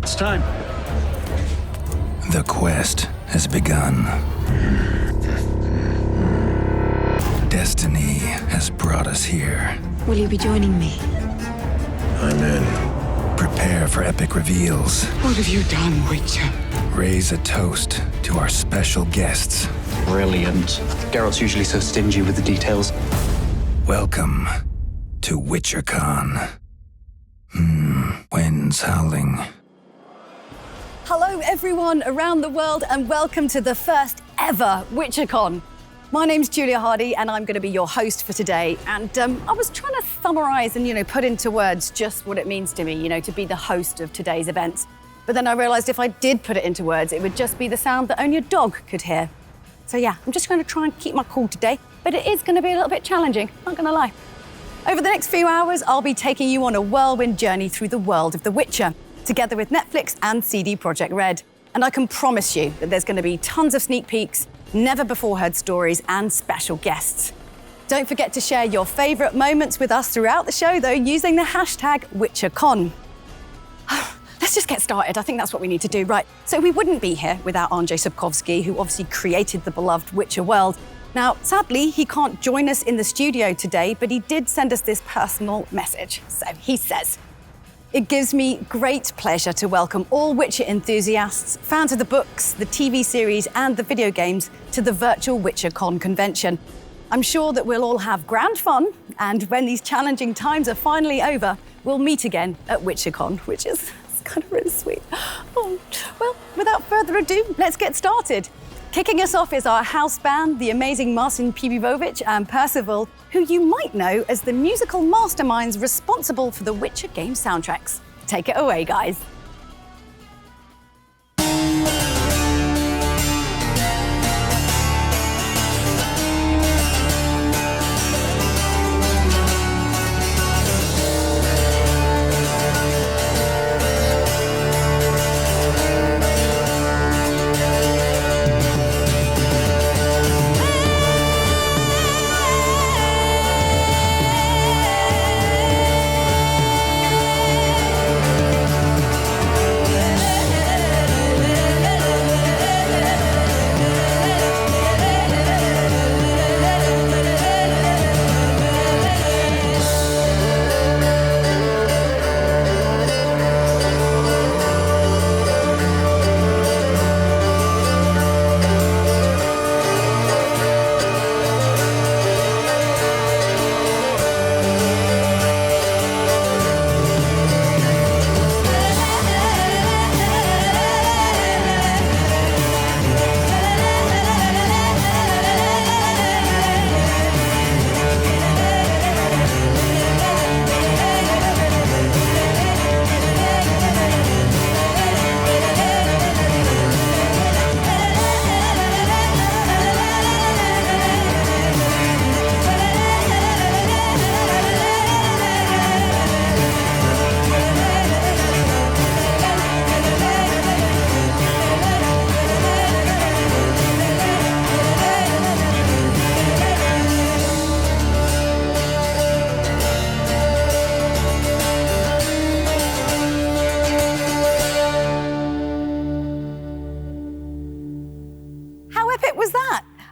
It's time. The quest has begun. Destiny has brought us here. Will you be joining me? I'm in. Prepare for epic reveals. What have you done, Witcher? Raise a toast to our special guests. Brilliant. Geralt's usually so stingy with the details. Welcome to WitcherCon. Winds howling. Hello everyone around the world and welcome to the first ever WitcherCon. My name's Julia Hardy and I'm going to be your host for today. And I was trying to summarize and, put into words just what it means to me, to be the host of today's events. But then I realized if I did put it into words, it would just be the sound that only a dog could hear. So yeah, I'm just going to try and keep my cool today, but it is going to be a little bit challenging, not going to lie. Over the next few hours, I'll be taking you on a whirlwind journey through the world of The Witcher, together with Netflix and CD Projekt Red. And I can promise you that there's going to be tons of sneak peeks, never-before-heard stories, and special guests. Don't forget to share your favourite moments with us throughout the show, though, using the hashtag WitcherCon. Let's just get started. I think that's what we need to do. Right, so we wouldn't be here without Andrzej Sapkowski, who obviously created the beloved Witcher world. Now, sadly, he can't join us in the studio today, but he did send us this personal message. So he says, "It gives me great pleasure to welcome all Witcher enthusiasts, fans of the books, the TV series, and the video games to the virtual WitcherCon convention. I'm sure that we'll all have grand fun, and when these challenging times are finally over, we'll meet again at WitcherCon," which is kind of really sweet. Oh, well, without further ado, let's get started. Kicking us off is our house band, the amazing Marcin Pibivovic and Percival, who you might know as the musical masterminds responsible for the Witcher game soundtracks. Take it away, guys.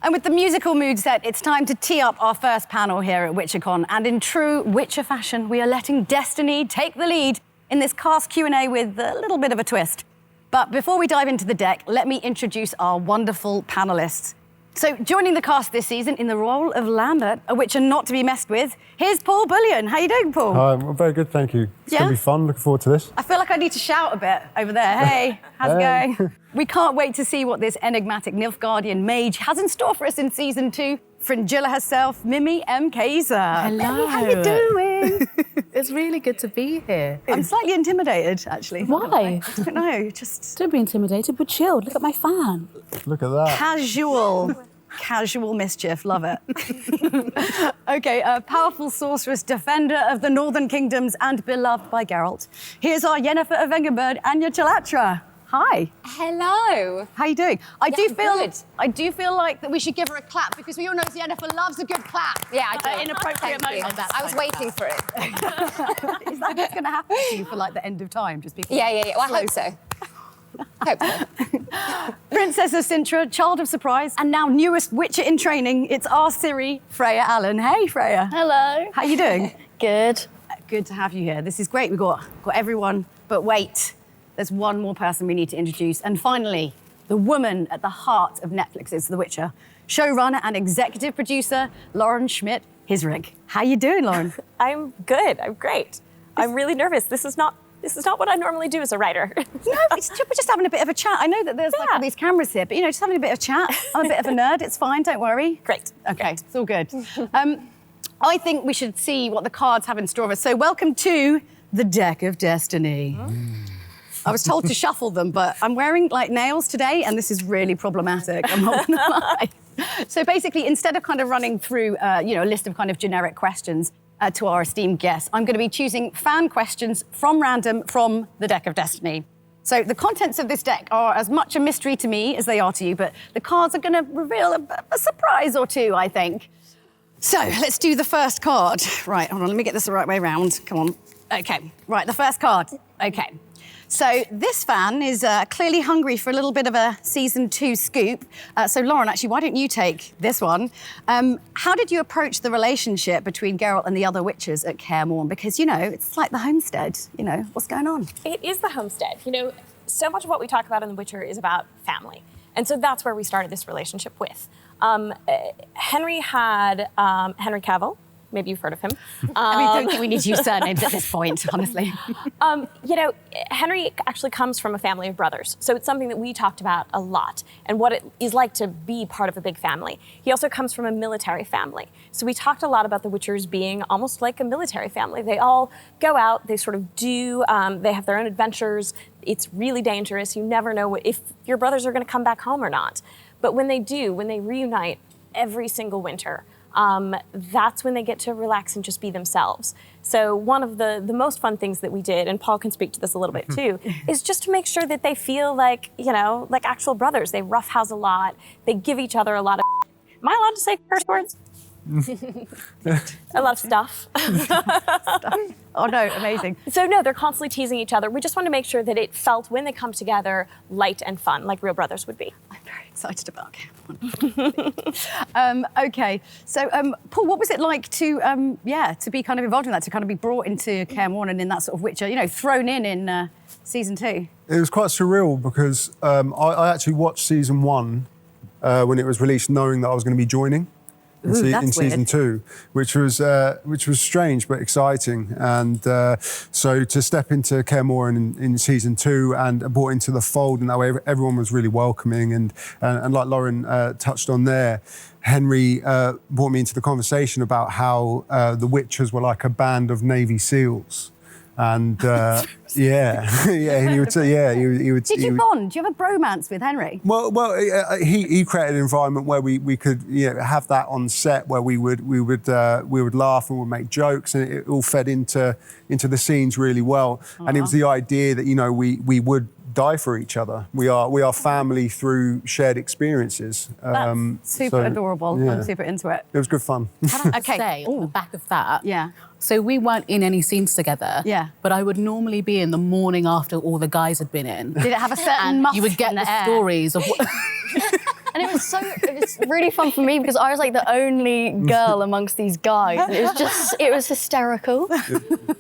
And with the musical mood set, it's time to tee up our first panel here at WitcherCon. And in true Witcher fashion, we are letting Destiny take the lead in this cast Q&A with a little bit of a twist. But before we dive into the deck, let me introduce our wonderful panelists. So joining the cast this season in the role of Lambert, a Witcher not to be messed with, here's Paul Bullion. How you doing, Paul? Hi, I'm very good, thank you. It's going to be fun, looking forward to this. I feel like I need to shout a bit over there. Hey, how's it going? We can't wait to see what this enigmatic Nilfgaardian mage has in store for us in season 2. Fringilla herself, Mimi M. Kaiser. Hello. Hey, how you doing? It's really good to be here. I'm slightly intimidated, actually. Why? I don't know, just... Don't be intimidated, we're chilled. Look at my fan. Look at that. Casual mischief, love it. Okay, a powerful sorceress, defender of the Northern Kingdoms and beloved by Geralt. Here's our Yennefer of Vengerberg, Anya Chilatra. Hi. Hello. How you doing? I good. do feel like that we should give her a clap because we all know the NFL loves a good clap. Yeah, I do. Inappropriate Thank you. moments. I was waiting for it. Is that what's going to happen to you for like the end of time? Just people. Yeah. Well, I hope so. Hope so. Princess of Sintra, child of surprise, and now newest Witcher in training. It's our Ciri, Freya Allen. Hey, Freya. Hello. How you doing? Good. Good to have you here. This is great. We've got everyone, but wait, there's one more person we need to introduce. And finally, the woman at the heart of Netflix's The Witcher, showrunner and executive producer, Lauren Schmidt-Hissrich. How you doing, Lauren? I'm good. I'm great. I'm really nervous. This is not what I normally do as a writer. No, we're just having a bit of a chat. I know that there's like all these cameras here, but just having a bit of chat. I'm a bit of a nerd. It's fine. Don't worry. Great. Okay, it's all good. I think we should see what the cards have in store for us. So welcome to the Deck of Destiny. I was told to shuffle them, but I'm wearing like nails today, and this is really problematic. I'm not gonna lie. So basically, instead of kind of running through, a list of kind of generic questions to our esteemed guests, I'm going to be choosing fan questions from random from the Deck of Destiny. So the contents of this deck are as much a mystery to me as they are to you, but the cards are going to reveal a surprise or two, I think. So let's do the first card. Right, hold on, let me get this the right way around. Come on. Okay, right, the first card. Okay. So this fan is clearly hungry for a little bit of a season 2 scoop. So Lauren, actually, why don't you take this one? How did you approach the relationship between Geralt and the other witches at Kaer Morhen? Because, it's like the homestead, what's going on? It is the homestead. So much of what we talk about in The Witcher is about family. And so that's where we started this relationship with. Henry had Henry Cavill. Maybe you've heard of him. I don't think we need to use surnames at this point, honestly. Henry actually comes from a family of brothers. So it's something that we talked about a lot and what it is like to be part of a big family. He also comes from a military family. So we talked a lot about the Witchers being almost like a military family. They all go out, they sort of do, they have their own adventures. It's really dangerous. You never know if your brothers are going to come back home or not. But when they do, when they reunite every single winter, that's when they get to relax and just be themselves. So one of the most fun things that we did, and Paul can speak to this a little bit too, is just to make sure that they feel like, like actual brothers. They roughhouse a lot. They give each other a lot of... Am I allowed to say curse words? A lot of stuff. Oh no, amazing. So no, they're constantly teasing each other. We just want to make sure that it felt, when they come together, light and fun, like real brothers would be. I'm very excited about it. Okay, so Paul, what was it like to be kind of involved in that, to kind of be brought into Kaer Morhen and in that sort of Witcher, thrown in season 2? It was quite surreal because I actually watched season 1 when it was released, knowing that I was going to be joining in season 2, which was strange but exciting. And so to step into Kaer Morhen in season 2 and brought into the fold, and that way everyone was really welcoming. And like Lauren touched on there, Henry brought me into the conversation about how the Witchers were like a band of Navy SEALs. And and he would say, he would. Did you bond? Do you have a bromance with Henry? Well, he created an environment where we could have that on set, where we would laugh and would make jokes, and it all fed into the scenes really well. And it was the idea that we would die for each other. We are family through shared experiences. That's super adorable. Yeah. I'm super into it. It was good fun. Okay. Say, on the back of that. Yeah. So we weren't in any scenes together. Yeah. But I would normally be in the morning after all the guys had been in. Did it have a certain musk? You would get the stories of what... And it was really fun for me because I was like the only girl amongst these guys. And it was hysterical.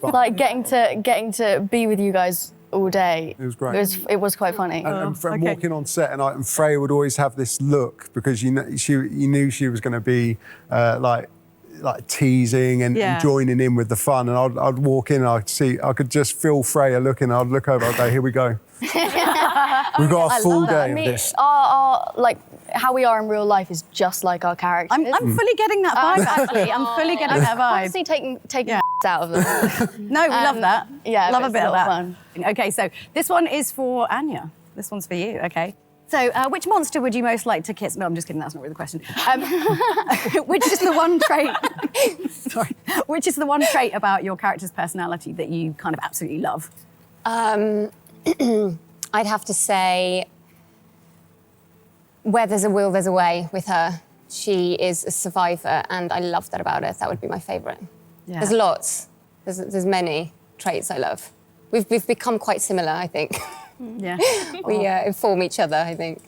Like getting to be with you guys all day. It was great. It was quite funny. And walking on set, and Freya would always have this look because you knew she was going to be like teasing and joining in with the fun. And I'd walk in and I could just feel Freya looking. I'd look over. I'd go, here we go. We've got a full day of this. Our like how we are in real life is just like our characters. I'm fully getting that vibe. Actually, I'm fully getting that vibe. Honestly, taking out of them. No, we love that. Yeah, love a bit of that. Fun. Okay, so this one is for Anya. This one's for you. Okay. So, which monster would you most like to kiss? No, I'm just kidding. That's not really the question. Which is the one trait? Sorry. Which is the one trait about your character's personality that you kind of absolutely love? I'd have to say, where there's a will, there's a way with her. She is a survivor, and I love that about her. That would be my favourite. Yeah. There's lots. There's many traits I love. We've become quite similar, I think. Yeah. We inform each other, I think.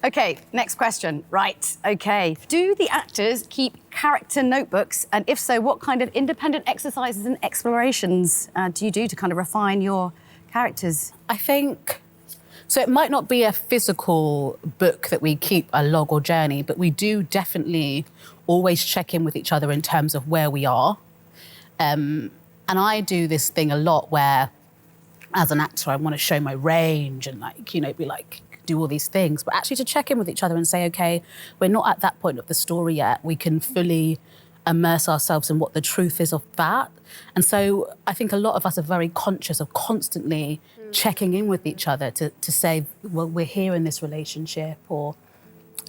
Okay, next question. Right, okay. Do the actors keep character notebooks? And if so, what kind of independent exercises and explorations do you do to kind of refine your characters? I think, so it might not be a physical book that we keep, a log or journey, but we do definitely always check in with each other in terms of where we are. And I do this thing a lot where, as an actor, I want to show my range and be like, do all these things, but actually to check in with each other and say, okay, we're not at that point of the story yet. We can fully immerse ourselves in what the truth is of that. And so I think a lot of us are very conscious of constantly checking in with each other to say, well, we're here in this relationship, or,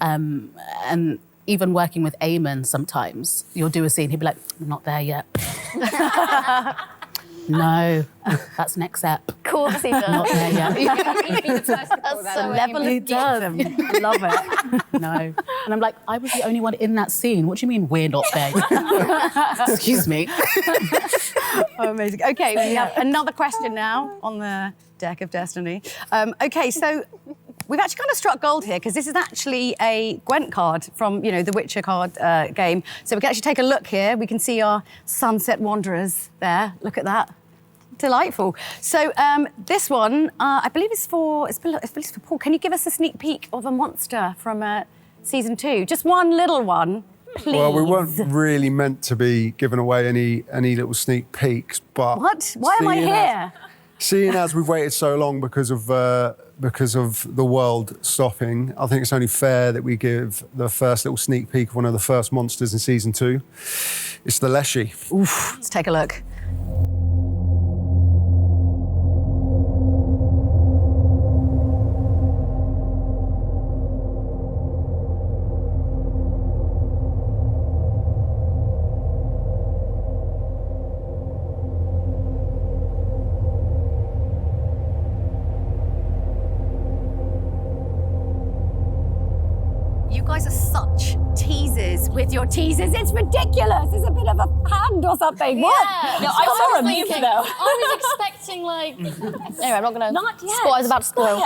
and even working with Eamon sometimes, you'll do a scene, he'll be like, we're not there yet. No, that's next ep. Of course he does. Not there yet. That's the level He of does. Love it. No. And I'm like, I was the only one in that scene. What do you mean we're not there yet? Excuse me. Oh, amazing. Okay, we have another question now on the deck of destiny. Okay, so we've actually kind of struck gold here because this is actually a Gwent card from, the Witcher card game. So we can actually take a look here. We can see our Sunset Wanderers there. Look at that. Delightful. So this one, I believe it's for Paul. Can you give us a sneak peek of a monster from season 2? Just one little one, please. Well, we weren't really meant to be giving away any little sneak peeks, but... What? Why am I here? Seeing as we've waited so long because of the world stopping, I think it's only fair that we give the first little sneak peek of one of the first monsters in season 2. It's the Leshy. Oof, let's take a look. You guys are such teasers with your teasers. It's ridiculous. It's a bit of a hand or something. Yeah. What? No, I was thinking, I was expecting anyway, I'm not gonna. Not yet. Spoil. I was about to spoil.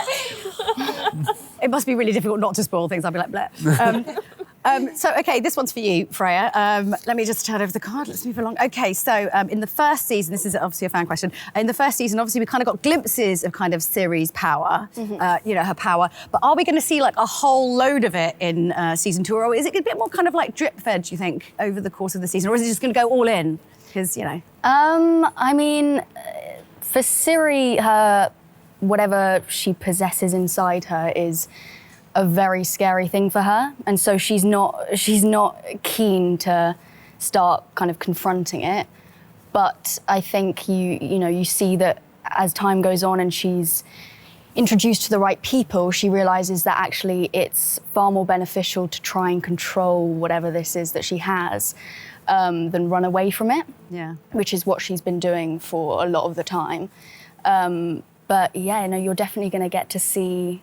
It must be really difficult not to spoil things. I'll be like, bleh. So, okay, this one's for you, Freya. Let me just turn over the card. Let's move along. Okay, so in the first season, this is obviously a fan question. In the first season, obviously, we kind of got glimpses of kind of Ciri's power, her power. But are we going to see like a whole load of it in season 2? Or is it a bit more kind of like drip fed, do you think, over the course of the season? Or is it just going to go all in? Because, I mean, for Ciri, her whatever she possesses inside her is a very scary thing for her, and so she's not keen to start kind of confronting it. But I think you see that as time goes on and she's introduced to the right people, she realizes that actually it's far more beneficial to try and control whatever this is that she has than run away from it. Yeah. Which is what she's been doing for a lot of the time. But yeah, you're definitely going to get to see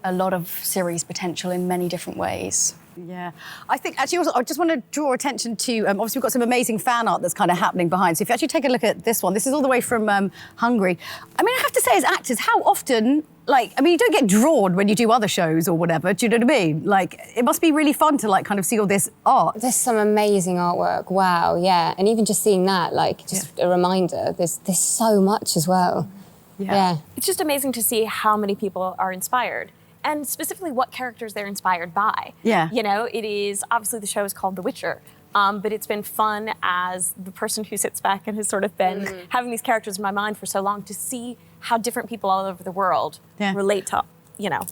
a lot of Ciri's potential in many different ways. Yeah. I think actually also, I just want to draw attention to, obviously we've got some amazing fan art that's kind of happening behind. So if you actually take a look at this one, this is all the way from Hungary. I mean, I have to say as actors, how often, you don't get drawn when you do other shows or whatever, do you know what I mean? It must be really fun to kind of see all this art. There's some amazing artwork, wow, yeah. And even just seeing that, a reminder, there's so much as well. Yeah. It's just amazing to see how many people are inspired. And specifically what characters they're inspired by. Yeah. It is, obviously the show is called The Witcher, but it's been fun as the person who sits back and has sort of been having these characters in my mind for so long to see how different people all over the world relate to,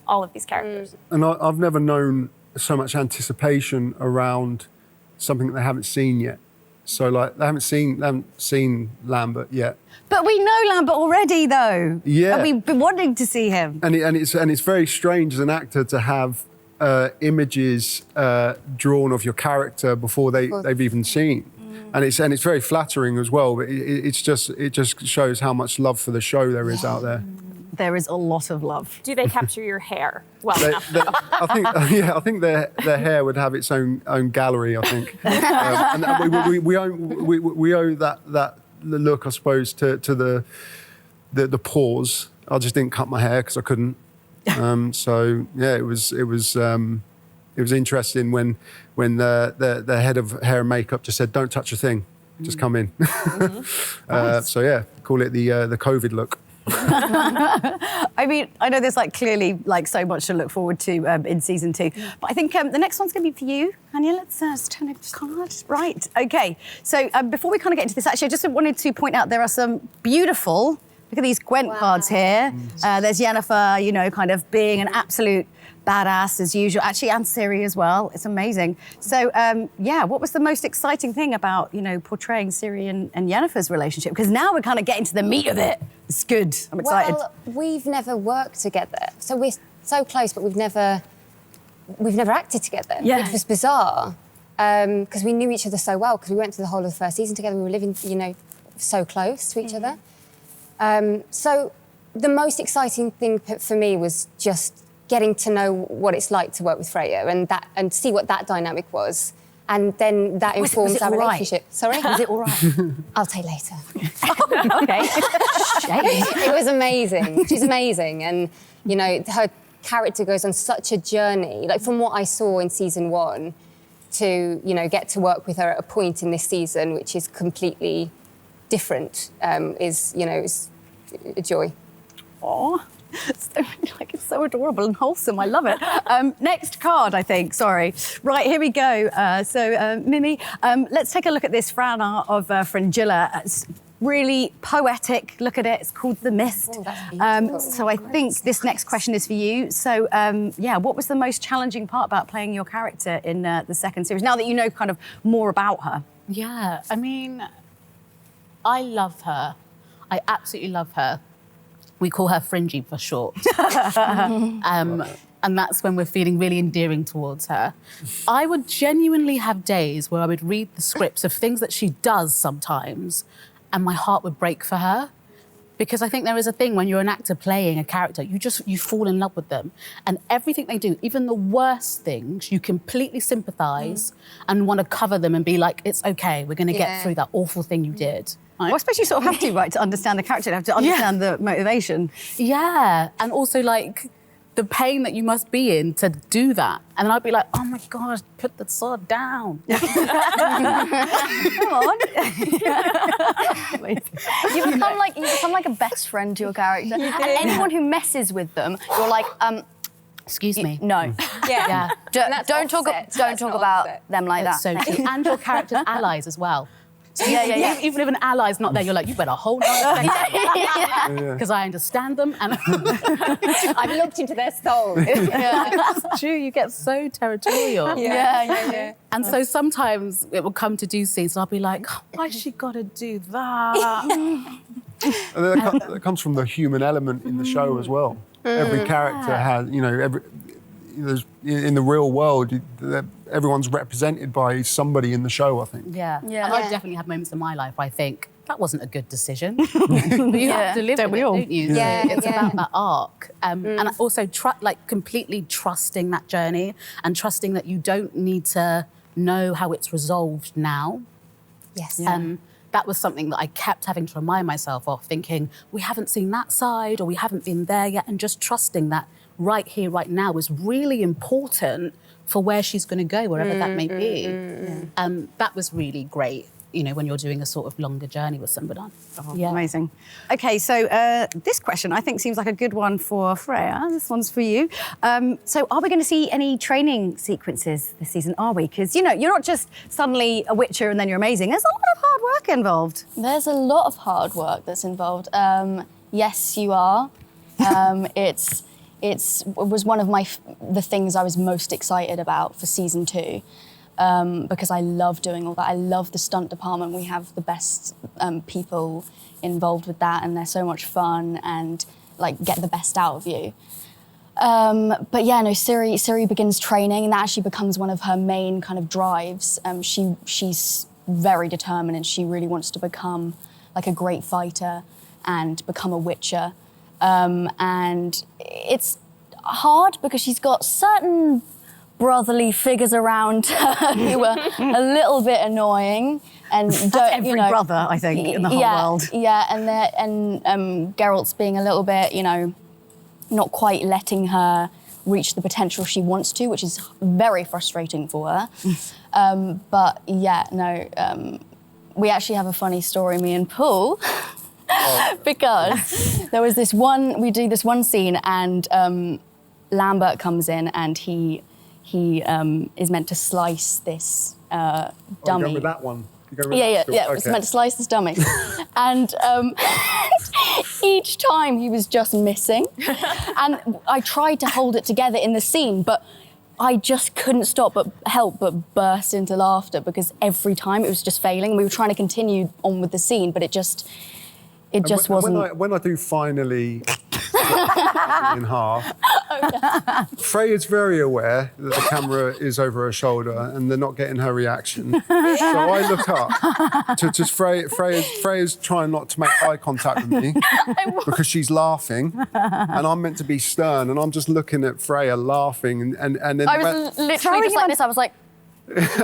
all of these characters. And I've never known so much anticipation around something that they haven't seen yet. So they haven't seen Lambert yet. But we know Lambert already, though. Yeah. And we've been wanting to see him. And it's very strange as an actor to have images drawn of your character before they've even seen. And it's very flattering as well. But it just shows how much love for the show there is out there. there is a lot of love. Do they capture your hair well enough? I think their hair would have its own gallery. I think, and we owe that look, I suppose, to the pause. I just didn't cut my hair because I couldn't. So yeah, it was interesting when the head of hair and makeup just said, "Don't touch a thing, just come in." So yeah, call it the COVID look. I mean, I know there's clearly so much to look forward to in season 2, but I think the next one's going to be for you, Anya. Let's turn over the card. Right. Okay. So before we kind of get into this, actually, I just wanted to point out there are some beautiful. Look at these Gwent cards here. There's Yennefer, kind of being an absolute badass as usual. Actually, and Ciri as well. It's amazing. So, what was the most exciting thing about, portraying Ciri and Yennefer's relationship? Because now we're kind of getting to the meat of it. It's good. I'm excited. Well, we've never worked together. So we're so close, but we've never acted together, which was bizarre. Because we knew each other so well, because we went through the whole of the first season together. We were living, so close to each other. So the most exciting thing for me was just getting to know what it's like to work with Freya and see what that dynamic was. And then that informs our relationship. Sorry? Was it all right? I'll tell you later. Okay. It was amazing. She's amazing. And, her character goes on such a journey. From what I saw in season 1 to, get to work with her at a point in this season, which is completely different, is a joy. Aww. It's so adorable and wholesome. I love it. Next card, I think. Sorry. Right, here we go. Mimi, let's take a look at this Fran art of Fringilla. It's really poetic. Look at it. It's called The Mist. Oh, that's beautiful. So I think this next question is for you. So, what was the most challenging part about playing your character in the second series, now that you know kind of more about her? Yeah, I mean, I love her. I absolutely love her. We call her Fringy for short. And that's when we're feeling really endearing towards her. I would genuinely have days where I would read the scripts of things that she does sometimes, and my heart would break for her. Because I think there is a thing when you're an actor playing a character, you fall in love with them. And everything they do, even the worst things, you completely sympathise and want to cover them and be like, it's okay, we're going to get through that awful thing you did. Well, I suppose you sort of have to, right, to understand the character, you have to understand the motivation. Yeah, and also the pain that you must be in to do that. And then I'd be like, oh my God, put the sword down. Come on. You become like a best friend to your character. And anyone who messes with them, you're like, excuse me. No. Yeah. Don't talk about them like that. So true. And your character's allies as well. So Yeah. even if an ally's not there, you're like, you better hold on. Because I understand them and I've looked into their souls. it's true, you get so territorial. Yeah. And so sometimes it will come to do scenes and I'll be like, oh, why's she got to do that? And that comes from the human element in the show as well. Every character has, in the real world, everyone's represented by somebody in the show, I think. Yeah. Yeah. And I've definitely had moments in my life where I think, that wasn't a good decision. But you have to live with it, don't you? Yeah. It's about that arc. And also completely trusting that journey and trusting that you don't need to know how it's resolved now. Yes. That was something that I kept having to remind myself of, thinking, we haven't seen that side or we haven't been there yet, and just trusting that right here, right now is really important for where she's going to go, wherever that may be. That was really great, when you're doing a sort of longer journey with somebody. Amazing. Okay, so this question I think seems like a good one for Freya. This one's for you. So are we going to see any training sequences this season, are we? Because, you're not just suddenly a Witcher and then you're amazing. There's a lot of hard work involved. There's a lot of hard work that's involved. Yes, you are. It was one of the things I was most excited about for season 2, because I love doing all that. I love the stunt department. We have the best people involved with that, and they're so much fun and get the best out of you. But yeah, no, Ciri begins training, and that actually becomes one of her main kind of drives. She's very determined, and she really wants to become a great fighter and become a Witcher. and it's hard because she's got certain brotherly figures around her who are a little bit annoying and That's every brother, I think, in the whole world. Yeah, and Geralt's being a little bit, not quite letting her reach the potential she wants to, which is very frustrating for her. But yeah, no, we actually have a funny story, me and Paul, because there was we do this one scene and Lambert comes in and he is meant to slice this dummy. You're going with that one? Yeah. Okay. Was meant to slice this dummy. And each time he was just missing. And I tried to hold it together in the scene, but I just couldn't help but burst into laughter because every time it was just failing. We were trying to continue on with the scene, but it just wasn't. When I do finally in half, Freya's very aware that the camera is over her shoulder and they're not getting her reaction. So I look up to just Freya's trying not to make eye contact with me because she's laughing, and I'm meant to be stern, and I'm just looking at Freya laughing, and then I was literally just like this. I was like.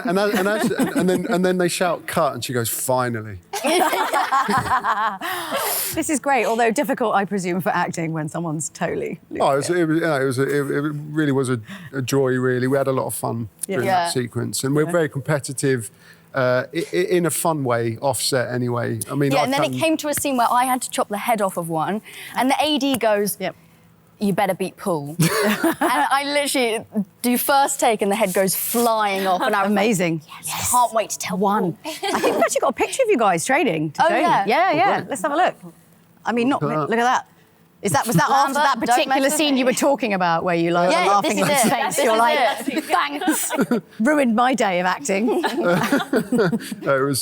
and then they shout cut, and she goes, finally. This is great, although difficult, I presume, for acting when someone's totally. It really was a joy. Really, we had a lot of fun during that sequence, and we're very competitive. In a fun way, offset anyway. I mean, and then it came to a scene where I had to chop the head off of one, and the AD goes, "Yep, you better beat Paul." And I literally do first take, and the head goes flying off, and I'm amazing. Yes. Can't wait to tell one. I think we've actually got a picture of you guys training. Yeah. Let's have a look. I mean, look at that. Was that after that particular scene you were talking about, where you are laughing in his face? You're like, thanks. Ruined my day of acting. It was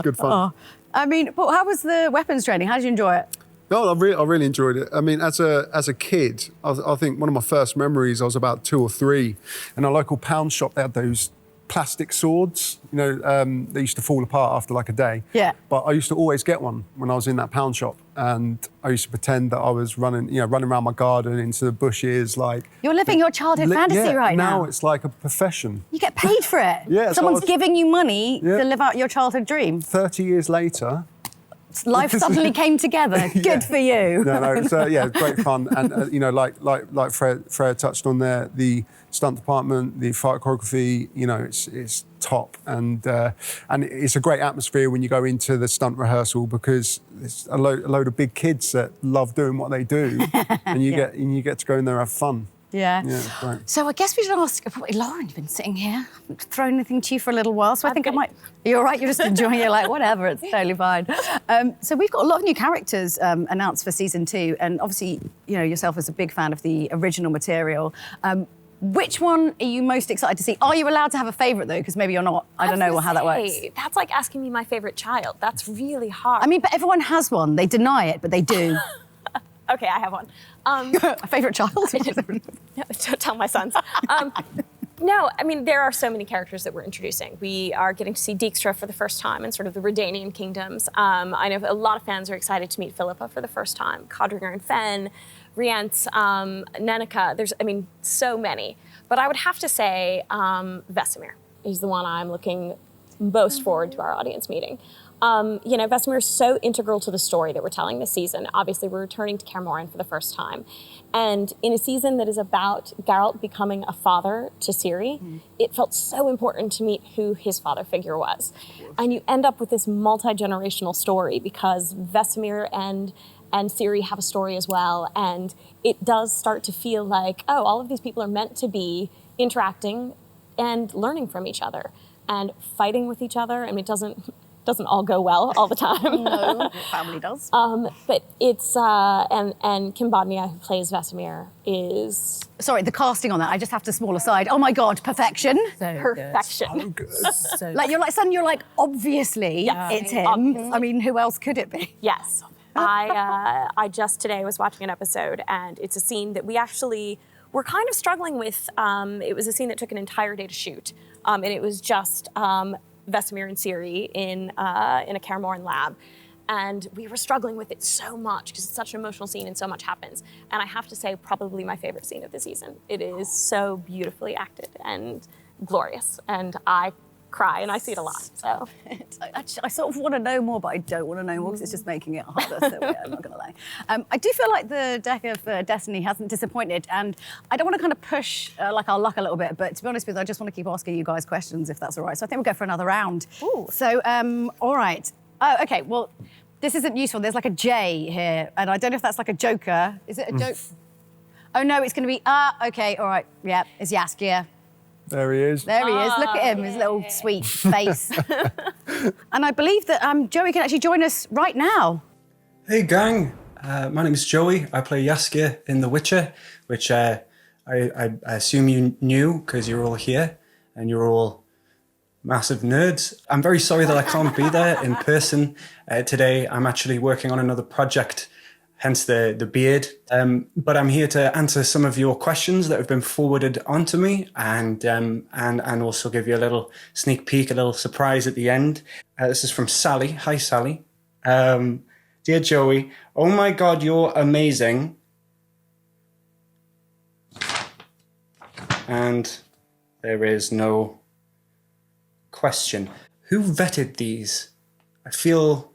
good fun. Oh. I mean, but how was the weapons training? How did you enjoy it? No, I really enjoyed it. I mean, as a kid, I think one of my first memories, I was about 2 or 3, in a local pound shop, they had those plastic swords, they used to fall apart after like a day. Yeah. But I used to always get one when I was in that pound shop, and I used to pretend that I was running around my garden into the bushes, like. You're living your childhood fantasy right now. Now it's like a profession. You get paid for it. Yeah. Someone's giving you money to live out your childhood dream. 30 years later. Life suddenly came together. Good for you. No, it's great fun, and like Freya touched on there, the stunt department, the fight choreography, it's top, and it's a great atmosphere when you go into the stunt rehearsal because there's a load of big kids that love doing what they do, and you get to go in there and have fun. Yeah. Right. So I guess we should ask, Lauren, you've been sitting here, I haven't thrown anything to you for a little while, so I think I might. You're all right, you're just enjoying it, like, whatever, it's totally fine. So we've got a lot of new characters announced for season 2, and obviously, yourself as a big fan of the original material. Which one are you most excited to see? Are you allowed to have a favourite, though? Because maybe you're not. I don't know how that works. That's like asking me my favourite child. That's really hard. I mean, but everyone has one. They deny it, but they do. Okay, I have one. A favourite child? Don't tell my sons. No, I mean, there are so many characters that we're introducing. We are getting to see Dijkstra for the first time in sort of the Redanian kingdoms. I know a lot of fans are excited to meet Philippa for the first time. Codringer and Fen, Rience, Nenneke. There's, so many. But I would have to say Vesemir is the one I'm looking most forward to our audience meeting. Vesemir is so integral to the story that we're telling this season. Obviously, we're returning to Kaer Morhen for the first time. And in a season that is about Geralt becoming a father to Ciri, it felt so important to meet who his father figure was. And you end up with this multi-generational story because Vesemir and Ciri have a story as well. And it does start to feel like, all of these people are meant to be interacting and learning from each other and fighting with each other. And it doesn't all go well all the time. No, family does. But it's, and Kim Bodnia, who plays Vesemir, is... Sorry, the casting on that, I just have to small aside. Oh my God, perfection. Perfection. So you're like, obviously, it's him. Obviously. I mean, who else could it be? Yes. I just today was watching an episode, and it's a scene that we actually were kind of struggling with. It was a scene that took an entire day to shoot, and it was just... Vesemir and Ciri in a Kaer Morhen lab. And we were struggling with it so much because it's such an emotional scene and so much happens. And I have to say, probably my favorite scene of the season. It is so beautifully acted and glorious. And I cry, and I see it a lot. So I sort of want to know more, but I don't want to know more because it's just making it harder. So yeah, I'm not going to lie. I do feel like the deck of Destiny hasn't disappointed, and I don't want to kind of push like our luck a little bit. But to be honest with you, I just want to keep asking you guys questions if that's all right. So I think we'll go for another round. Ooh. So all right. Oh, okay. Well, this isn't useful. There's like a J here, and I don't know if that's like a joker. Is it a joke? Oh no, it's going to be okay. All right. Yeah, it's Jaskier. There he is. There he is. Look at him, his little sweet face. And I believe that Joey can actually join us right now. Hey gang, my name is Joey. I play Jaskier in The Witcher, which I assume you knew because you're all here and you're all massive nerds. I'm very sorry that I can't be there in person today. I'm actually working on another project, hence the beard. But I'm here to answer some of your questions that have been forwarded onto me and also give you a little sneak peek, a little surprise at the end. This is from Sally. Hi, Sally. Dear Joey, oh my God, you're amazing. And there is no question. Who vetted these? I feel...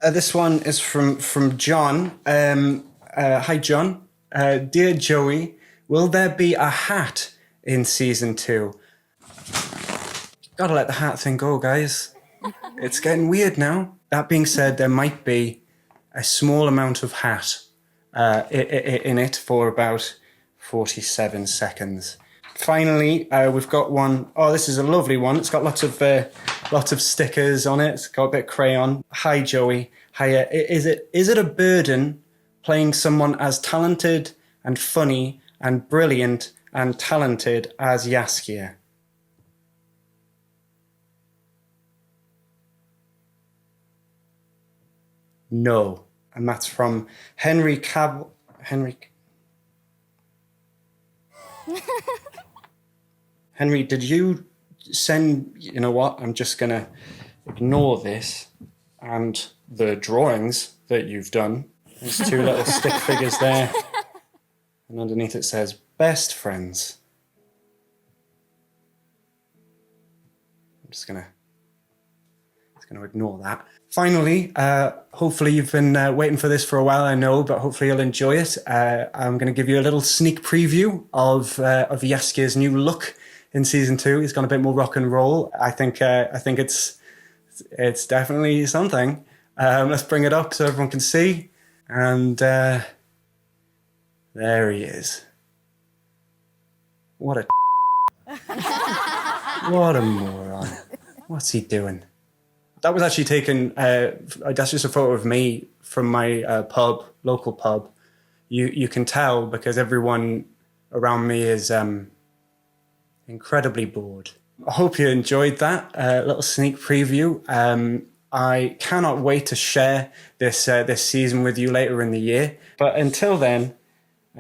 this one is from John. Hi, John. Dear Joey, will there be a hat in season 2? Gotta let the hat thing go, guys. It's getting weird now. That being said, there might be a small amount of hat in it for about 47 seconds. Finally, we've got one. Oh, this is a lovely one. It's got lots of stickers on it. It's got a bit of crayon. Hi, Joey. Hiya. Is it a burden playing someone as talented and funny and brilliant and talented as Jaskier? No. And that's from Henry Cavill. Henry, did you send... You know what? I'm just going to ignore this and the drawings that you've done. There's 2 little stick figures there. And underneath it says, best friends. I'm just going to ignore that. Finally, hopefully you've been waiting for this for a while, I know, but hopefully you'll enjoy it. I'm going to give you a little sneak preview of Jaskier's new look in season 2. He's gone a bit more rock and roll. I think it's definitely something. Let's bring it up so everyone can see. And there he is. What a what a moron. What's he doing? That was actually taken, that's just a photo of me from my local pub. You can tell because everyone around me is incredibly bored. I hope you enjoyed that little sneak preview. I cannot wait to share this season with you later in the year. But until then,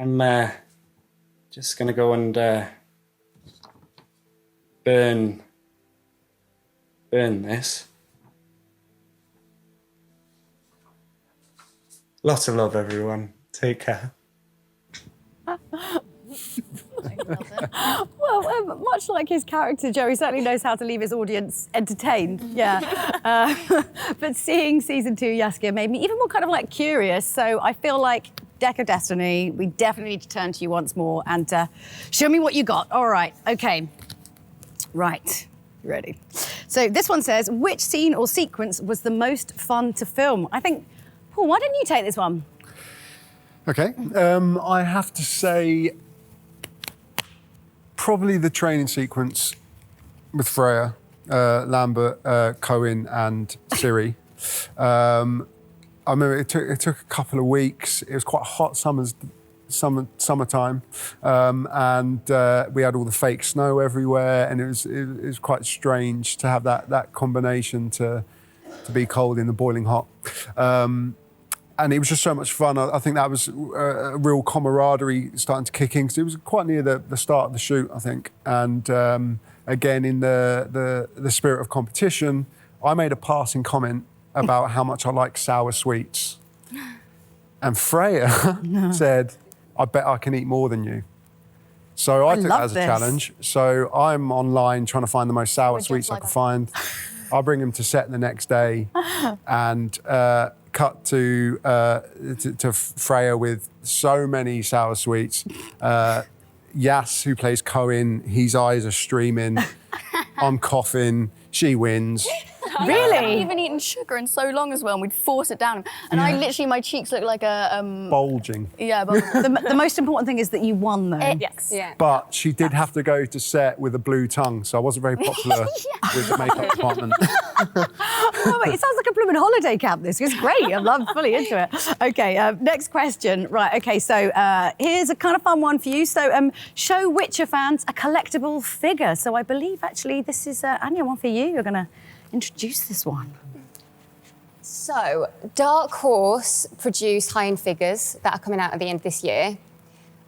I'm just going to go and burn this. Lots of love, everyone. Take care. Well, much like his character, Joey certainly knows how to leave his audience entertained. Yeah. But seeing season 2 Jaskier made me even more kind of like curious. So I feel like Deck of Destiny, we definitely need to turn to you once more and show me what you got. All right. Okay. Right. Ready. So this one says, which scene or sequence was the most fun to film? I think, Paul, why don't you take this one? Okay. I have to say probably the training sequence with Freya, Lambert, Cohen and Ciri. I remember it took a couple of weeks. It was quite hot summertime, and we had all the fake snow everywhere, and it was quite strange to have that combination to be cold in the boiling hot. And it was just so much fun. I think that was a real camaraderie starting to kick in because it was quite near the start of the shoot, I think. And again, in the spirit of competition, I made a passing comment about how much I like sour sweets. And Freya said, I bet I can eat more than you. So I took that as a challenge. So I'm online trying to find the most sour sweets I can find. I'll bring them to set the next day and cut to Freya with so many sour sweets. Yas, who plays Cohen, his eyes are streaming. I'm coughing. She wins. Really? I haven't even eaten sugar in so long as well, and we'd force it down. And I literally, my cheeks look like a... Bulging. Yeah, but The most important thing is that you won, though. Yes. Yeah. But she did have to go to set with a blue tongue, so I wasn't very popular with the makeup department. Oh, it sounds like a blooming holiday camp, this. It's great. I'm fully into it. OK, next question. Right, OK, so here's a kind of fun one for you. So show Witcher fans a collectible figure. So I believe, actually, this is, Anya, one for you. You're going to introduce this one. So, Dark Horse produce high-end figures that are coming out at the end of this year.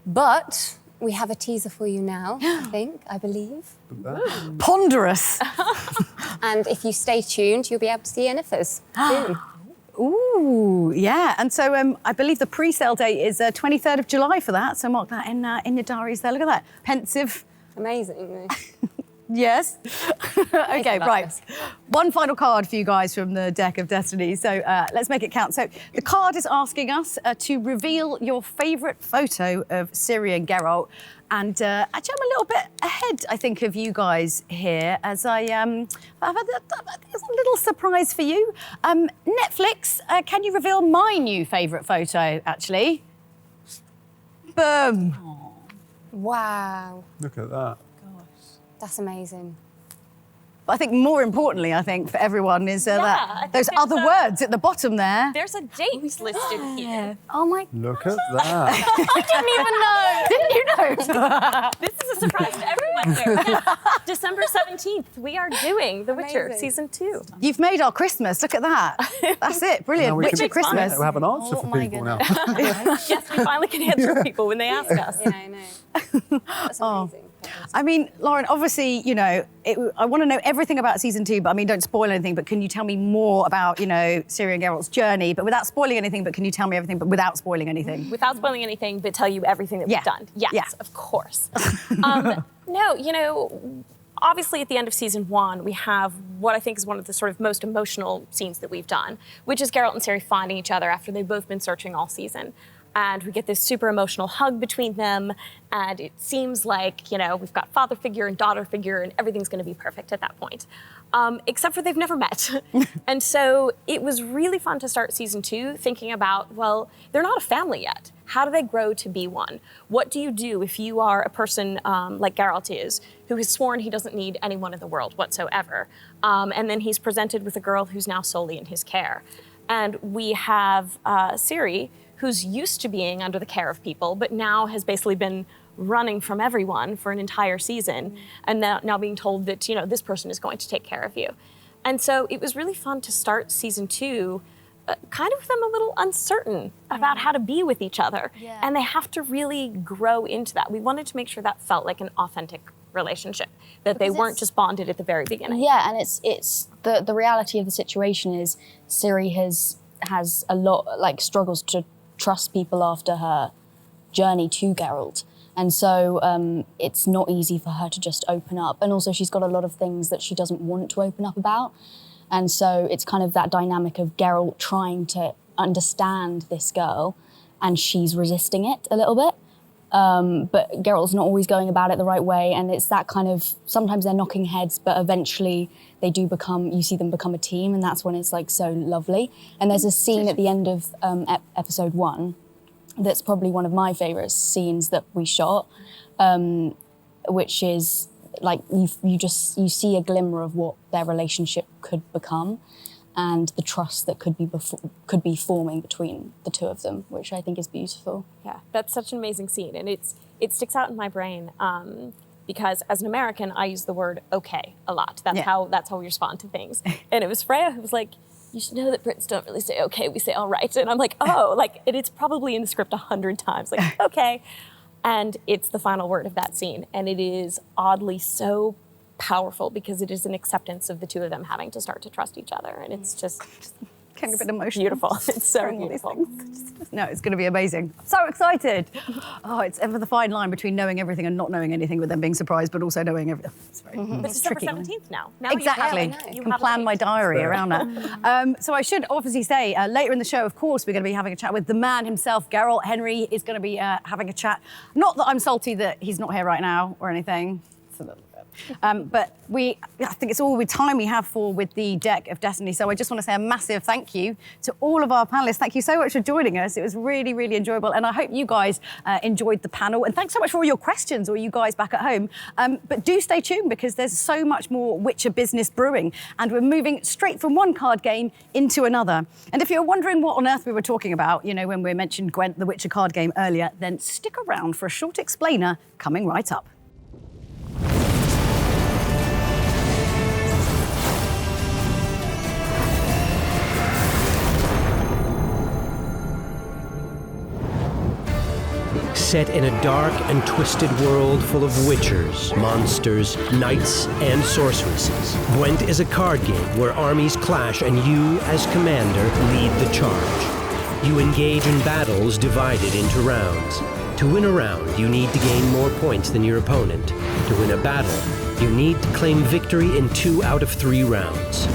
But we have a teaser for you now, I believe. Ponderous. And if you stay tuned, you'll be able to see Yennefer's soon. Ooh, yeah. And so I believe the pre-sale date is 23rd of July for that. So mark that in your diaries there. Look at that. Pensive. Amazing. Yes. OK, right. One final card for you guys from the deck of Destiny. So let's make it count. So the card is asking us to reveal your favourite photo of Ciri and Geralt. And actually, I'm a little bit ahead, I think, of you guys here, as I've had a little surprise for you. Netflix, can you reveal my new favourite photo, actually? Boom. Wow. Look at that. That's amazing. But I think more importantly, for everyone is that those other words at the bottom there. There's a date listed here. Oh my... Look at that. I didn't even know. Didn't you know? This is a surprise to everyone here. Yeah. December 17th, we are doing The Witcher Season 2. You've made our Christmas. Look at that. That's it. Brilliant. Witcher Christmas. We have an answer for people now. Yes, we finally can answer people when they ask us. Yeah, I know. That's amazing. I mean, Lauren, obviously, you know, I want to know everything about Season 2, but I mean, don't spoil anything, but can you tell me more about, you know, Ciri and Geralt's journey, but without spoiling anything, but can you tell me everything, but without spoiling anything? Without spoiling anything, but tell you everything that we've done. Yes, of course. No, you know, obviously at the end of Season 1, we have what I think is one of the sort of most emotional scenes that we've done, which is Geralt and Ciri finding each other after they've both been searching all season. And we get this super emotional hug between them, and it seems like, you know, we've got father figure and daughter figure, and everything's going to be perfect at that point. Except for they've never met. And so it was really fun to start Season 2 thinking about, well, they're not a family yet. How do they grow to be one? What do you do if you are a person like Geralt is, who has sworn he doesn't need anyone in the world whatsoever? And then he's presented with a girl who's now solely in his care. And we have Ciri, who's used to being under the care of people, but now has basically been running from everyone for an entire season, and now being told that, you know, this person is going to take care of you. And so it was really fun to start Season 2 kind of with them a little uncertain about how to be with each other. Yeah. And they have to really grow into that. We wanted to make sure that felt like an authentic relationship, that they weren't just bonded at the very beginning. Yeah, and it's the reality of the situation is Ciri has a lot, like, struggles to trust people after her journey to Geralt. And so it's not easy for her to just open up. And also she's got a lot of things that she doesn't want to open up about. And so it's kind of that dynamic of Geralt trying to understand this girl, and she's resisting it a little bit. But Geralt's not always going about it the right way. And it's that kind of, sometimes they're knocking heads, but eventually they do become, you see them become a team, and that's when it's like so lovely. And there's a scene at the end of episode 1 that's probably one of my favourite scenes that we shot, which is like you see a glimmer of what their relationship could become, and the trust that could be forming between the two of them, which I think is beautiful. Yeah, that's such an amazing scene, and it sticks out in my brain because as an American, I use the word "okay" a lot. That's how we respond to things. And it was Freya who was like, "You should know that Brits don't really say okay; we say all right." And I'm like, "Oh, like it's probably in the script 100 times, like okay." And it's the final word of that scene, and it is oddly so powerful because it is an acceptance of the two of them having to start to trust each other. And it's just Getting a bit emotional. beautiful. It's so beautiful. No, it's going to be amazing. I'm so excited. Oh, it's ever the fine line between knowing everything and not knowing anything, but then being surprised, but also knowing everything. It's very But it's December tricky. 17th now. Exactly. You can have a plan date. my diary around that. So I should obviously say, later in the show, of course, we're going to be having a chat with the man himself. Geralt Henry is going to be having a chat. Not that I'm salty that he's not here right now or anything. It's a little bit. But I think it's all the time we have with the Deck of Destiny. So I just want to say a massive thank you to all of our panelists. Thank you so much for joining us. It was really, really enjoyable. And I hope you guys enjoyed the panel. And thanks so much for all your questions, or you guys back at home. But do stay tuned, because there's so much more Witcher business brewing. And we're moving straight from one card game into another. And if you're wondering what on earth we were talking about, when we mentioned Gwent, the Witcher card game earlier, then stick around for a short explainer coming right up. Set in a dark and twisted world full of witchers, monsters, knights, and sorceresses, Gwent is a card game where armies clash and you, as commander, lead the charge. You engage in battles divided into rounds. To win a round, you need to gain more points than your opponent. To win a battle, you need to claim victory in 2 out of 3 rounds.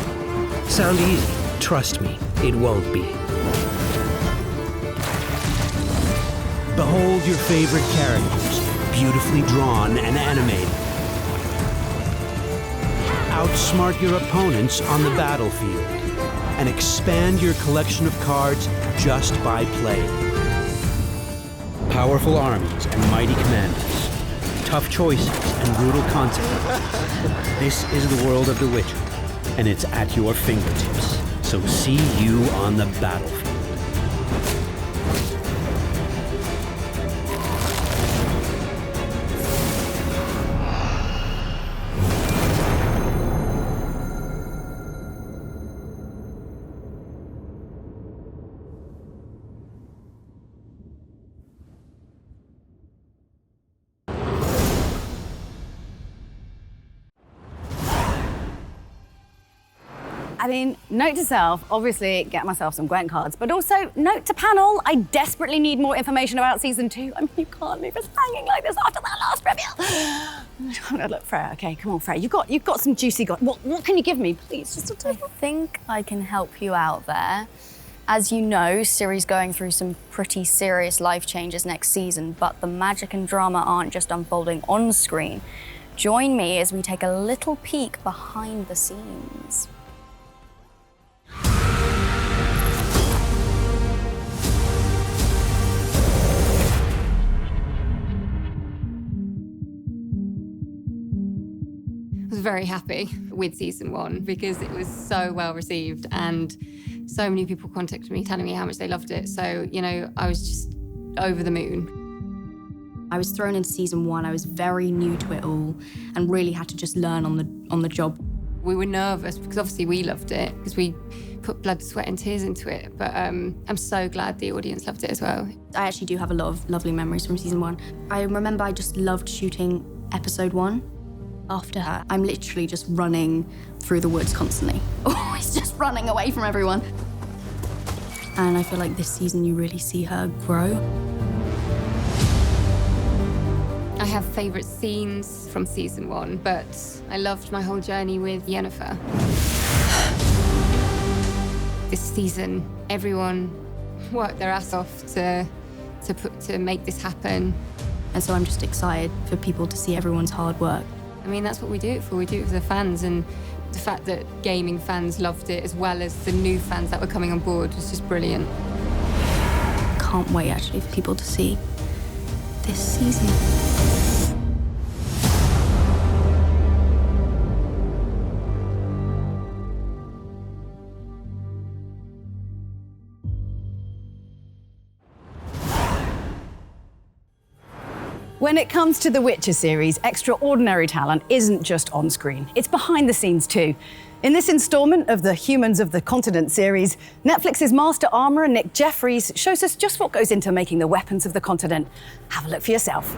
Sound easy? Trust me, it won't be. Behold your favorite characters, beautifully drawn and animated. Outsmart your opponents on the battlefield, and expand your collection of cards just by playing. Powerful armies and mighty commanders, tough choices and brutal consequences. This is the world of The Witcher, and it's at your fingertips. So see you on the battlefield. I mean, note to self, obviously get myself some Gwent cards, but also note to panel, I desperately need more information about season 2. I mean, you can't leave us hanging like this after that last reveal. Look, Freya, okay, come on, Freya. You've got some juicy what can you give me, please? Just I think I can help you out there. As you know, Ciri's going through some pretty serious life changes next season, but the magic and drama aren't just unfolding on screen. Join me as we take a little peek behind the scenes. I was very happy with season 1 because it was so well received, and so many people contacted me telling me how much they loved it. So, I was just over the moon. I was thrown into season 1. I was very new to it all and really had to just learn on the job. We were nervous because obviously we loved it because we put blood, sweat and tears into it. But I'm so glad the audience loved it as well. I actually do have a lot of lovely memories from season 1. I remember I just loved shooting episode 1. After her, I'm literally just running through the woods constantly. Always just running away from everyone. And I feel like this season you really see her grow. I have favourite scenes from season 1, but I loved my whole journey with Yennefer. This season, everyone worked their ass off to make this happen. And so I'm just excited for people to see everyone's hard work. I mean, that's what we do it for. We do it for the fans, and the fact that gaming fans loved it as well as the new fans that were coming on board was just brilliant. Can't wait, actually, for people to see this season. When it comes to the Witcher series, extraordinary talent isn't just on screen, it's behind the scenes too. In this installment of the Humans of the Continent series, Netflix's master armourer Nick Jeffries shows us just what goes into making the weapons of the continent. Have a look for yourself.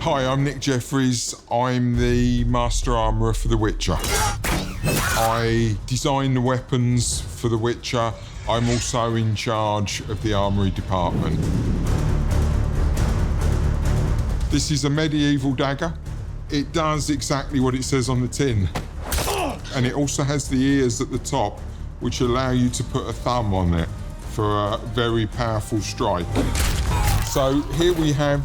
Hi, I'm Nick Jeffries. I'm the Master Armourer for The Witcher. I design the weapons for The Witcher. I'm also in charge of the armoury department. This is a medieval dagger. It does exactly what it says on the tin. And it also has the ears at the top, which allow you to put a thumb on it for a very powerful strike. So here we have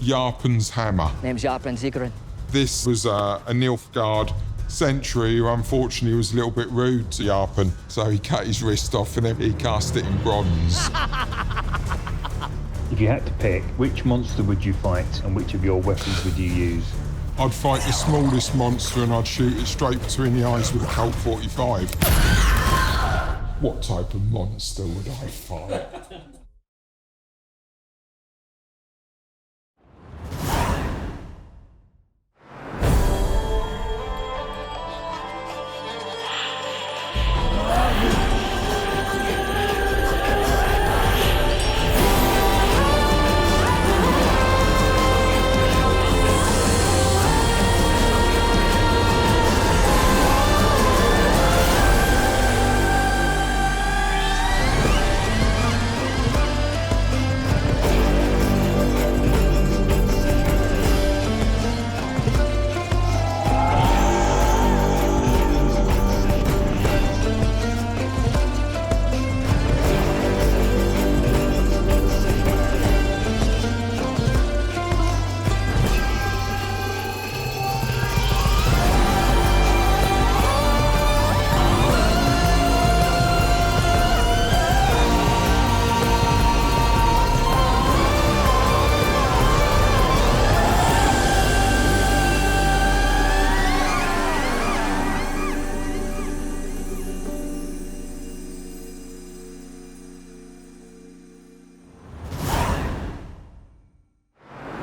Yarpen's hammer. Name's Yarpen Ziggurin. This was a Nilfgaard sentry who unfortunately was a little bit rude to Yarpen, so he cut his wrist off and then he cast it in bronze. If you had to pick, which monster would you fight and which of your weapons would you use? I'd fight the smallest monster and I'd shoot it straight between the eyes with a Colt 45. What type of monster would I fight?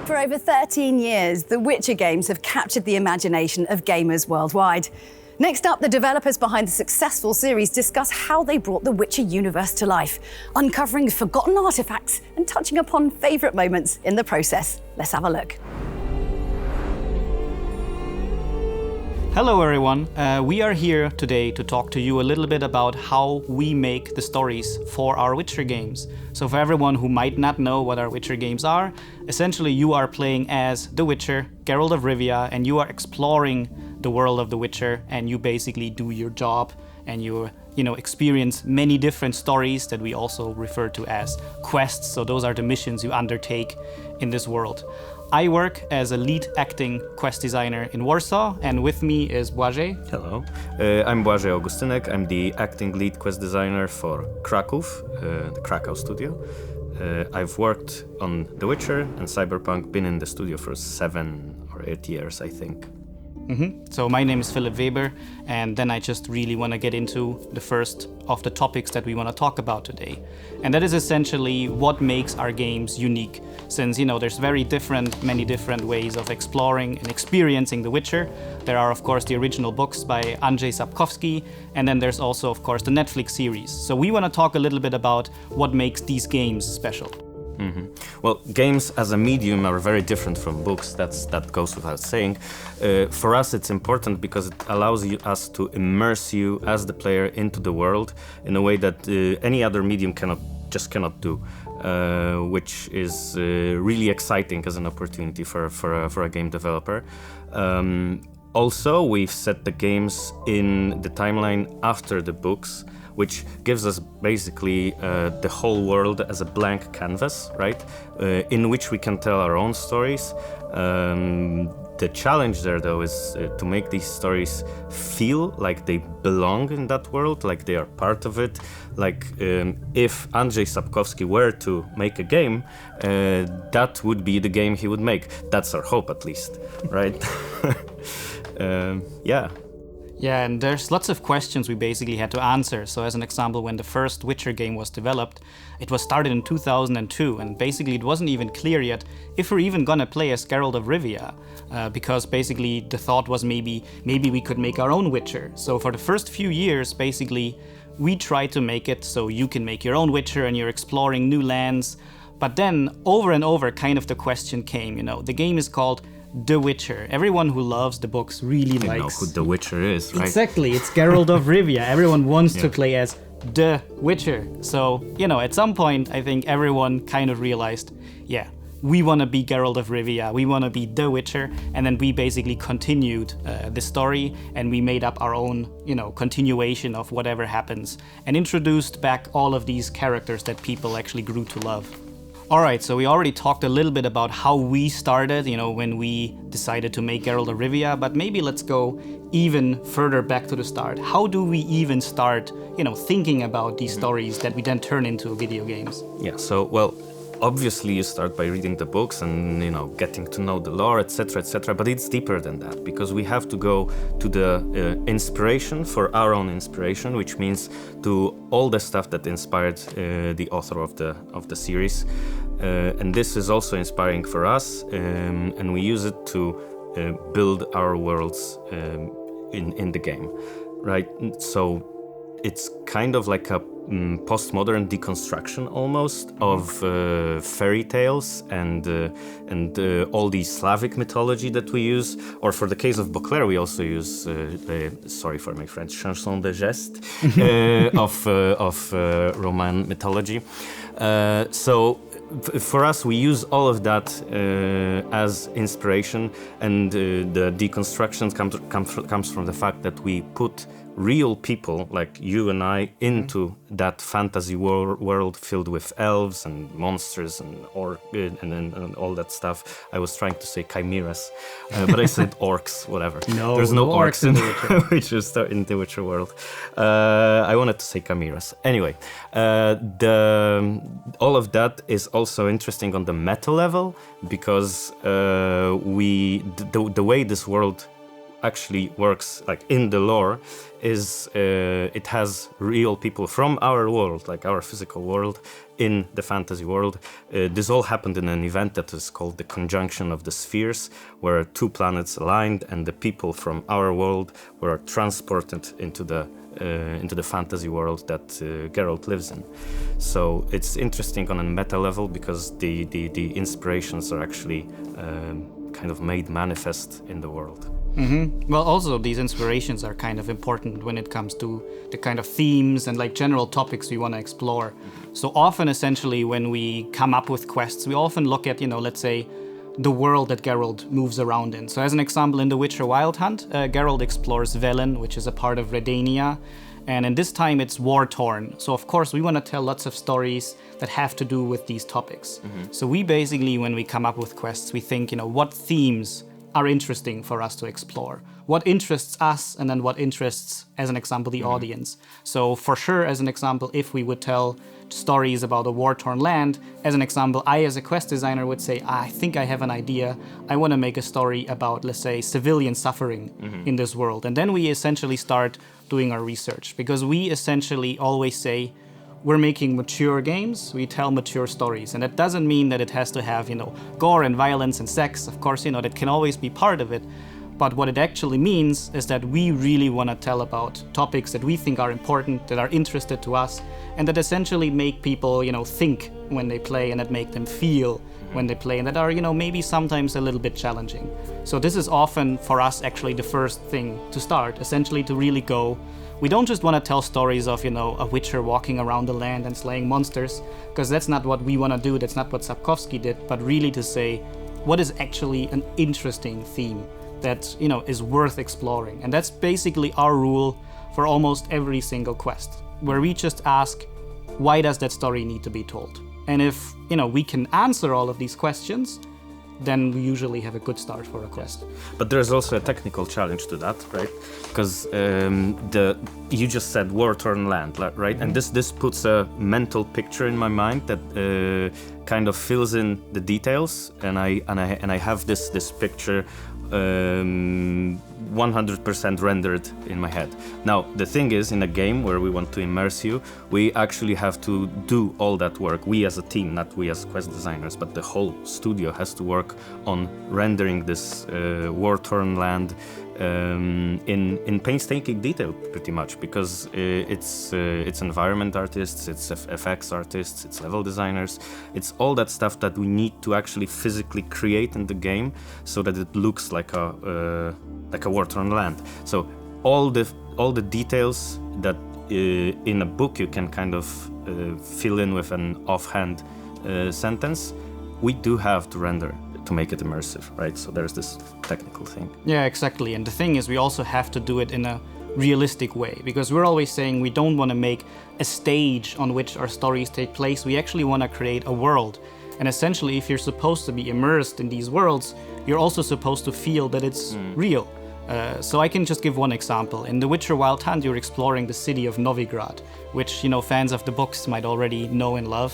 For over 13 years, the Witcher games have captured the imagination of gamers worldwide. Next up, the developers behind the successful series discuss how they brought the Witcher universe to life, uncovering forgotten artifacts and touching upon favourite moments in the process. Let's have a look. Hello everyone, we are here today to talk to you a little bit about how we make the stories for our Witcher games. So for everyone who might not know what our Witcher games are, essentially you are playing as the Witcher, Geralt of Rivia, and you are exploring the world of the Witcher, and you basically do your job and you experience many different stories that we also refer to as quests. So those are the missions you undertake in this world. I work as a lead acting quest designer in Warsaw, and with me is Błażej. Hello, I'm Błażej Augustynek. I'm the acting lead quest designer for Kraków, the Krakow studio. I've worked on The Witcher and Cyberpunk, been in the studio for 7 or 8 years, I think. So my name is Philip Weber, and then I just really want to get into the first of the topics that we want to talk about today. And that is essentially what makes our games unique. Since, there's many different ways of exploring and experiencing The Witcher. There are, of course, the original books by Andrzej Sapkowski, and then there's also, of course, the Netflix series. So we want to talk a little bit about what makes these games special. Well, games as a medium are very different from books, that goes without saying. For us it's important because it allows us to immerse you as the player into the world in a way that any other medium cannot do, which is really exciting as an opportunity for a game developer. Also, we've set the games in the timeline after the books, which gives us basically the whole world as a blank canvas, right? In which we can tell our own stories. The challenge there, though, is to make these stories feel like they belong in that world, like they are part of it. Like if Andrzej Sapkowski were to make a game, that would be the game he would make. That's our hope, at least, right? Yeah. Yeah, and there's lots of questions we basically had to answer. So as an example, when the first Witcher game was developed, it was started in 2002, and basically it wasn't even clear yet if we're even gonna play as Geralt of Rivia, because basically the thought was maybe we could make our own Witcher. So for the first few years, basically, we tried to make it so you can make your own Witcher and you're exploring new lands. But then, over and over, kind of the question came, the game is called The Witcher. Everyone who loves the books really You likes... know who The Witcher is, right? Exactly, it's Geralt of Rivia. Everyone wants to Yeah. play as The Witcher. So, at some point, I think everyone kind of realized, yeah, we want to be Geralt of Rivia, we want to be The Witcher, and then we basically continued the story, and we made up our own, continuation of whatever happens, and introduced back all of these characters that people actually grew to love. All right, so we already talked a little bit about how we started, when we decided to make Geralt of Rivia, but maybe let's go even further back to the start. How do we even start, thinking about these stories that we then turn into video games? Yeah, so, well, obviously you start by reading the books and, getting to know the lore, etc., but it's deeper than that, because we have to go to the inspiration for our own inspiration, which means to all the stuff that inspired the author of the series. And this is also inspiring for us, and we use it to build our worlds in the game, right? So it's kind of like a postmodern deconstruction almost of fairy tales and all the Slavic mythology that we use. Or for the case of Beauclerc, we also use, sorry for my French, chanson de geste of Roman mythology. So for us, we use all of that as inspiration, and the deconstruction comes from the fact that we put real people like you and I into that fantasy world filled with elves and monsters and all that stuff. I was trying to say chimeras, but I said orcs, whatever. No, there's no orcs in The Witcher. in the Witcher world. I wanted to say chimeras. Anyway, all of that is also interesting on the meta level, because the way this world actually works, like in the lore, is it has real people from our world, like our physical world, in the fantasy world. This all happened in an event that is called the Conjunction of the Spheres, where two planets aligned and the people from our world were transported into the fantasy world that Geralt lives in. So it's interesting on a meta level, because the inspirations are actually kind of made manifest in the world. Mm-hmm. Well, also these inspirations are kind of important when it comes to the kind of themes and like general topics we want to explore. So often, essentially, when we come up with quests, we often look at, let's say, the world that Geralt moves around in. So as an example, in The Witcher Wild Hunt, Geralt explores Velen, which is a part of Redania. And in this time, it's war-torn. So of course, we want to tell lots of stories that have to do with these topics. Mm-hmm. So we basically, when we come up with quests, we think, what themes are interesting for us to explore. What interests us, and then what interests, as an example, the audience. So for sure, as an example, if we would tell stories about a war-torn land, as an example, I as a quest designer would say, I think I have an idea. I want to make a story about, let's say, civilian suffering in this world. And then we essentially start doing our research, because we essentially always say, we're making mature games, we tell mature stories. And that doesn't mean that it has to have, gore and violence and sex. Of course, that can always be part of it. But what it actually means is that we really want to tell about topics that we think are important, that are interested to us, and that essentially make people, think when they play, and that make them feel when they play, and that are, maybe sometimes a little bit challenging. So this is often, for us, actually the first thing to start, essentially to really go. We don't just want to tell stories of, a witcher walking around the land and slaying monsters, because that's not what we want to do, that's not what Sapkowski did, but really to say, what is actually an interesting theme that, is worth exploring. And that's basically our rule for almost every single quest, where we just ask, why does that story need to be told? And if, we can answer all of these questions, then we usually have a good start for a quest. But there's also a technical challenge to that, right? Because you just said war-torn land, right? And this puts a mental picture in my mind that kind of fills in the details, and I have this picture 100% rendered in my head. Now, the thing is, in a game where we want to immerse you, we actually have to do all that work. We as a team, not we as quest designers, but the whole studio has to work on rendering this war-torn land in painstaking detail, pretty much, because it's environment artists, it's FX artists, it's level designers, it's all that stuff that we need to actually physically create in the game so that it looks like a war-torn land. So all the details that in a book you can kind of fill in with an offhand sentence, we do have to render to make it immersive, right? So there's this technical thing. Yeah, exactly. And the thing is, we also have to do it in a realistic way, because we're always saying we don't want to make a stage on which our stories take place. We actually want to create a world. And essentially, if you're supposed to be immersed in these worlds, you're also supposed to feel that it's real. So I can just give one example. In The Witcher Wild Hunt, you're exploring the city of Novigrad, which, you know, fans of the books might already know and love.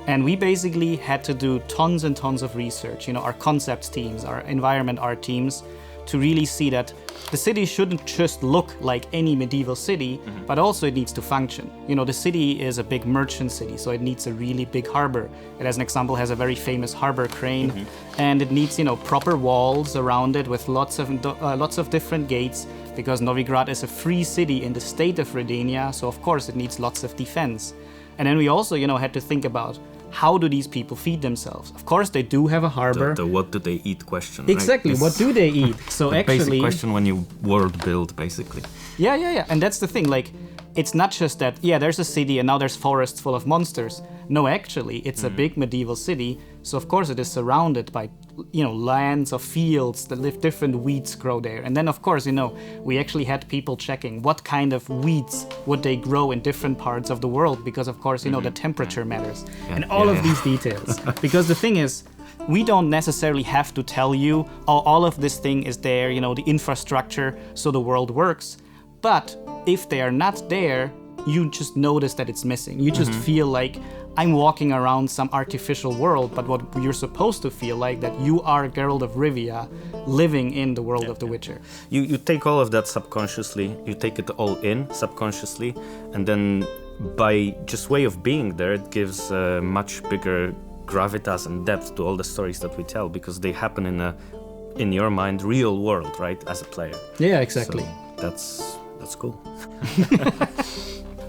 And we basically had to do tons and tons of research, you know, our concept teams, our environment art teams, to really see that the city shouldn't just look like any medieval city, but also it needs to function. You know, the city is a big merchant city, so it needs a really big harbor. It, as an example, has a very famous harbor crane, and it needs, you know, proper walls around it with lots of different gates, because Novigrad is a free city in the state of Redania, so of course it needs lots of defense. And then we also, you know, had to think about, how do these people feed themselves? Of course, they do have a harbor. The what do they eat question. Exactly, right? What do they eat? So the actually, basic question when you world build, basically. Yeah. And that's the thing. Like, it's not just that, yeah, there's a city and now there's forests full of monsters. No, actually, it's a big medieval city. So of course it is surrounded by, you know, lands of fields that live, different weeds grow there. And then of course, you know, we actually had people checking what kind of weeds would they grow in different parts of the world, because of course, you know, the temperature matters. And all of these details. Because the thing is, we don't necessarily have to tell you, oh, all of this thing is there, you know, the infrastructure, so the world works. But if they are not there, you just notice that it's missing. You just feel like I'm walking around some artificial world, but what you're supposed to feel like that you are Geralt of Rivia living in the world of The Witcher. You take all of that subconsciously, you take it all in subconsciously, and then by just way of being there, it gives a much bigger gravitas and depth to all the stories that we tell, because they happen in your mind, real world, right, as a player. Yeah, exactly. So that's cool.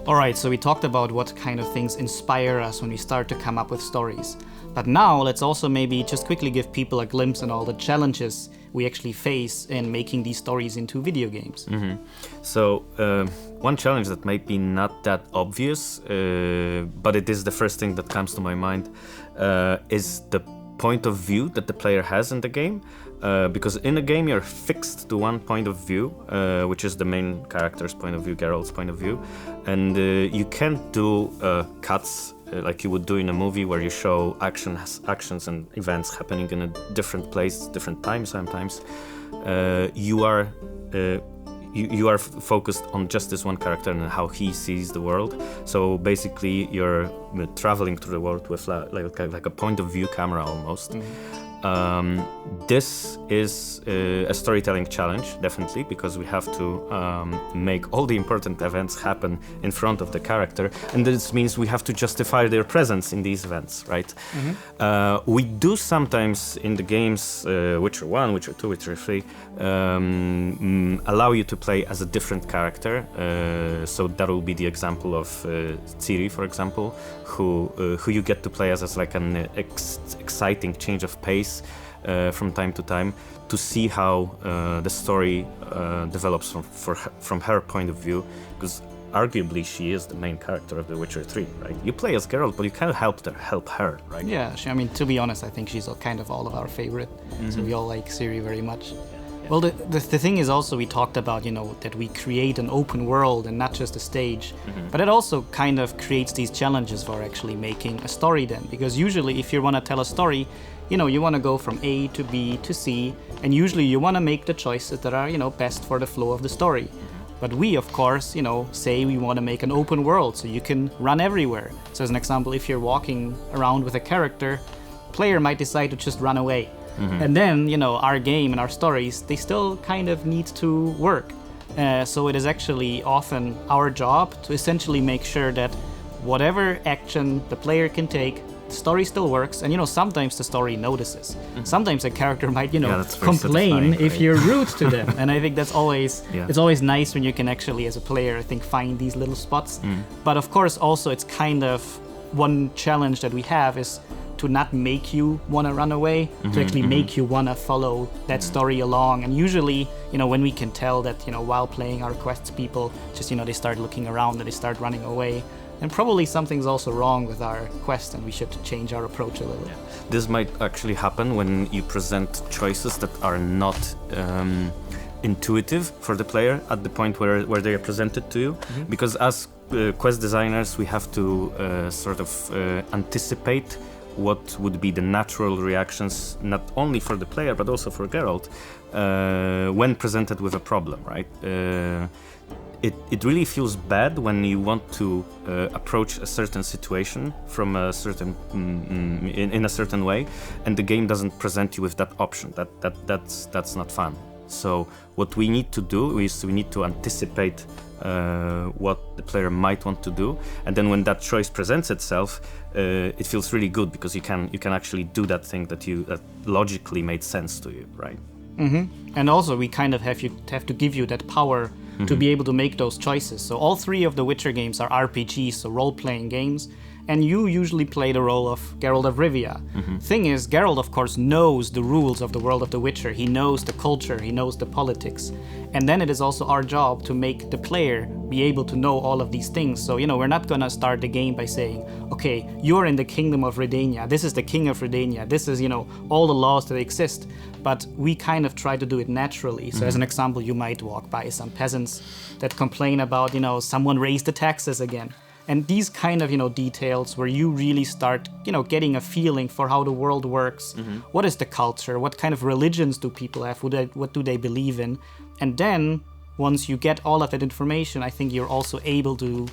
All right, so we talked about what kind of things inspire us when we start to come up with stories. But now let's also maybe just quickly give people a glimpse on all the challenges we actually face in making these stories into video games. So one challenge that might be not that obvious, but it is the first thing that comes to my mind, is the point of view that the player has in the game. Because in a game you're fixed to one point of view, which is the main character's point of view, Geralt's point of view, and you can't do cuts like you would do in a movie where you show actions and events happening in a different place, different time sometimes. You are focused on just this one character and how he sees the world. So basically you're traveling through the world with like a point of view camera almost. This is a storytelling challenge, definitely, because we have to make all the important events happen in front of the character, and this means we have to justify their presence in these events, right? We do sometimes in the games, Witcher 1, Witcher 2, Witcher 3, allow you to play as a different character. So that will be the example of Ciri, for example, who you get to play as like an exciting change of pace from time to time, to see how the story develops from her point of view, because arguably she is the main character of The Witcher 3, right? You play as Geralt, but you can't help her, right? Yeah, I mean, to be honest, I think she's kind of all of our favorite, so we all like Ciri very much. Well, the thing is also, we talked about, you know, that we create an open world and not just a stage, but it also kind of creates these challenges for actually making a story then, because usually if you want to tell a story, you know, you want to go from A to B to C, and usually you want to make the choices that are, you know, best for the flow of the story. But we, of course, you know, say we want to make an open world so you can run everywhere. So as an example, if you're walking around with a character, player might decide to just run away. And then, you know, our game and our stories, they still kind of need to work. So it is actually often our job to essentially make sure that whatever action the player can take the story still works, and sometimes the story notices. Sometimes a character might complain if right? you're rude to them, and I think that's always Yeah. it's always nice when you can actually, as a player, I think, find these little spots. But of course, also it's kind of one challenge that we have is to not make you want to run away, to actually make you want to follow that story along. And usually, when we can tell that, while playing our quests, people just, they start looking around and they start running away. And probably something's also wrong with our quest and we should change our approach a little. This might actually happen when you present choices that are not intuitive for the player at the point where they are presented to you. Because as quest designers, we have to sort of anticipate what would be the natural reactions, not only for the player, but also for Geralt, when presented with a problem, right? It really feels bad when you want to approach a certain situation from a certain in a certain way, and the game doesn't present you with that option. That's not fun. So what we need to do is we need to anticipate what the player might want to do, and then when that choice presents itself, it feels really good because you can actually do that thing that logically made sense to you, right? And also we kind of have to give you that power to be able to make those choices. So all 3 of the Witcher games are RPGs, so role-playing games, and you usually play the role of Geralt of Rivia. Thing is, Geralt of course knows the rules of the world of The Witcher. He knows the culture, he knows the politics. And then it is also our job to make the player be able to know all of these things. So, we're not gonna start the game by saying, okay, you're in the kingdom of Redania, this is the king of Redania, this is, all the laws that exist. But we kind of try to do it naturally. So as an example, you might walk by some peasants that complain about, someone raised the taxes again. And these kind of, details where you really start, getting a feeling for how the world works. What is the culture? What kind of religions do people have? What do they believe in? And then, once you get all of that information, I think you're also able to,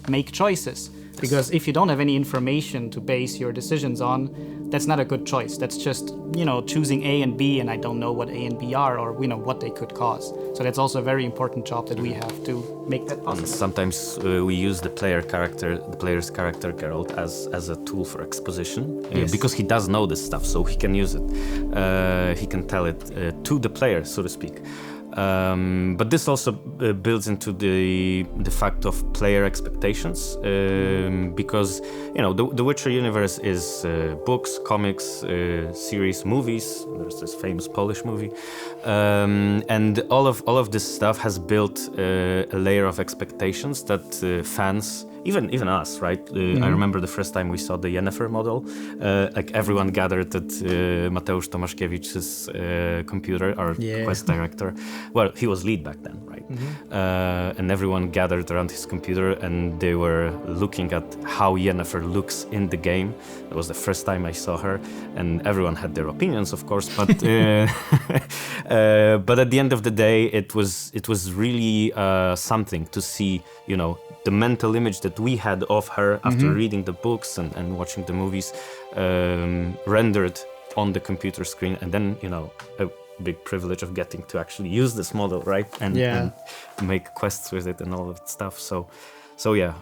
make choices. Because if you don't have any information to base your decisions on, that's not a good choice. That's just, choosing A and B, and I don't know what A and B are or, what they could cause. So that's also a very important job that we have to make that possible. And sometimes we use the player's character Geralt as a tool for exposition, because he does know this stuff, so he can use it. He can tell it to the player, so to speak. But this also builds into the fact of player expectations, because the Witcher universe is books, comics, series, movies. There's this famous Polish movie, and all of this stuff has built a layer of expectations that fans. Even us, right? I remember the first time we saw the Yennefer model, like everyone gathered at Mateusz Tomaszkiewicz's computer, our quest director. Well, he was lead back then, right? And everyone gathered around his computer and they were looking at how Yennefer looks in the game. It was the first time I saw her, and everyone had their opinions, of course, but but at the end of the day, it was really something to see, the mental image that we had of her after reading the books and watching the movies rendered on the computer screen, and then a big privilege of getting to actually use this model, right? And make quests with it and all of that stuff. So yeah.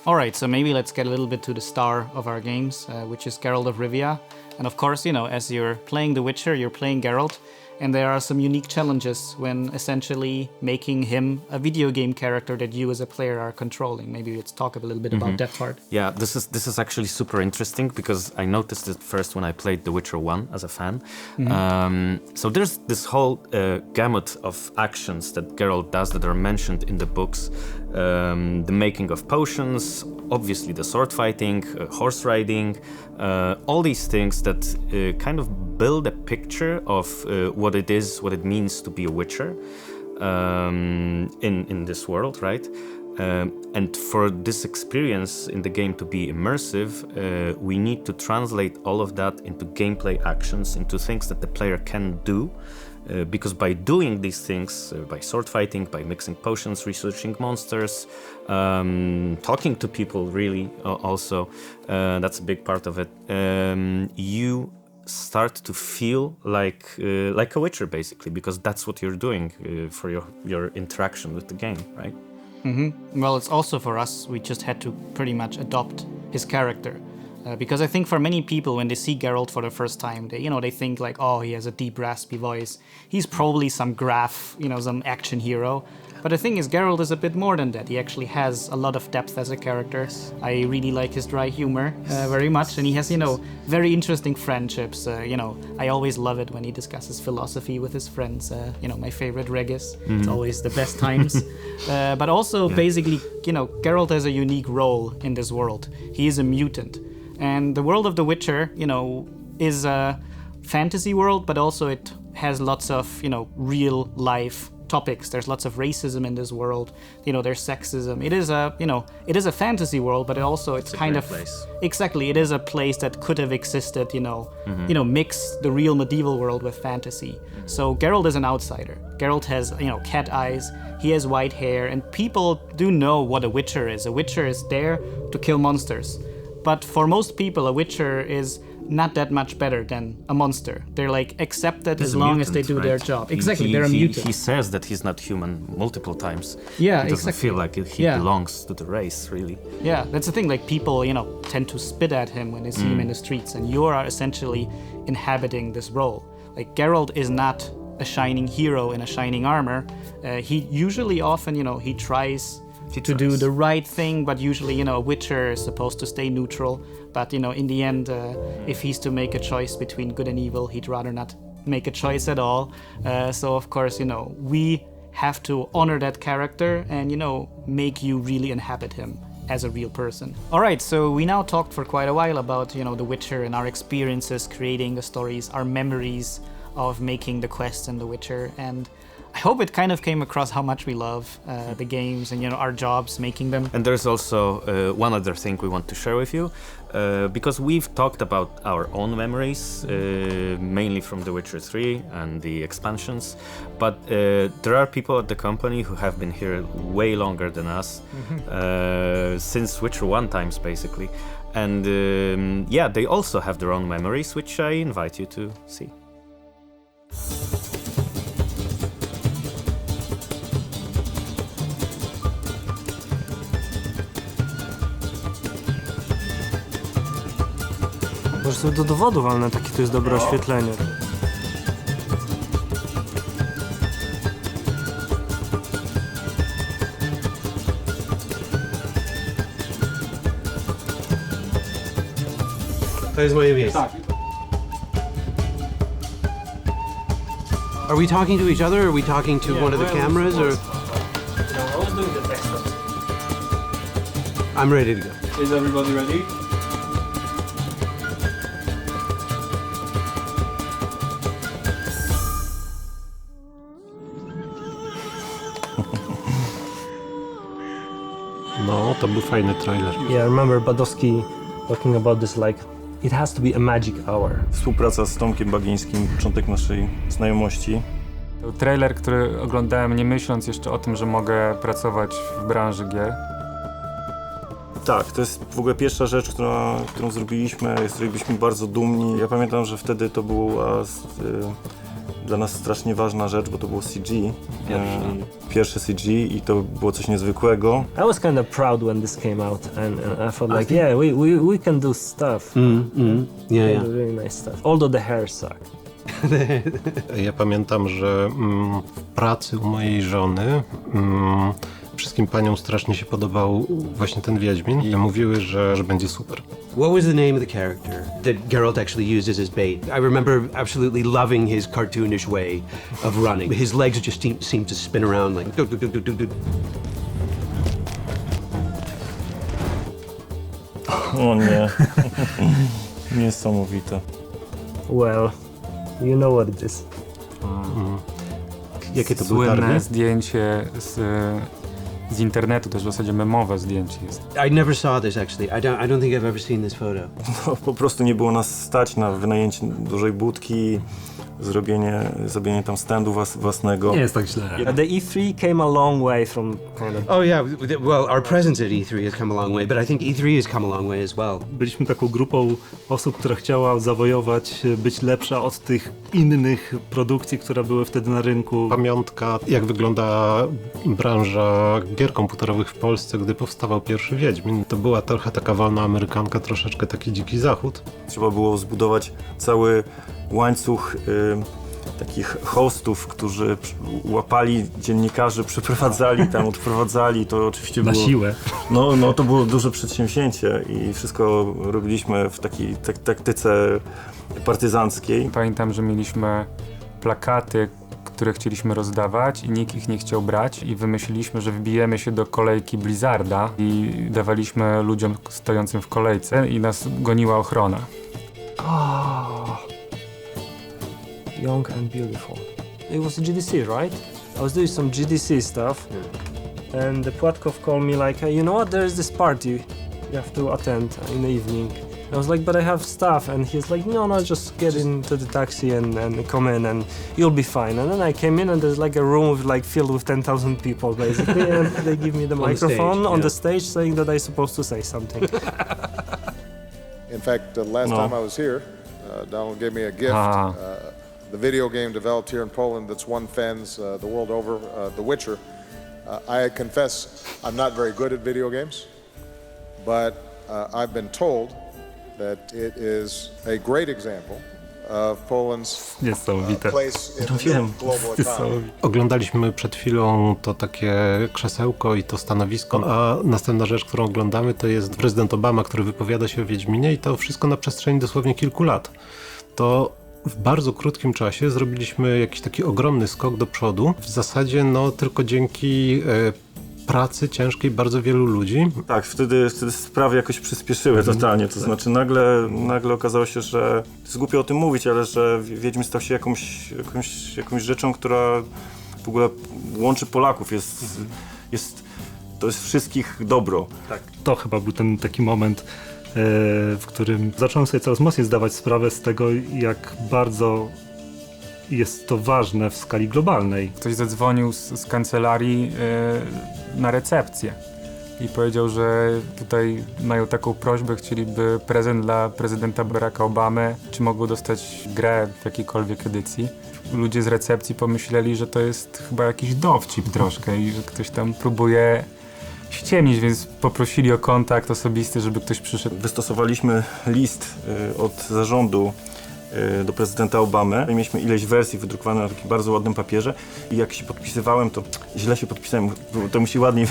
All right, so maybe let's get a little bit to the star of our games, which is Geralt of Rivia. And of course, as you're playing The Witcher, you're playing Geralt. And there are some unique challenges when essentially making him a video game character that you as a player are controlling. Maybe let's talk a little bit about that part. Yeah, this is actually super interesting because I noticed it first when I played The Witcher 1 as a fan. So there's this whole gamut of actions that Geralt does that are mentioned in the books. The making of potions, obviously the sword fighting, horse riding, all these things that kind of build a picture of what it means to be a Witcher in this world, right? And for this experience in the game to be immersive, we need to translate all of that into gameplay actions, into things that the player can do. Because by doing these things, by sword fighting, by mixing potions, researching monsters, talking to people, really, also, that's a big part of it. You start to feel like a Witcher, basically, because that's what you're doing for your interaction with the game, right? Well, it's also for us, we just had to pretty much adopt his character. Because I think for many people, when they see Geralt for the first time, they think like, oh, he has a deep, raspy voice. He's probably some graph, some action hero. But the thing is, Geralt is a bit more than that. He actually has a lot of depth as a character. I really like his dry humor very much, and he has, very interesting friendships. I always love it when he discusses philosophy with his friends. My favorite Regis. It's always the best times. But also, basically, Geralt has a unique role in this world. He is a mutant. And the world of The Witcher, is a fantasy world, but also it has lots of, real life topics. There's lots of racism in this world. There's sexism. It is a fantasy world, but it's kind of place. Exactly. It is a place that could have existed. Mix the real medieval world with fantasy. So Geralt is an outsider. Geralt has cat eyes. He has white hair, and people do know what a Witcher is. A Witcher is there to kill monsters. But for most people, a Witcher is not that much better than a monster. They're accepted He's as a long mutant, as they do right? their job. Exactly, they're a mutant. He says that he's not human multiple times. Yeah, he doesn't exactly. feel like he belongs to the race, really. Yeah, that's the thing. People, tend to spit at him when they see him in the streets, and you are essentially inhabiting this role. Geralt is not a shining hero in a shining armor. He usually often, he tries to do the right thing, but usually, a Witcher is supposed to stay neutral. But, in the end, if he's to make a choice between good and evil, he'd rather not make a choice at all. So, of course, we have to honor that character and, make you really inhabit him as a real person. All right, so we now talked for quite a while about, The Witcher and our experiences creating the stories, our memories of making the quests in The Witcher, and I hope it kind of came across how much we love the games and our jobs making them. And there's also one other thing we want to share with you, because we've talked about our own memories, mainly from The Witcher 3 and the expansions, but there are people at the company who have been here way longer than us, since Witcher 1 times basically, and they also have their own memories, which I invite you to see. Może sobie do dowodu walnę, takie to jest dobre oświetlenie. To jest moje miejsce. Are we talking to each other, or are we talking to one of the cameras, or? I'm ready to go. Is everybody ready? No, to był fajny trailer. Yeah, I remember Badowski talking about this it has to be a magic hour. Współpraca z Tomkiem Bagińskim, początek naszej znajomości. To trailer, który oglądałem nie myśląc jeszcze o tym, że mogę pracować w branży gier. Tak, to jest w ogóle pierwsza rzecz, którą zrobiliśmy, z której byliśmy bardzo dumni. Ja pamiętam, że wtedy to była dla nas strasznie ważna rzecz, bo to było CG. Pierwsze CG i to było coś niezwykłego. I was kind of proud when this came out and I thought we can do stuff. Yeah. Do really nice stuff. Although the hair sucked. Ja pamiętam, że w pracy u mojej żony wszystkim paniom strasznie się podobał właśnie ten Wiedźmin i mówiły, że będzie super. What was the name of the character that Geralt actually used as his bait? I remember absolutely loving his cartoonish way of running. His legs just seemed to spin around like do, do, do, do, do. O nie. Niesamowite. Well, you know what it is. Jakie to były Słynne targi? zdjęcie z internetu, też w zasadzie memowe zdjęcie jest. I never saw this actually. I don't think I've ever seen this photo. No, po prostu nie było nas stać na wynajęcie dużej budki, zrobienie tam standu własnego. Nie jest tak źle. The E3 came a long way from kind of... Oh yeah, well, our presence at E3 has come a long way, but I think E3 has come a long way as well. Byliśmy taką grupą osób, która chciała zawojować, być lepsza od tych innych produkcji, które były wtedy na rynku. Pamiątka, jak wygląda branża gier komputerowych w Polsce, gdy powstawał pierwszy Wiedźmin. To była trochę taka wolna amerykanka, troszeczkę taki dziki zachód. Trzeba było zbudować cały łańcuch takich hostów, którzy łapali dziennikarzy, przyprowadzali tam, odprowadzali. To oczywiście Na było... siłę. No to było duże przedsięwzięcie i wszystko robiliśmy w takiej taktyce partyzanckiej. Pamiętam, że mieliśmy plakaty, które chcieliśmy rozdawać i nikt ich nie chciał brać i wymyśliliśmy, że wbijemy się do kolejki Blizzarda i dawaliśmy ludziom stojącym w kolejce i nas goniła ochrona. Oh, young and beautiful. It was GDC, right? I was doing some GDC stuff, and the Płatkov called me like, hey, you know what? There is this party you have to attend in the evening. I was like, but I have stuff, and he's like, no, just get into the taxi and come in, and you'll be fine. And then I came in, and there's like a room filled with 10,000 people, basically, and they give me the microphone on the stage, saying that I'm supposed to say something. In fact, the last time I was here, Donald gave me a gift. The video game developed here in Poland that's won fans the world over, The Witcher. I confess I'm not very good at video games, but I've been told that it is a great example of Poland's place in the new global economy. Oglądaliśmy przed chwilą to takie krzesełko i to stanowisko, a następna rzecz, którą oglądamy, to jest prezydent Obama, który wypowiada się o Wiedźminie i to wszystko na przestrzeni dosłownie kilku lat. To w bardzo krótkim czasie zrobiliśmy jakiś taki ogromny skok do przodu. W zasadzie tylko dzięki pracy ciężkiej bardzo wielu ludzi. Tak, wtedy sprawy jakoś przyspieszyły totalnie, to znaczy nagle okazało się, że to jest głupio o tym mówić, ale że Wiedźmin stał się jakąś rzeczą, która w ogóle łączy Polaków, to jest wszystkich dobro. Tak, to chyba był ten taki moment, w którym zacząłem sobie coraz mocniej zdawać sprawę z tego, jak bardzo jest to ważne w skali globalnej. Ktoś zadzwonił z kancelarii na recepcję i powiedział, że tutaj mają taką prośbę, chcieliby prezent dla prezydenta Baracka Obamy, czy mogą dostać grę w jakiejkolwiek edycji. Ludzie z recepcji pomyśleli, że to jest chyba jakiś dowcip troszkę i że ktoś tam próbuje ściemnić, więc poprosili o kontakt osobisty, żeby ktoś przyszedł. Wystosowaliśmy list od zarządu do prezydenta Obamy. Mieliśmy ileś wersji wydrukowane na takim bardzo ładnym papierze i jak się podpisywałem, to źle się podpisałem, to musi ładniej...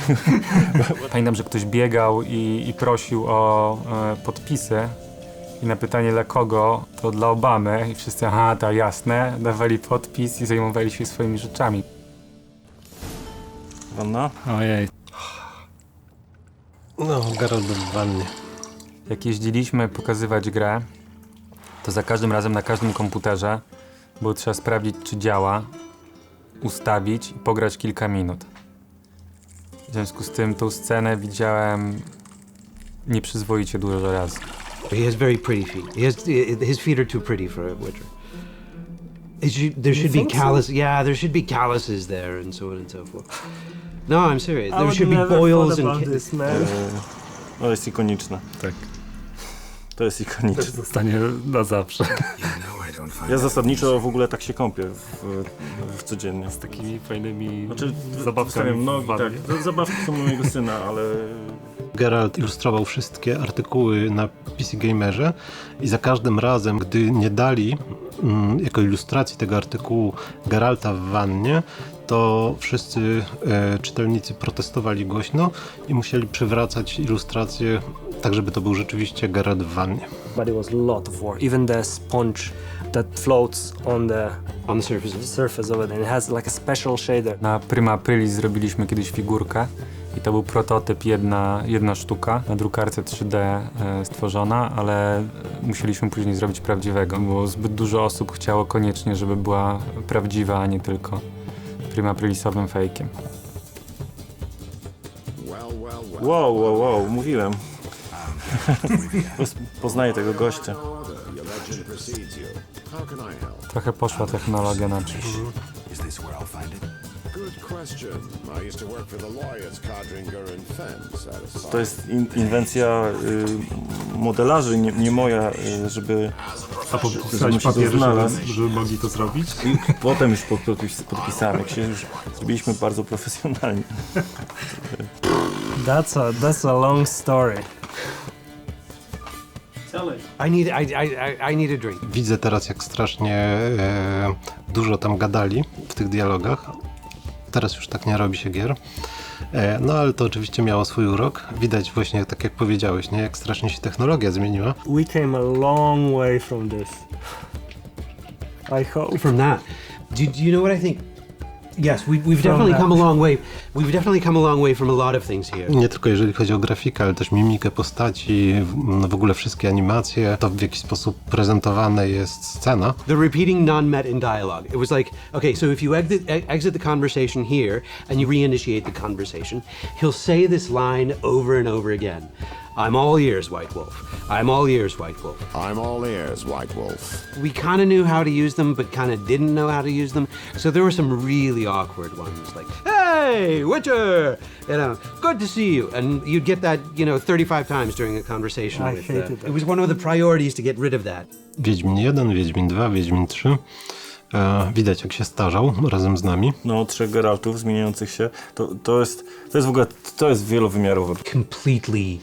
Pamiętam, że ktoś biegał i prosił o podpisy i na pytanie dla kogo, to dla Obamy i wszyscy, aha, to jasne, dawali podpis i zajmowali się swoimi rzeczami. Wanna? Ojej. No, Geralt był w wannie. Jak jeździliśmy pokazywać grę, to za każdym razem na każdym komputerze było trzeba sprawdzić, czy działa, ustawić i pograć kilka minut. W związku z tym tą scenę widziałem nieprzyzwoicie dużo razy. He has very pretty feet. His feet are too pretty for a Witcher. There should be calluses. Yeah, there should be calluses there and so on and so forth. No, I'm serious. There should be boils and... To jest ikoniczne. Tak. To jest ikoniczne. To zostanie na zawsze. Ja zasadniczo w ogóle tak się kąpię codziennie. Z takimi fajnymi zabawkami. Nogi, tak. Zabawki są mojego syna, ale... Geralt ilustrował wszystkie artykuły na PC Gamerze i za każdym razem, gdy nie dali jako ilustracji tego artykułu Geralta w wannie, to wszyscy czytelnicy protestowali głośno i musieli przywracać ilustrację tak, żeby to był rzeczywiście Geralt w wannie. But it was a lot of work. Even the sponge that floats on the surface of it, and it has like a special shader. Na Prima Aprilis zrobiliśmy kiedyś figurkę i to był prototyp, jedna sztuka na drukarce 3D stworzona, ale musieliśmy później zrobić prawdziwego, bo zbyt dużo osób chciało koniecznie, żeby była prawdziwa, a nie tylko Prima Aprilisowym fejkiem. Wow, mówiłem. Poznaję tego gościa. How can I help? Trochę poszła technologia na przyszłość. Is this where I'll find it? Good question. I used to work for the lawyers, Codringer and Fenn. To jest inwencja modelarzy, nie moja, żeby Podpisałeś papier, żeby mogli to zrobić? I potem już podpisałem, jak się już zrobiliśmy bardzo profesjonalnie. That's a long story. I need a drink. Widzę teraz, jak strasznie dużo tam gadali w tych dialogach. Teraz już tak nie robi się gier. No ale to oczywiście miało swój urok. Widać właśnie, tak jak powiedziałeś, nie? Jak strasznie się technologia zmieniła. We came a long way from this. I hope. From that. Do you know what I think? Yes, we've definitely come a long way. We've definitely come a long way from a lot of things here. Nie tylko jeżeli chodzi o grafikę, ale też mimikę postaci, w ogóle wszystkie animacje, to w jaki sposób prezentowana jest scena. The repeating non-met in dialogue. It was like, okay, so if you exit the conversation here and you reinitiate the conversation, he'll say this line over and over again. I'm all ears, White Wolf. I'm all ears, White Wolf. I'm all ears, White Wolf. We kind of knew how to use them, but kind of didn't know how to use them. So there were some really awkward ones, like, hey, Witcher! You know, good to see you. And you'd get that, 35 times during a conversation. I hated that. It was one of the priorities to get rid of that. Wiedźmin 1, Wiedźmin 2, Wiedźmin 3. Widać, jak się starzał razem z nami. No, 3 Geraltów zmieniających się. To jest w ogóle, to jest wielowymiarowe. Completely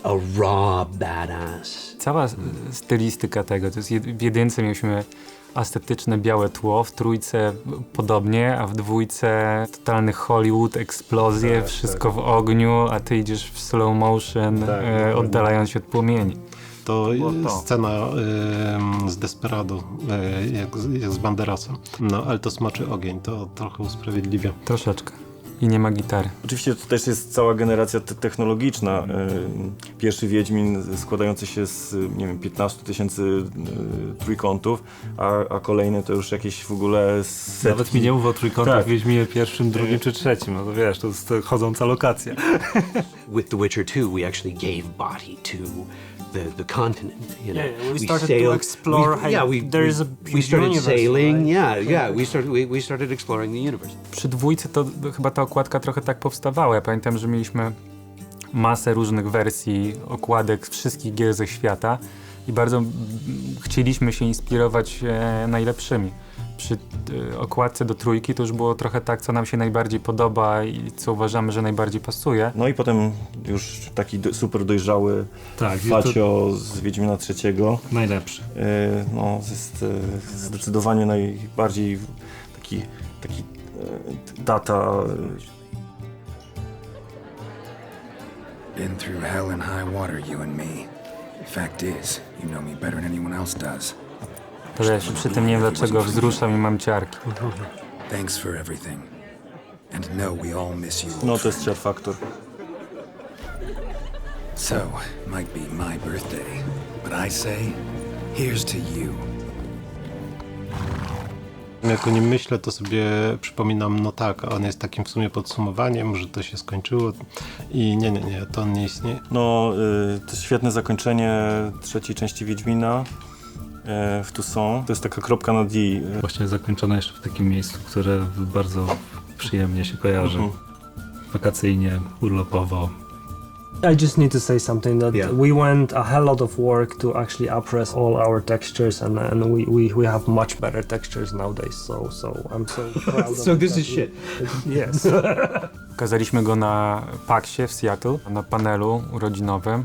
a raw badass. Cała stylistyka tego, to jest w jedynce mieliśmy estetyczne białe tło, w trójce podobnie, a w dwójce totalny Hollywood, eksplozje, wszystko w ogniu, a ty idziesz w slow motion, oddalając się od płomieni. To scena z Desperado, jak z Banderasem. No, ale to smaczy ogień, to trochę usprawiedliwia. Troszeczkę. I nie ma gitary. Oczywiście to też jest cała generacja technologiczna. Pierwszy Wiedźmin składający się z, 15 000 trójkątów, a kolejne to już jakieś w ogóle setki. Nawet mi nie mów o trójkątach tak. w Wiedźminie pierwszym, drugim czy trzecim, no to wiesz, to jest chodząca lokacja. With The Witcher 2, we actually gave body to the continent, we started to explore. There is a we started universe, sailing. Right? We started exploring the universe. Przy dwójce to chyba ta okładka trochę tak powstawała. Ja pamiętam, że mieliśmy masę różnych wersji okładek wszystkich gier ze świata i bardzo chcieliśmy się inspirować najlepszymi. Przy okładce do trójki to już było trochę tak, co nam się najbardziej podoba i co uważamy, że najbardziej pasuje. No i potem już taki super dojrzały Facio z Wiedźmina III. Najlepszy. No, jest zdecydowanie najbardziej taki data. Been through hell and high water, you and me. Fact is, you know me better than anyone else does. To ja się przy tym nie wiem dlaczego wzruszam i mam ciarki. Thanks for everything. And know we all miss you. No to jest Fear Factor. So, might be my birthday, but I say, here's to you. Jak o nim myślę, to sobie przypominam, no tak, on jest takim w sumie podsumowaniem, że to się skończyło i nie, to on nie istnieje. No, to jest świetne zakończenie trzeciej części Wiedźmina. W Toussaint. To jest taka kropka na D. Właśnie zakończone jeszcze w takim miejscu, które bardzo przyjemnie się kojarzy. Wakacyjnie, urlopowo. I just need to say something that we went a hell lot of work to actually upres all our textures and we have much better textures nowadays, so I'm so proud So this is shit. Yes. Pokazaliśmy go na PAX-ie w Seattle, na panelu urodzinowym.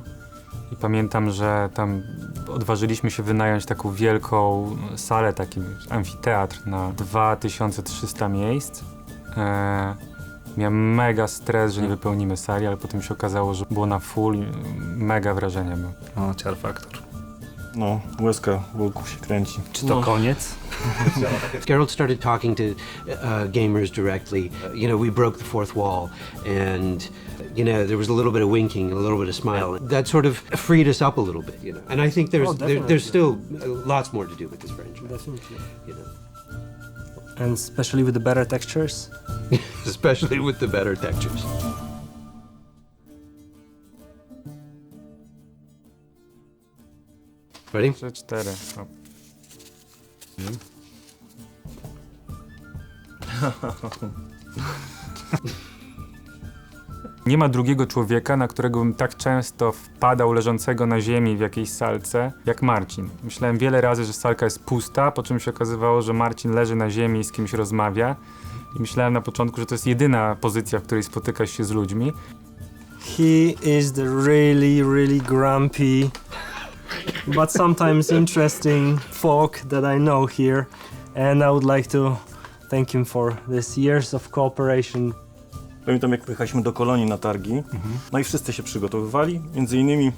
I pamiętam, że tam odważyliśmy się wynająć taką wielką salę, taki amfiteatr na 2300 miejsc. Miałem mega stres, że nie wypełnimy sali, ale potem się okazało, że było na full i mega wrażenie było. O, Fear Factor. No, łezka wokół się kręci. Czy to koniec? Geralt started talking to gamers directly. We broke the fourth wall, and there was a little bit of winking, a little bit of smile. That sort of freed us up a little bit, And I think there's still lots more to do with this franchise. Definitely. And especially with the better textures. Especially with the better textures. Ready? 3, 4. Nie ma drugiego człowieka, na którego bym tak często wpadał leżącego na ziemi w jakiejś salce, jak Marcin. Myślałem wiele razy, że salka jest pusta, po czym się okazywało, że Marcin leży na ziemi i z kimś rozmawia. I myślałem na początku, że to jest jedyna pozycja, w której spotykasz się z ludźmi. He is the really grumpy, but sometimes interesting folk that I know here. And I would like to thank him for these years of cooperation. Pamiętam, jak pojechaliśmy do Kolonii na targi, no i wszyscy się przygotowywali. Między innymi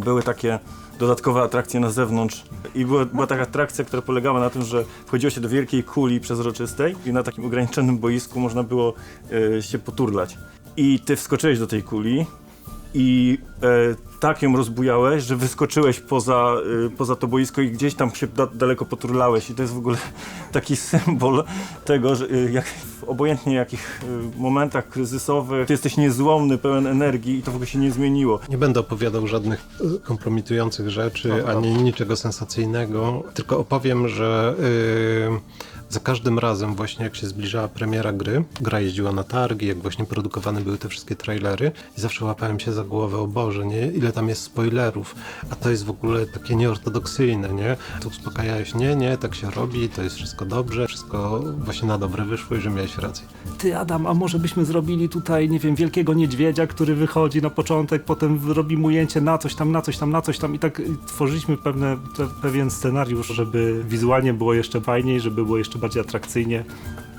były takie dodatkowe atrakcje na zewnątrz i była taka atrakcja, która polegała na tym, że wchodziło się do wielkiej kuli przezroczystej i na takim ograniczonym boisku można było się poturlać. I ty wskoczyłeś do tej kuli i tak ją rozbujałeś, że wyskoczyłeś poza to boisko i gdzieś tam się daleko poturlałeś. I to jest w ogóle taki symbol tego, że obojętnie jakich momentach kryzysowych ty jesteś niezłomny, pełen energii i to w ogóle się nie zmieniło. Nie będę opowiadał żadnych kompromitujących rzeczy, ani niczego sensacyjnego, tylko opowiem, że za każdym razem właśnie jak się zbliżała premiera gry, gra jeździła na targi, jak właśnie produkowane były te wszystkie trailery i zawsze łapałem się za głowę, o Boże, nie? Ile tam jest spoilerów, a to jest w ogóle takie nieortodoksyjne, nie? Tu uspokajałeś, nie, tak się robi, to jest wszystko dobrze, wszystko właśnie na dobre wyszło i że miałeś rację. Ty, Adam, a może byśmy zrobili tutaj, nie wiem, wielkiego niedźwiedzia, który wychodzi na początek, potem robimy ujęcie na coś tam i tak tworzyliśmy pewien scenariusz, żeby wizualnie było jeszcze fajniej, żeby było jeszcze bardziej atrakcyjnie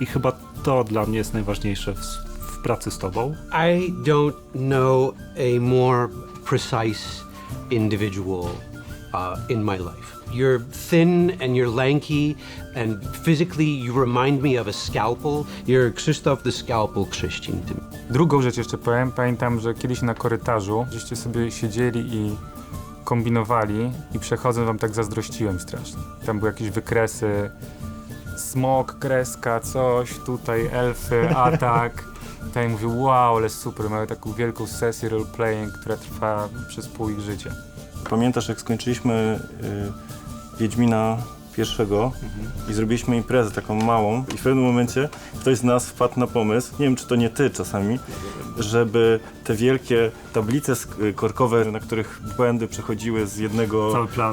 i chyba to dla mnie jest najważniejsze w pracy z tobą. I don't know a more precise individual in my life. You're thin and you're lanky and physically you remind me of a scalpel. You're Krzysztof the Scalpel Krzysztof. Drugą rzecz jeszcze powiem, pamiętam, że kiedyś na korytarzu żeście sobie siedzieli i kombinowali i przechodząc wam tak zazdrościłem strasznie. Tam były jakieś wykresy, smok, kreska, coś, tutaj elfy, atak. Tutaj mówię, wow, ale super, mają taką wielką sesję roleplaying, która trwa przez pół ich życia. Pamiętasz, jak skończyliśmy Wiedźmina pierwszego i zrobiliśmy imprezę taką małą i w pewnym momencie ktoś z nas wpadł na pomysł, nie wiem, czy to nie ty czasami, żeby te wielkie tablice korkowe, na których błędy przechodziły z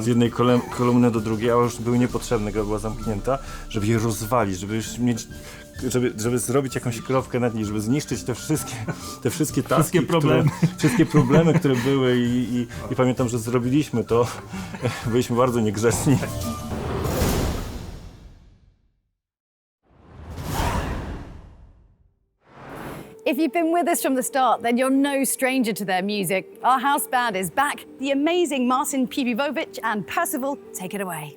jednej kolumny do drugiej, a już były niepotrzebne, gra była zamknięta, żeby je rozwalić, żeby już mieć, żeby zrobić jakąś kropkę nad niej, żeby zniszczyć te wszystkie taski, wszystkie problemy, które były i pamiętam, że zrobiliśmy to, byliśmy bardzo niegrzeczni. If you've been with us from the start, then you're no stranger to their music. Our house band is back. The amazing Martin Pibivovic and Percival, take it away.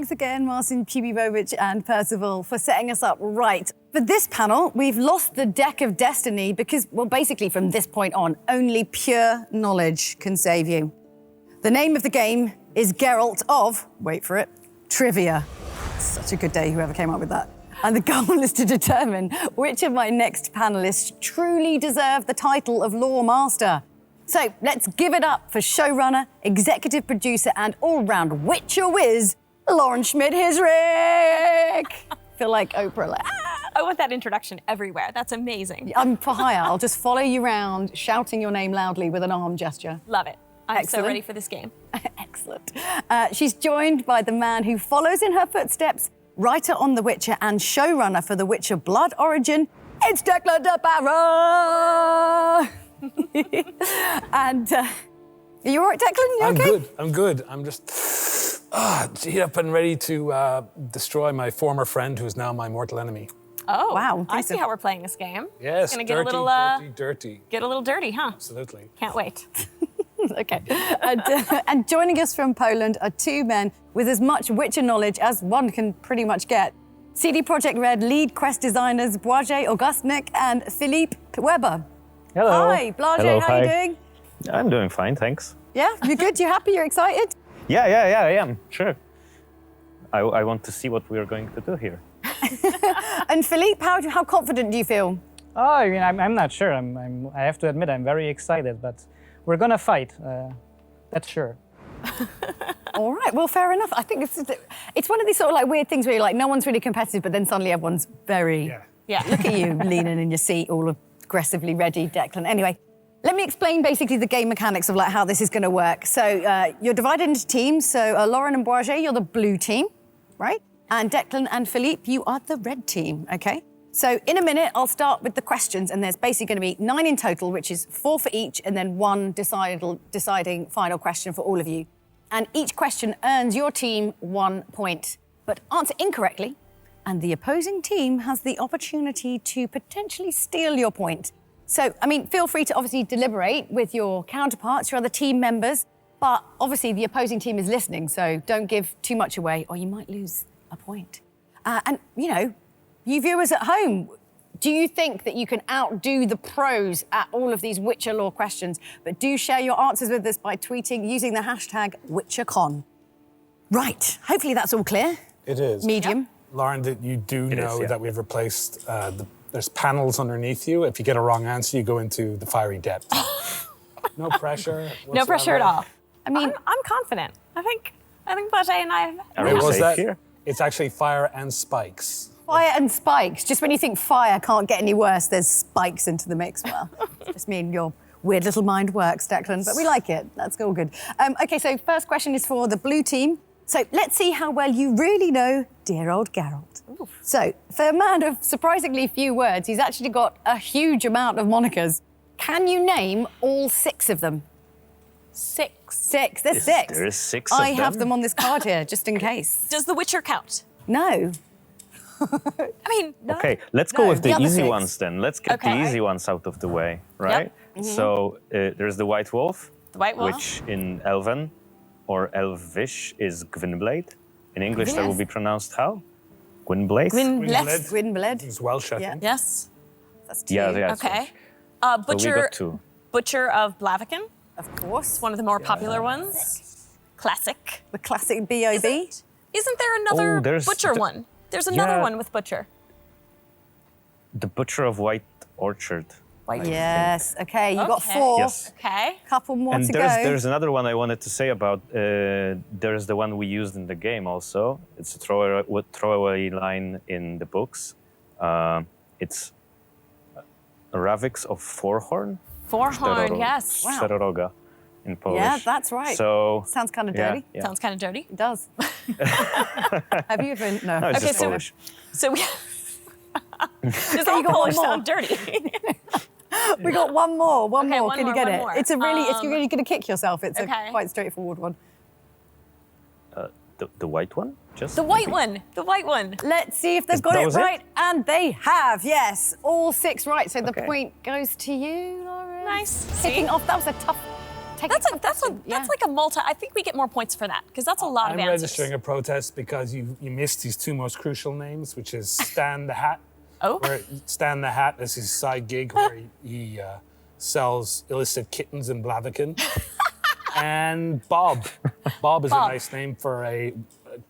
Thanks again, Marcin Chibibovic and Percival, for setting us up right. For this panel, we've lost the deck of destiny because, well, basically from this point on, only pure knowledge can save you. The name of the game is Geralt of, wait for it, Trivia. Such a good day, whoever came up with that. And the goal is to determine which of my next panelists truly deserve the title of Lore Master. So let's give it up for showrunner, executive producer, and all-round Witcher whiz, Lauren Schmidt-Hissrich. Feel like Oprah. Like, I want that introduction everywhere. That's amazing. I'm for hire. I'll just follow you around, shouting your name loudly with an arm gesture. Love it. I'm Excellent. so ready for this game. Excellent. She's joined by the man who follows in her footsteps, writer on The Witcher and showrunner for The Witcher Blood Origin. It's Declan de Barra. And are you all right, Declan? You okay? I'm good. I'm just G'd up and ready to destroy my former friend who is now my mortal enemy. Oh, wow. I see how we're playing this game. Yes, Gonna dirty, get a little, dirty. Get a little dirty, huh? Absolutely. Can't wait. Okay. And joining us from Poland are two men with as much Witcher knowledge as one can pretty much get. CD Projekt Red lead quest designers Błażej Augustnik and Philippe Weber. Hello. Hi, Błażej, Hello, how are you hi. doing? I'm doing fine, thanks. Yeah, you good? You happy? You're excited? Yeah, I am, sure. I want to see what we are going to do here. And Philippe, how confident do you feel? Oh, I mean, I'm not sure. I have to admit, I'm very excited, but we're gonna fight. That's sure. All right, well, fair enough. I think it's one of these sort of like weird things where you're like, no one's really competitive, but then suddenly everyone's very... Yeah. Look at you leaning in your seat, all aggressively ready, Declan. Anyway, let me explain basically the game mechanics of like how this is going to work. So you're divided into teams. So Lauren and Błażej, you're the blue team, right? And Declan and Philippe, you are the red team, okay? So in a minute, I'll start with the questions, and there's basically going to be 9 in total, which is 4 for each, and then 1 deciding final question for all of you. And each question earns your team 1 point. But answer incorrectly, and the opposing team has the opportunity to potentially steal your point. So, I mean, feel free to obviously deliberate with your counterparts, your other team members, but obviously the opposing team is listening, so don't give too much away or you might lose a point. And, you know, you viewers at home, do you think that you can outdo the pros at all of these Witcher lore questions? But do share your answers with us by tweeting using the hashtag WitcherCon. Right, hopefully that's all clear. It is. Medium. Yep. Lauren, that you do know yeah. that we've replaced there's panels underneath you. If you get a wrong answer, you go into the fiery depths. No pressure. No pressure at whatsoever. all. I mean, I'm confident. I think Błażej and I have... Wait, was that? It's actually fire and spikes. Fire and spikes. Just when you think fire can't get any worse, there's spikes into the mix. Well, just mean your weird little mind works, Declan, but we like it. That's all good. Okay, so first question is for the blue team. So let's see how well you really know dear old Geralt. Oof. So for a man of surprisingly few words, he's actually got a huge amount of monikers. Can you name all 6 of them? 6. 6. There's 6. There is 6 I of them. have them on this card here, just in case. Does The Witcher count? No. I mean, no. Okay, let's go with the other easy 6. ones then. Let's get the easy ones out of the way, right? Mhm. So there's the White Wolf, The White Wolf. which in Elven or Elvish is Gwynblade. In English, that will be pronounced how? Gwynblade? Gwynblade. It's Welsh, I think. Yes. That's 2. Yeah, Okay. So we Butcher. got 2. Butcher of Blaviken. Of course. It's one of the more popular ones. Classic. The classic B.O.B. Isn't there another Oh, there's Butcher the- one? There's another Yeah. one with Butcher. The Butcher of White Orchard. Yes. Okay, you got Okay. 4. Yes. Okay. Couple more And to there's, go. there's another one I wanted to say about. There's the one we used in the game also. It's a throwaway line in the books. It's Ravix of Forhorn. Forhorn, yes. Wow. Czteroroga in Polish. Yeah, that's right. So sounds kind of yeah, dirty. yeah. Sounds kind of dirty. It does. Have you ever? No. No, it's Okay, just so- Polish. So we. Does all You got Polish one more. sound dirty? We got one more. One Okay, more. one Can you more, get one it? more. It's you're really going to kick yourself. It's Okay. a quite straightforward one. The white one? Just The white one. The white one. Let's see if they've got that it was it? right, and they have. Yes, all 6 right. So the Okay. point goes to you, Lauren. Nice. Kicking off. That was a That's like a multi. I think we get more points for that because that's a lot I'm of answers. registering a protest because you missed his two most crucial names, which is Stan the Hat. Where Stan the Hat is his side gig where he sells illicit kittens in Blaviken. And Bob. Bob is a nice name for a...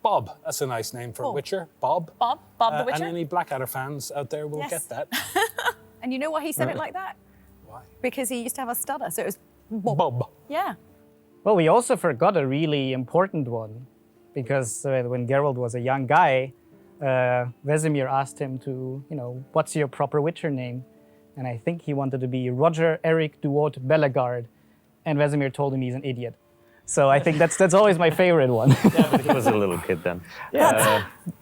Bob, that's a nice name for a Witcher. Bob. Bob the Witcher. And any Blackadder fans out there will get that. And you know why he said it like that? Why? Because he used to have a stutter, so it was Bob. Yeah. Well, we also forgot a really important one, because when Geralt was a young guy, Vesemir asked him to, what's your proper Witcher name? And I think he wanted to be Roger Eric Duot Bellegarde, and Vesemir told him he's an idiot. So I think that's always my favorite one. Yeah, but he was a little kid then.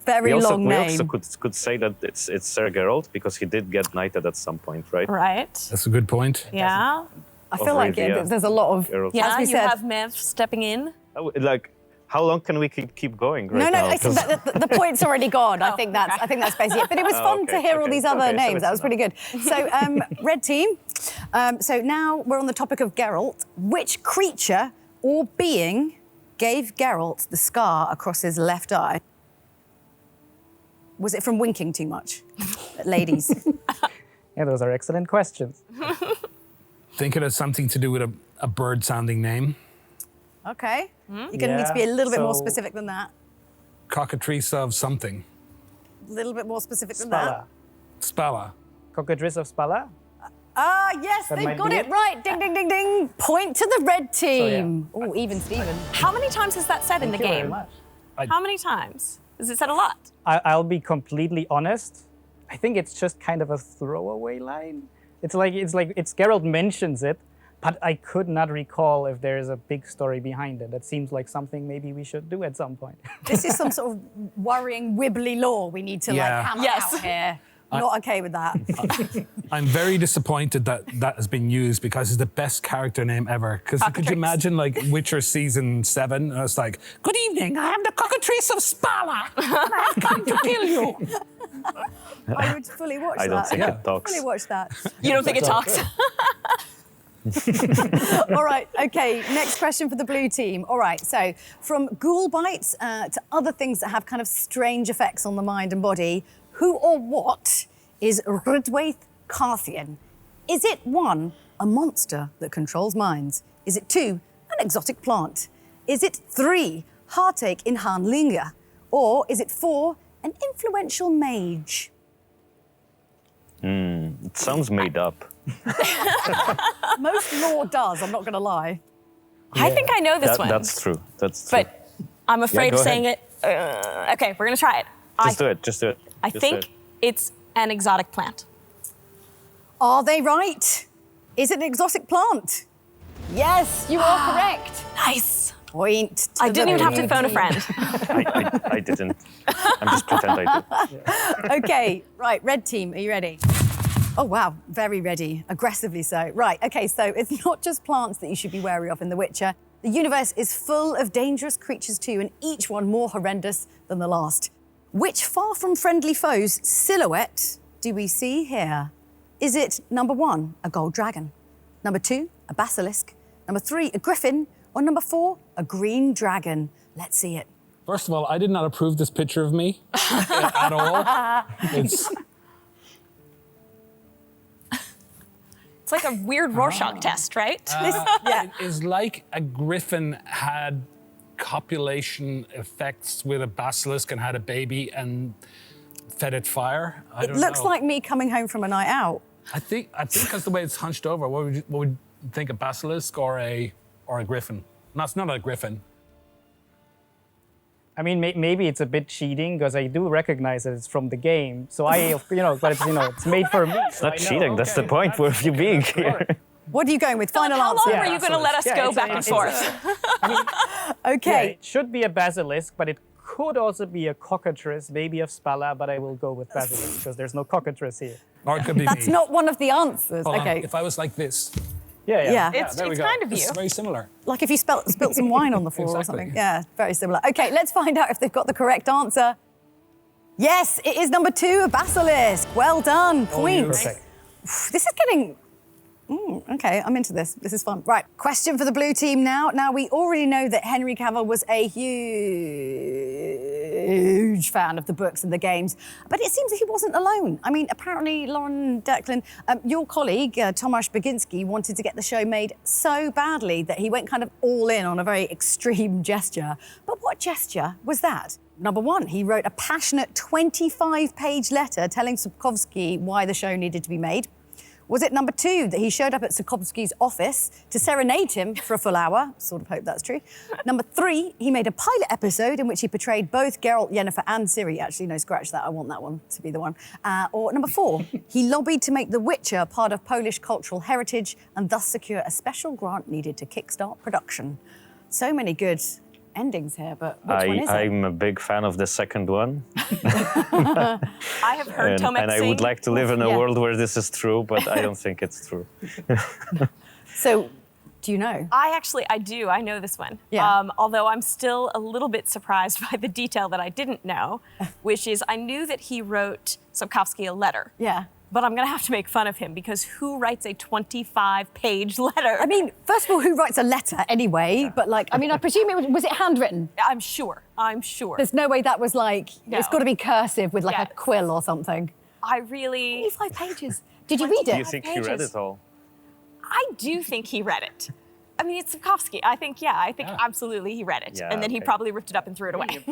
Very long name. We also could say that it's Sir Geralt because he did get knighted at some point, right? Right. That's a good point. Yeah. I feel like there's a lot of... Geralt. Yeah, as we you said, have Mev stepping in. Like, how long can we keep going right now? The point's already gone. I think that's basically it. But it was fun to hear all these other names. That was pretty good. So, red team. So now we're on the topic of Geralt. Which creature or being gave Geralt the scar across his left eye? Was it from winking too much, ladies? Yeah, those are excellent questions. Think it has something to do with a bird-sounding name. Okay. You're going to need to be a little bit more specific than that. Cockatrice of something. A little bit more specific than that. Spala. Cockatrice of Spala? Ah, yes, That they've might got be it it. right. Ding, ding, ding, ding. Point to the red team. Oh, even Steven. How many times is that said in the Thank you very game? much. How many times? Is it said a lot? I'll be completely honest. I think it's just kind of a throwaway line. It's Geralt mentions it, but I could not recall if there is a big story behind it. That seems like something maybe we should do at some point. This is some sort of worrying, wibbly law we need to hammer out here. Not okay with that. I'm very disappointed that has been used because it's the best character name ever. Because could you imagine Witcher season 7? And it's like, good evening, I am the Cockatrice of Spala. And I have come to kill you. I would fully watch that. I don't think it talks. Fully watch that. You don't think it talks? All right, okay, next question for the blue team. All right, so from ghoul bites to other things that have kind of strange effects on the mind and body, who or what is Rydwaith Carthian? Is it 1, a monster that controls minds? Is it 2, an exotic plant? Is it 3, heartache in Hanlinga? Or is it 4, an influential mage? It sounds made up. Most lore does, I'm not going to lie. I think I know this one. That's true. That's true. But I'm afraid go of saying ahead. it. Okay, we're going to try it. Just do it. Just do it. I Just do think it. it's an exotic plant. Are they right? Is it an exotic plant? Yes, you are correct. Nice. Point. I didn't even have to phone a friend. I didn't. I'm just pretend I did. Okay, right, red team, are you ready? Oh, wow, very ready, aggressively so. Right, okay, so it's not just plants that you should be wary of in The Witcher. The universe is full of dangerous creatures too, and each one more horrendous than the last. Which far from friendly foe's silhouette do we see here? Is it number 1, a gold dragon? Number 2, a basilisk? Number 3, a griffin? Or number 4, a green dragon? Let's see it. First of all, I did not approve this picture of me at all. It's like a weird Rorschach test, right? It is like a griffin had copulation effects with a basilisk and had a baby and fed it fire. I It don't looks know. like me coming home from a night out. I think because the way it's hunched over, what would you think, a basilisk or a griffin? No, it's not a griffin. I mean, maybe it's a bit cheating because I do recognize that it's from the game. So but it's, it's made for me. It's not cheating. That's the point. Where you being here? What are you going with? Final How answer. long were you going to let us go back and forth? Okay. Yeah, it should be a basilisk, but it could also be a cockatrice, maybe of Spala, but I will go with basilisk because there's no cockatrice here. Or it could be That's me. not one of the answers. Hold on. Okay. If I was like this. Yeah. There we It's go. kind of It's you. very similar. Like if you spilt some wine on the floor or Exactly. something. Yeah, very similar. Okay, let's find out if they've got the correct answer. Yes, it is number 2, a basilisk. Well done. Point. Perfect. This is getting Okay, I'm into this. This is fun. Right, question for the blue team now. Now, we already know that Henry Cavill was a huge fan of the books and the games, but it seems that he wasn't alone. I mean, apparently, Lauren Declan, your colleague, Tomasz Baginski, wanted to get the show made so badly that he went kind of all in on a very extreme gesture. But what gesture was that? Number one, he wrote a passionate 25-page letter telling Sapkowski why the show needed to be made. Was it number two, that he showed up at Sapkowski's office to serenade him for a full hour? Sort of hope that's true. Number three, he made a pilot episode in which he portrayed both Geralt, Yennefer and Ciri. Actually, no, scratch that. I want that one to be the one. Or number four, he lobbied to make The Witcher part of Polish cultural heritage and thus secure a special grant needed to kickstart production. So many good endings here, but which one is it? I'm a big fan of the second one. I have heard Tomek and I would like to live in a world where this is true, but I don't think it's true. So, do you know? I do. I know this one. Yeah. Although I'm still a little bit surprised by the detail that I didn't know, which is I knew that he wrote Sapkowski a letter. Yeah. But I'm going to have to make fun of him because who writes a 25-page letter? I mean, first of all, who writes a letter anyway? But like, I mean, I presume was it handwritten? I'm sure. There's no way that was like, it's got to be cursive with like a quill or something. I really... 25 pages. Did you read it? Do you think he read it all? I do think he read it. I mean, it's Sapkowski. I think absolutely he read it. Yeah, and then he probably ripped it up and threw it away.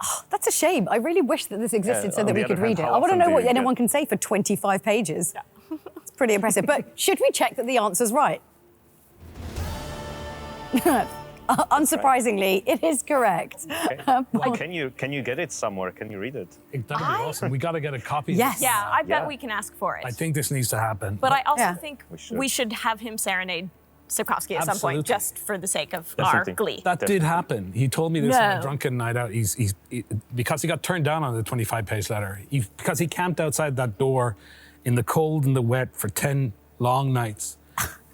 Oh, that's a shame. I really wish that this existed so on that the we could other hand, read it. how I want to often know do what you anyone can say for 25 pages. Yeah. It's pretty impressive. But should we check that the answer's right? Unsurprisingly, it is correct. Well, can you get it somewhere? Can you read it? That'd be awesome. We got to get a copy. Yes. Yeah, I bet we can ask for it. I think this needs to happen. But I also think we should have him serenade Sapkowski at some point, just for the sake of our glee. That did happen. He told me this on a drunken night out. Because he got turned down on the 25-page letter. Because he camped outside that door in the cold and the wet for 10 long nights.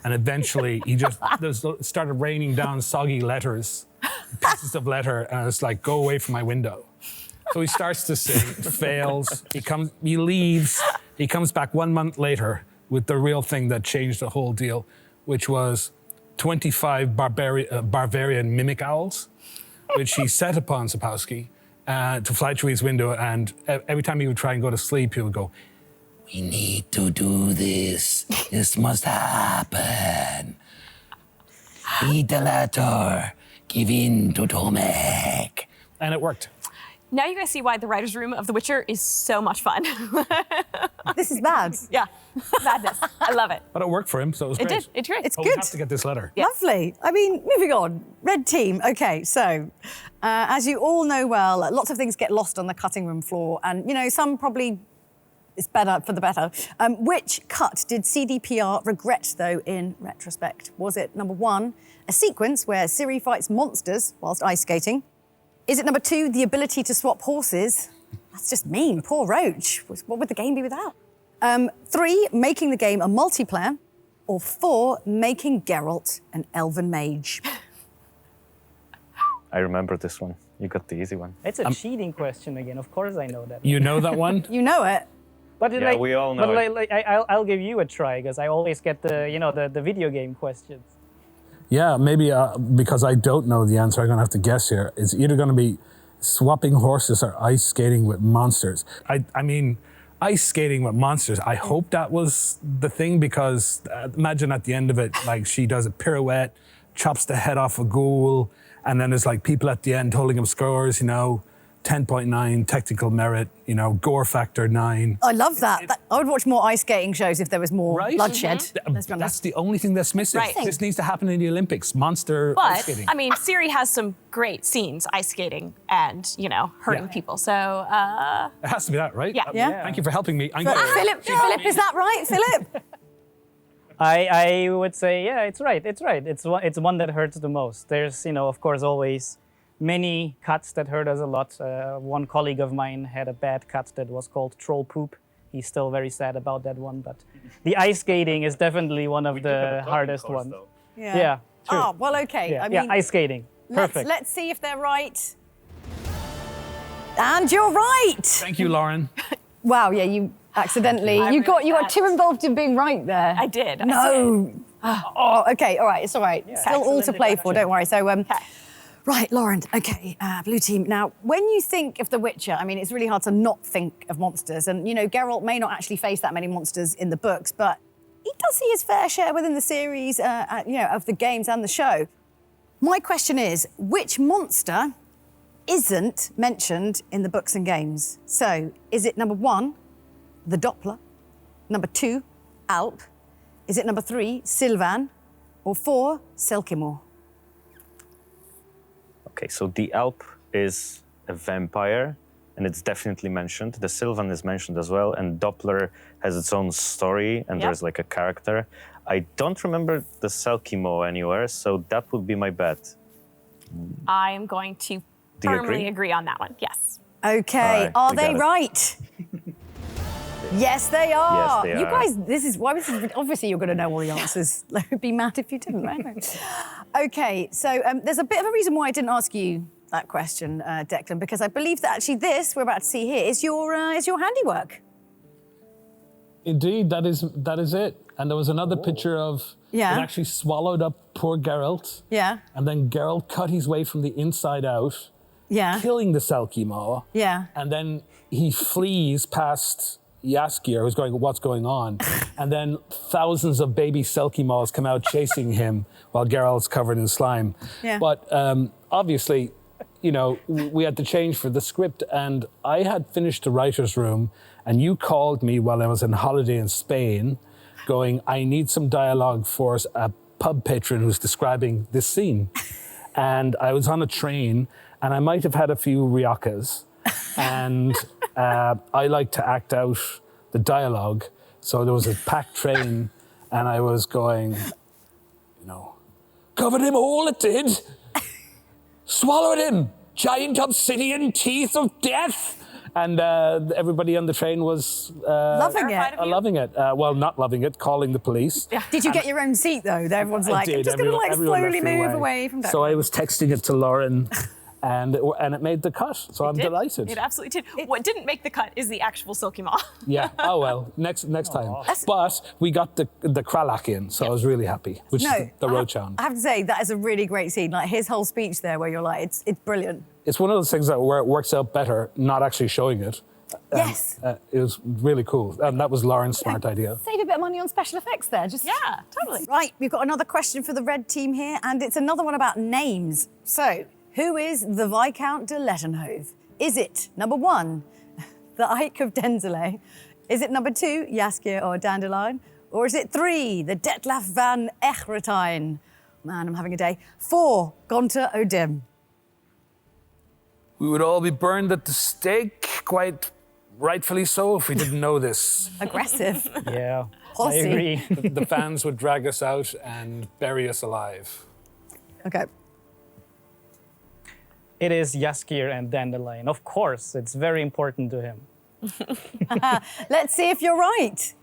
And eventually, it started raining down soggy letters, pieces of letter, and it's like, go away from my window. So he starts to sing, fails, he leaves, he comes back 1 month later with the real thing that changed the whole deal, which was 25 Bavarian mimic owls, which he set upon Sapkowski to fly through his window. And every time he would try and go to sleep, he would go, "We need to do this. This must happen. Read the letter. Give in to Tomek." And it worked. Now you guys see why the writer's room of The Witcher is so much fun. This is bad. Yeah, madness. I love it. But it worked for him, so it was great. It did. It's great. It's But good. we have to get this letter. Lovely. I mean, moving on. Red team. Okay, so as you all know well, lots of things get lost on the cutting room floor, and some probably it's better for the better. Which cut did CDPR regret, though, in retrospect? Was it number one, a sequence where Ciri fights monsters whilst ice skating? Is it number two, the ability to swap horses? That's just mean. Poor Roach. What would the game be without? Three, making the game a multiplayer. Or four, making Geralt an elven mage. I remember this one. You got the easy one. It's a cheating question again. Of course I know that. You know that one? You know it. But Yeah, we all know it. I'll give you a try because I always get the video game questions. Yeah, maybe because I don't know the answer, I'm going to have to guess here. It's either going to be swapping horses or ice skating with monsters. I mean, ice skating with monsters, I hope that was the thing because imagine at the end of it, like she does a pirouette, chops the head off a ghoul, and then there's like people at the end holding up scores, 10.9 technical merit, gore factor 9. I love that. I would watch more ice skating shows if there was more bloodshed. Mm-hmm. That's the only thing that's missing. Right. This needs to happen in the Olympics. Monster ice But, skating. I mean, Ciri has some great scenes ice skating and, hurting people. So, It has to be that, right? Yeah. Yeah. Thank you for helping me. Philip, is that right, Philip? I would say, yeah, it's right. It's one that hurts the most. There's, of course, always many cuts that hurt us a lot. One colleague of mine had a bad cut that was called Troll Poop. He's still very sad about that one, but the ice skating is definitely one of the hardest ones. Yeah, true. Oh, well, okay. Yeah, I mean, ice skating. Perfect. Let's see if they're right. And you're right. Thank you, Lauren. Wow, yeah, you accidentally. You got too involved in being right there. I did. No. Oh, okay. All right. It's all right. Still all to play for. Don't worry. So, right, Lauren. Okay, blue team. Now, when you think of The Witcher, I mean, it's really hard to not think of monsters. And, you know, Geralt may not actually face that many monsters in the books, but he does see his fair share within the series, you know, of the games and the show. My question is, which monster isn't mentioned in the books and games? So, is it number 1, the Doppler? Number 2, Alp? Is it number 3, Sylvan? Or 4, Selkimor? Okay, so the Alp is a vampire, and it's definitely mentioned. The Sylvan is mentioned as well, and Doppler has its own story, and there's like a character. I don't remember the Selkimo anywhere, so that would be my bet. I am going to firmly agree on that one. Yes. Okay, right, are we they got it. right? Yes, they are. Yes, they You are. guys, this is obviously you're going to know all the answers. I'd be mad if you didn't, right? Okay, so there's a bit of a reason why I didn't ask you that question, Declan, because I believe that actually this we're about to see here is your handiwork. Indeed, that is it. And there was another picture of it actually swallowed up poor Geralt. Yeah. And then Geralt cut his way from the inside out, killing the Selkimo. Yeah. And then he flees past Jaskier, who's going, what's going on? And then thousands of baby Selkimos come out chasing him while Geralt's covered in slime. Yeah. But obviously, you know, we had to change for the script, and I had finished the writer's room, and you called me while I was on holiday in Spain, going, I need some dialogue for a pub patron who's describing this scene. And I was on a train, and I might have had a few riacas, and I like to act out the dialogue. So there was a packed train, and I was going, you know, covered him all it did, swallowed him, giant obsidian teeth of death. And everybody on the train was Loving it. loving it. Well, not loving it, calling the police. Did you get your own seat though? Everyone's like, I'm just going to like slowly move away from that. So I was texting it to Lauren, and it made the cut. So I'm delighted. It absolutely did. What didn't make the cut is the actual Silky-Maw. Yeah. Oh well, next time. But we got the Kralak in, so I was really happy. Which is the Roachhound. I have to say that is a really great scene. Like his whole speech there, where you're like, it's brilliant. It's one of those things where it works out better not actually showing it. Yes. It was really cool, and that was Lauren's smart idea. Save a bit of money on special effects there. Totally. Right, we've got another question for the red team here, and it's another one about names. So, who is the Viscount de Lettenhove? Is it number 1, the Ike of Denzile? Is it number 2, Jaskier or Dandelion? Or is it 3, the Detlef van Echretine? Man, I'm having a day. 4, Gonta O'Dim. We would all be burned at the stake, quite rightfully so, if we didn't know this. Aggressive. Yeah, Horsey. I agree. The fans would drag us out and bury us alive. Okay. It is Jaskier and Dandelion. Of course, it's very important to him. Let's see if you're right.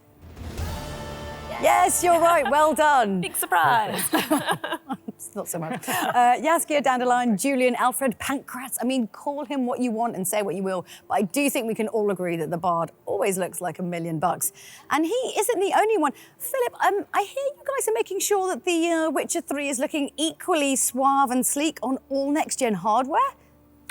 Yes, you're right. Well done. Big surprise. Not so much. Jaskier, Dandelion, Julian, Alfred, Pancras. I mean, call him what you want and say what you will, but I do think we can all agree that the Bard always looks like $1 million. And he isn't the only one. Philip, I hear you guys are making sure that the Witcher 3 is looking equally suave and sleek on all next-gen hardware?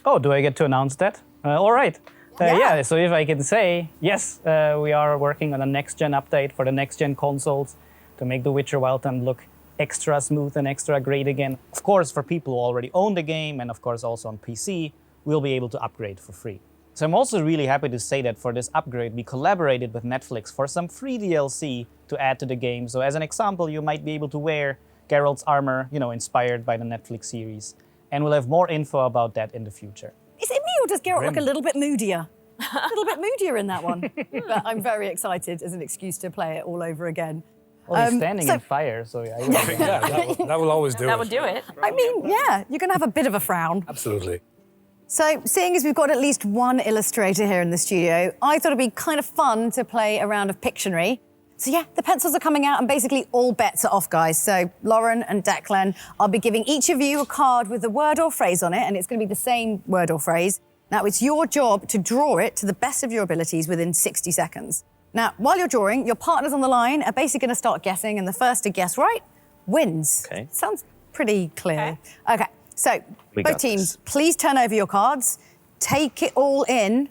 Oh, do I get to announce that? All right. Yeah, so if I can say, yes, we are working on a next-gen update for the next-gen consoles to make The Witcher Wild Hunt look extra smooth and extra great again. Of course, for people who already own the game, and of course also on PC, we'll be able to upgrade for free. So I'm also really happy to say that for this upgrade, we collaborated with Netflix for some free DLC to add to the game. So as an example, you might be able to wear Geralt's armor, you know, inspired by the Netflix series. And we'll have more info about that in the future. Is it me or does Geralt look a little bit moodier? A little bit moodier in that one. But I'm very excited as an excuse to play it all over again. Well, he's standing in fire, so yeah. That will always do it. That would do it. I mean, yeah, you're going to have a bit of a frown. Absolutely. So, seeing as we've got at least one illustrator here in the studio, I thought it'd be kind of fun to play a round of Pictionary. So yeah, the pencils are coming out and basically all bets are off, guys. So Lauren and Declan, I'll be giving each of you a card with a word or phrase on it, and it's going to be the same word or phrase. Now, it's your job to draw it to the best of your abilities within 60 seconds. Now, while you're drawing, your partners on the line are basically going to start guessing, and the first to guess right wins. Okay. Sounds pretty clear. Okay, so We both got teams, please turn over your cards. Take it all in.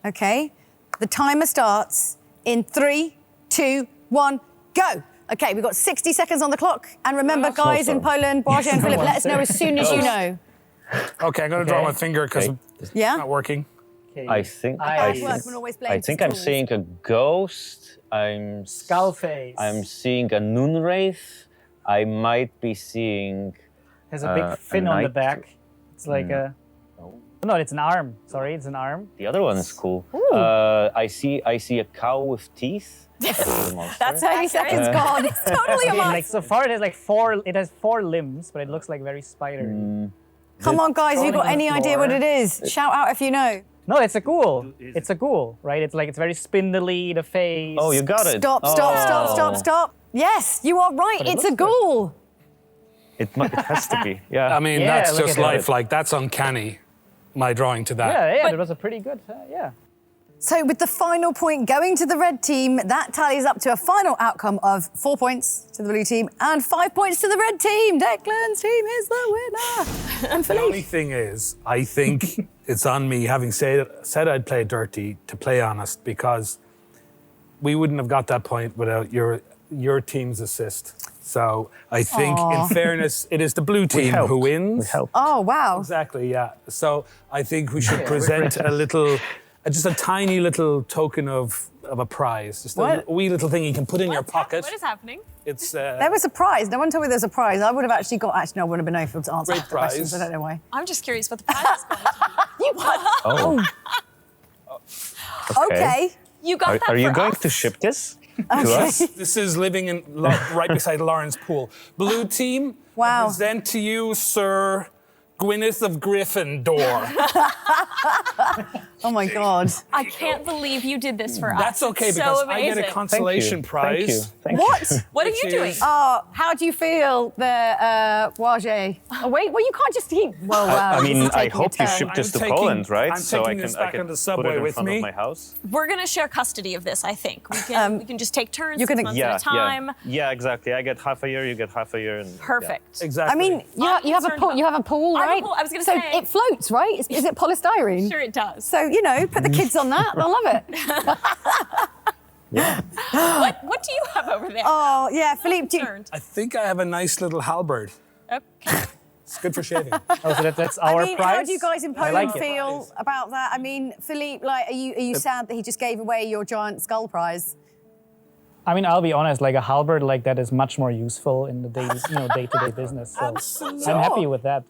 Okay, the timer starts in 3, 2, 1, go. Okay, we've got 60 seconds on the clock. And remember, guys in Poland, Błażej and Philip, let us know as soon as you know. Okay, I'm going to draw my finger because it's not working. I think I'm seeing a ghost. I'm skull face. I'm seeing a moon wraith. I might be seeing. Has a big fin on the back. It's like a. No, it's an arm. Sorry, it's an arm. The other one is cool. I see a cow with teeth. That's 30 seconds gone. It's totally a monster. Like so far, it has like four. It has 4 limbs, but it looks like very spidery. Come on, guys, you got any idea what it is? Shout out if you know. No, it's a ghoul. It's a ghoul, right? It's like it's very spindly, the face. Oh, you got it. Stop. Yes, you are right. It's a ghoul. It has to be. Yeah. I mean, that's just life. Like, that's uncanny, my drawing to that. Yeah, it was a pretty good, yeah. So with the final point going to the red team, that tallies up to a final outcome of 4 points to the blue team and 5 points to the red team. Declan's team is the winner. And The only thing is, I think it's on me, having said I'd play dirty, to play honest, because we wouldn't have got that point without your team's assist. So I think, in fairness, it is the blue team who wins. Oh, wow. Exactly, yeah. So I think we should present a little, just a tiny little token of a prize. Just a wee little thing you can put in your pocket. What is happening? It's there was a prize. No one told me there's a prize. I would have actually got. Actually, no, I wouldn't have been able to answer the questions. I don't know why. I'm just curious what the prize is going to be. You won. Okay. You got that Are you for going us? to ship this Okay. to us? This is living in right beside Lauren's pool. Blue team, I present to you Sir Gwyneth of Gryffindor. Oh my God. I can't believe you did this for us. That's okay, It's because so I get a amazing. consolation prize. Thank What? What are you doing? Oh, how do you feel there, Błażej? Oh, wait, well, you can't just eat. Well, wow. I this mean, is I taking a hope you turn. ship this to taking- Poland, right? I'm So I taking can this back on the put subway it in with front me. of my house. We're going to share custody of this, I think. We can just take turns, 6 months at a time. Yeah, exactly. I get half a year, you get half a year. And, Perfect. Exactly. I mean, you have a pool. You have a pool, I have a right? pool, I was gonna so say. it floats, right? Is it polystyrene? Sure it does. So you know, put the kids on that. They'll love it. What do you have over there? Oh yeah, Philippe. I think I have a nice little halberd. Okay. It's good for shaving. Oh, so that's our I mean, prize? how do you guys in I Poland like it. feel about that? I mean, Philippe, like, are you sad that he just gave away your giant skull prize? I mean, I'll be honest, like a halberd like that is much more useful in the day-to-day business. So Absolutely. I'm happy with that.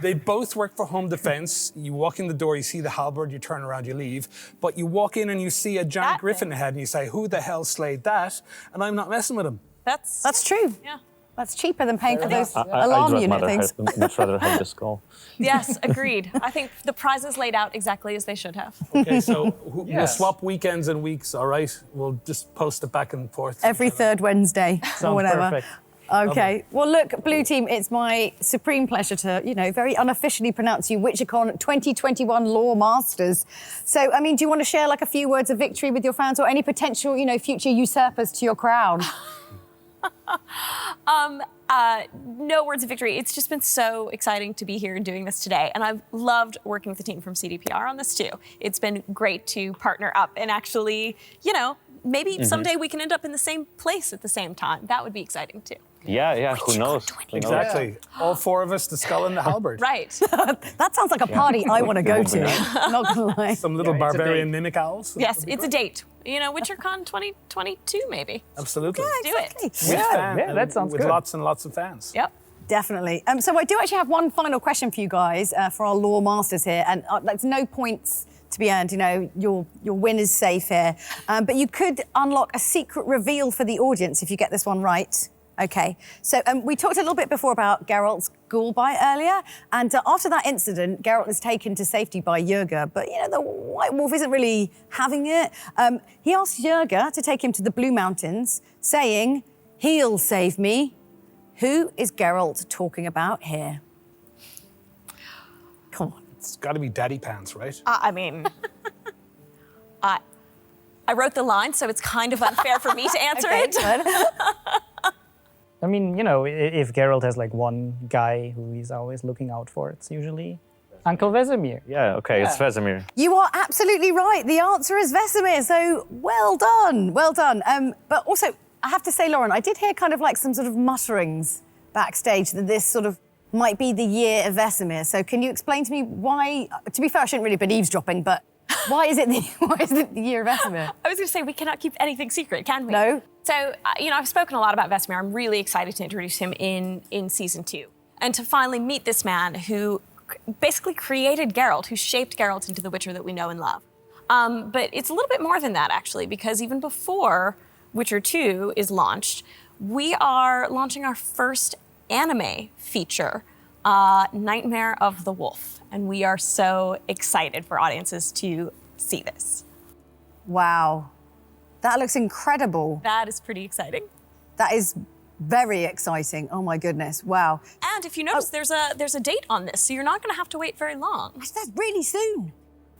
They both work for home defense. You walk in the door, you see the halberd, you turn around, you leave. But you walk in and you see a giant griffin head and you say, who the hell slayed that? And I'm not messing with him. That's true. Yeah. That's cheaper than paying for those I'd alarm unit things. much rather have the skull. Yes, agreed. I think the prizes laid out exactly as they should have. Okay, so we'll swap weekends and weeks, all right? We'll just post it back and forth. Every third Wednesday or Sounds whatever. perfect. Okay. Well, look, Blue Team, it's my supreme pleasure to, very unofficially pronounce you WitcherCon 2021 Lore Masters. So, I mean, do you want to share like a few words of victory with your fans or any potential, future usurpers to your crown? No words of victory. It's just been so exciting to be here and doing this today. And I've loved working with the team from CDPR on this too. It's been great to partner up and actually, maybe someday we can end up in the same place at the same time. That would be exciting too. Yeah, who knows? Exactly. All 4 of us, the skull and the halberd. Right. That sounds like a party I want to go to. Not gonna lie. Some little barbarian mimic owls. Yes, it's a date. WitcherCon 2022 maybe. Absolutely. Do it. With fans, that sounds with good. lots and lots of fans. Yep. Definitely. So I do actually have one final question for you guys, for our Lore Masters here, and there's no points to be earned. Your win is safe here, but you could unlock a secret reveal for the audience if you get this one right. Okay, so we talked a little bit before about Geralt's ghoul bite earlier, and after that incident, Geralt is taken to safety by Yerga, but the White Wolf isn't really having it. He asks Yerga to take him to the Blue Mountains, saying, "He'll save me." Who is Geralt talking about here? Come on. It's got to be Daddy Pants, right? I mean, I wrote the line, so it's kind of unfair for me to answer it. I mean, you know, if Geralt has like one guy who he's always looking out for, it's usually Uncle Vesemir. Yeah, okay, it's Vesemir. You are absolutely right. The answer is Vesemir, so well done, well done. But also, I have to say, Lauren, I did hear kind of like some sort of mutterings backstage that this sort of might be the year of Vesemir. So can you explain to me why, to be fair, I shouldn't really been eavesdropping, but why is it the year of Vesemir? I was going to say, we cannot keep anything secret, can we? No. So, you know, I've spoken a lot about Vesemir. I'm really excited to introduce him in season 2. And to finally meet this man who basically created Geralt, who shaped Geralt into the Witcher that we know and love. But it's a little bit more than that, actually, because even before Witcher 2 is launched, we are launching our first anime feature, Nightmare of the Wolf. And we are so excited for audiences to see this. Wow. That looks incredible. That is pretty exciting. That is very exciting. Oh my goodness, wow. And if you notice, there's a date on this, so you're not gonna have to wait very long. That's really soon.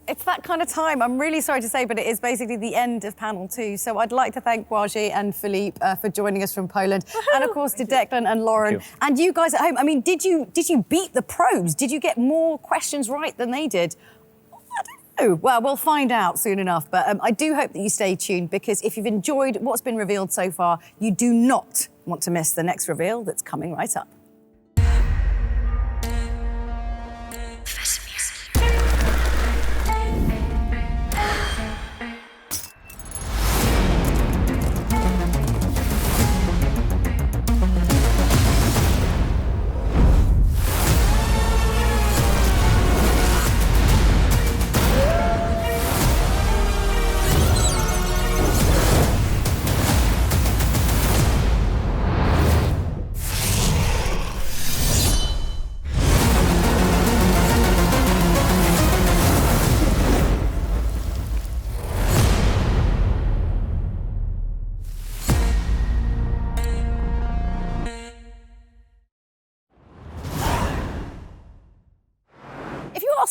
It's that kind of time. I'm really sorry to say, but it is basically the end of panel 2. So I'd like to thank Błażej and Philippe for joining us from Poland. And of course to Declan and Lauren. And you guys at home, I mean, did you beat the pros? Did you get more questions right than they did? I don't know. Well, we'll find out soon enough. But I do hope that you stay tuned, because if you've enjoyed what's been revealed so far, you do not want to miss the next reveal that's coming right up.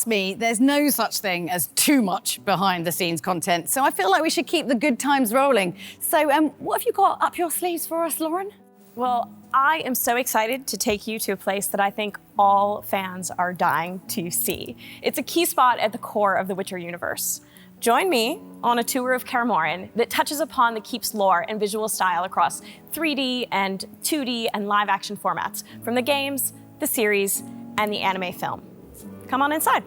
Me, there's no such thing as too much behind-the-scenes content, so I feel like we should keep the good times rolling. So, what have you got up your sleeves for us, Lauren? Well, I am so excited to take you to a place that I think all fans are dying to see. It's a key spot at the core of the Witcher universe. Join me on a tour of Kaer Morhen that touches upon the Keep's lore and visual style across 3D and 2D and live-action formats, from the games, the series, and the anime film. Come on inside.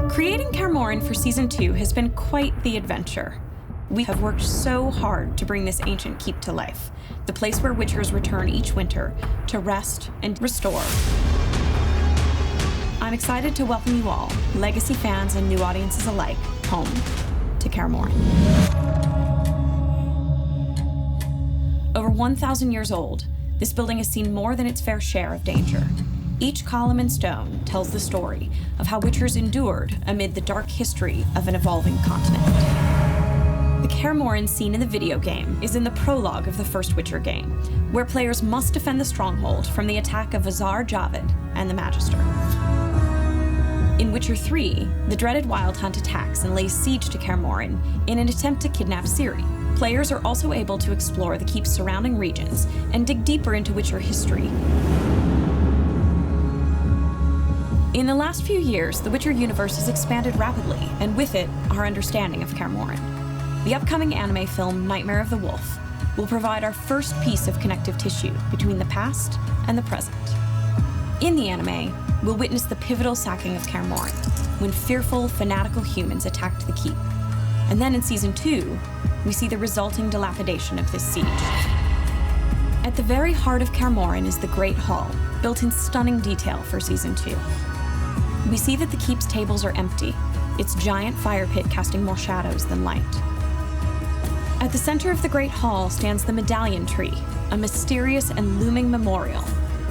Creating Kaer Morhen for Season 2 has been quite the adventure. We have worked so hard to bring this ancient keep to life, the place where Witchers return each winter to rest and restore. I'm excited to welcome you all, legacy fans and new audiences alike, home to Kaer Morhen. Over 1,000 years old, this building has seen more than its fair share of danger. Each column and stone tells the story of how Witchers endured amid the dark history of an evolving continent. The Kaer Morhen scene in the video game is in the prologue of the first Witcher game, where players must defend the stronghold from the attack of Azar Javed and the Magister. In Witcher 3, the dreaded Wild Hunt attacks and lays siege to Kaer Morhen in an attempt to kidnap Ciri. Players are also able to explore the keep's surrounding regions and dig deeper into Witcher history. In the last few years, the Witcher universe has expanded rapidly, and with it, our understanding of Kaer Morhen. The upcoming anime film Nightmare of the Wolf will provide our first piece of connective tissue between the past and the present. In the anime, we'll witness the pivotal sacking of Kaer Morhen, when fearful, fanatical humans attacked the keep. And then in Season 2, we see the resulting dilapidation of this siege. At the very heart of Kaer Morhen is the Great Hall, built in stunning detail for Season 2. We see that the keep's tables are empty, its giant fire pit casting more shadows than light. At the center of the Great Hall stands the Medallion Tree, a mysterious and looming memorial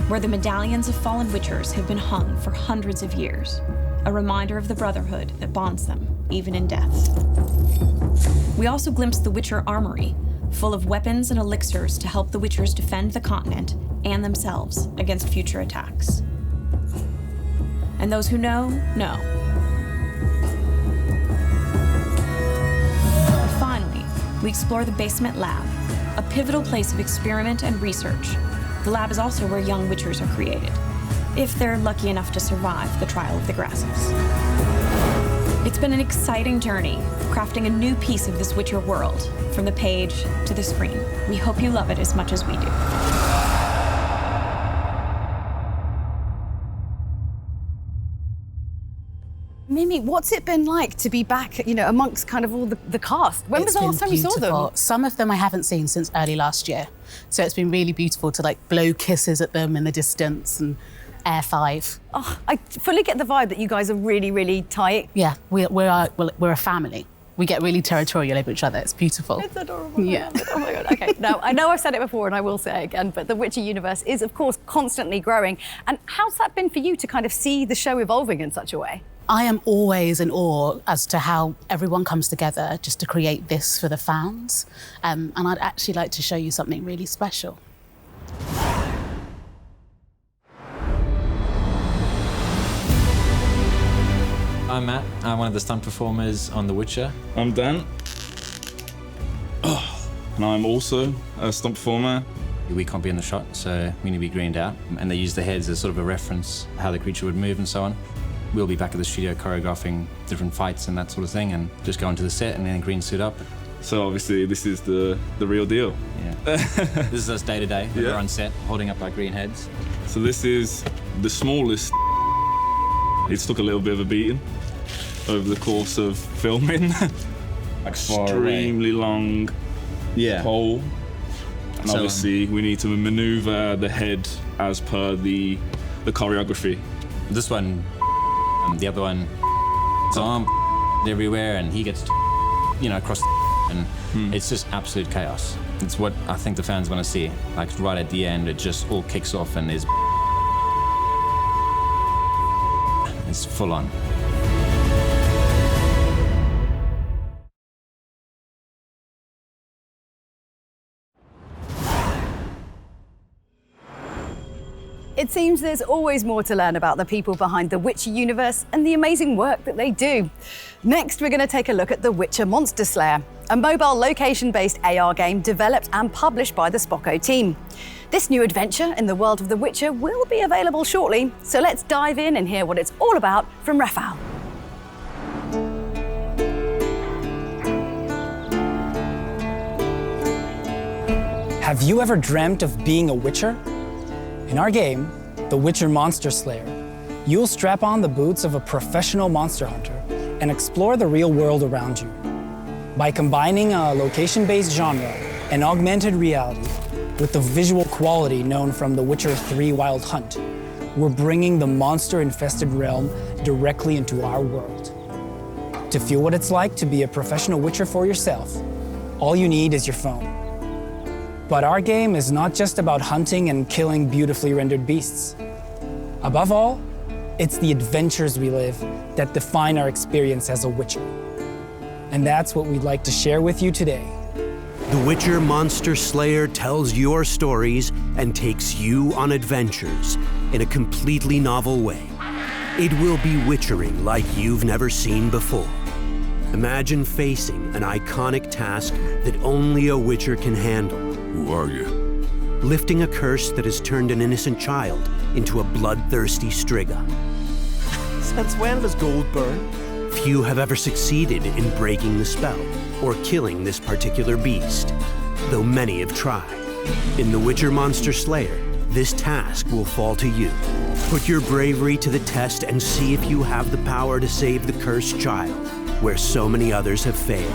where the medallions of fallen Witchers have been hung for hundreds of years, a reminder of the brotherhood that bonds them, even in death. We also glimpse the Witcher Armory, full of weapons and elixirs to help the Witchers defend the continent and themselves against future attacks. And those who know, know. we explore the basement lab, a pivotal place of experiment and research. The lab is also where young Witchers are created, if they're lucky enough to survive the trial of the Grasses. It's been an exciting journey, crafting a new piece of this Witcher world, from the page to the screen. We hope you love it as much as we do. Mimi, what's it been like to be back, you know, amongst kind of all the cast? When was the last time you saw them? Some of them I haven't seen since early last year. So it's been really beautiful to like blow kisses at them in the distance and air five. Oh, I fully get the vibe that you guys are really, really tight. Yeah, we're a family. We get really territorial over each other. It's beautiful. It's adorable. Yeah. Oh my God. Okay. Now, I know I've said it before and I will say it again, but the Witcher universe is, of course, constantly growing. And how's that been for you to kind of see the show evolving in such a way? I am always in awe as to how everyone comes together just to create this for the fans. And I'd actually like to show you something really special. I'm Matt. I'm one of the stunt performers on The Witcher. I'm Dan. And I'm also a stunt performer. We can't be in the shot, so we need to be greened out. And they use the heads as sort of a reference, how the creature would move and so on. We'll be back at the studio choreographing different fights and that sort of thing, and just go onto the set and then green suit up. So obviously this is the real deal. Yeah. This is us day to day. We're on set, holding up our green heads. So this is the smallest. It's took a little bit of a beating over the course of filming. Extremely long pole. And So, obviously we need to maneuver the head as per the choreography. This one, the other one, his arm everywhere, and he gets, across, and it's just absolute chaos. It's what I think the fans want to see. Like right at the end, it just all kicks off and is, it's full on. It seems there's always more to learn about the people behind the Witcher universe and the amazing work that they do. Next, we're going to take a look at The Witcher Monster Slayer, a mobile location-based AR game developed and published by the Spocko team. This new adventure in the world of The Witcher will be available shortly, so let's dive in and hear what it's all about from Raphael. Have you ever dreamt of being a Witcher? In our game, The Witcher Monster Slayer, you'll strap on the boots of a professional monster hunter and explore the real world around you. By combining a location-based genre and augmented reality with the visual quality known from The Witcher 3 Wild Hunt, we're bringing the monster-infested realm directly into our world. To feel what it's like to be a professional Witcher for yourself, all you need is your phone. But our game is not just about hunting and killing beautifully rendered beasts. Above all, it's the adventures we live that define our experience as a Witcher. And that's what we'd like to share with you today. The Witcher Monster Slayer tells your stories and takes you on adventures in a completely novel way. It will be witchering like you've never seen before. Imagine facing an iconic task that only a Witcher can handle. Who are you? Lifting a curse that has turned an innocent child into a bloodthirsty Striga. Since when does gold burn? Few have ever succeeded in breaking the spell or killing this particular beast, though many have tried. In The Witcher Monster Slayer, this task will fall to you. Put your bravery to the test and see if you have the power to save the cursed child, where so many others have failed.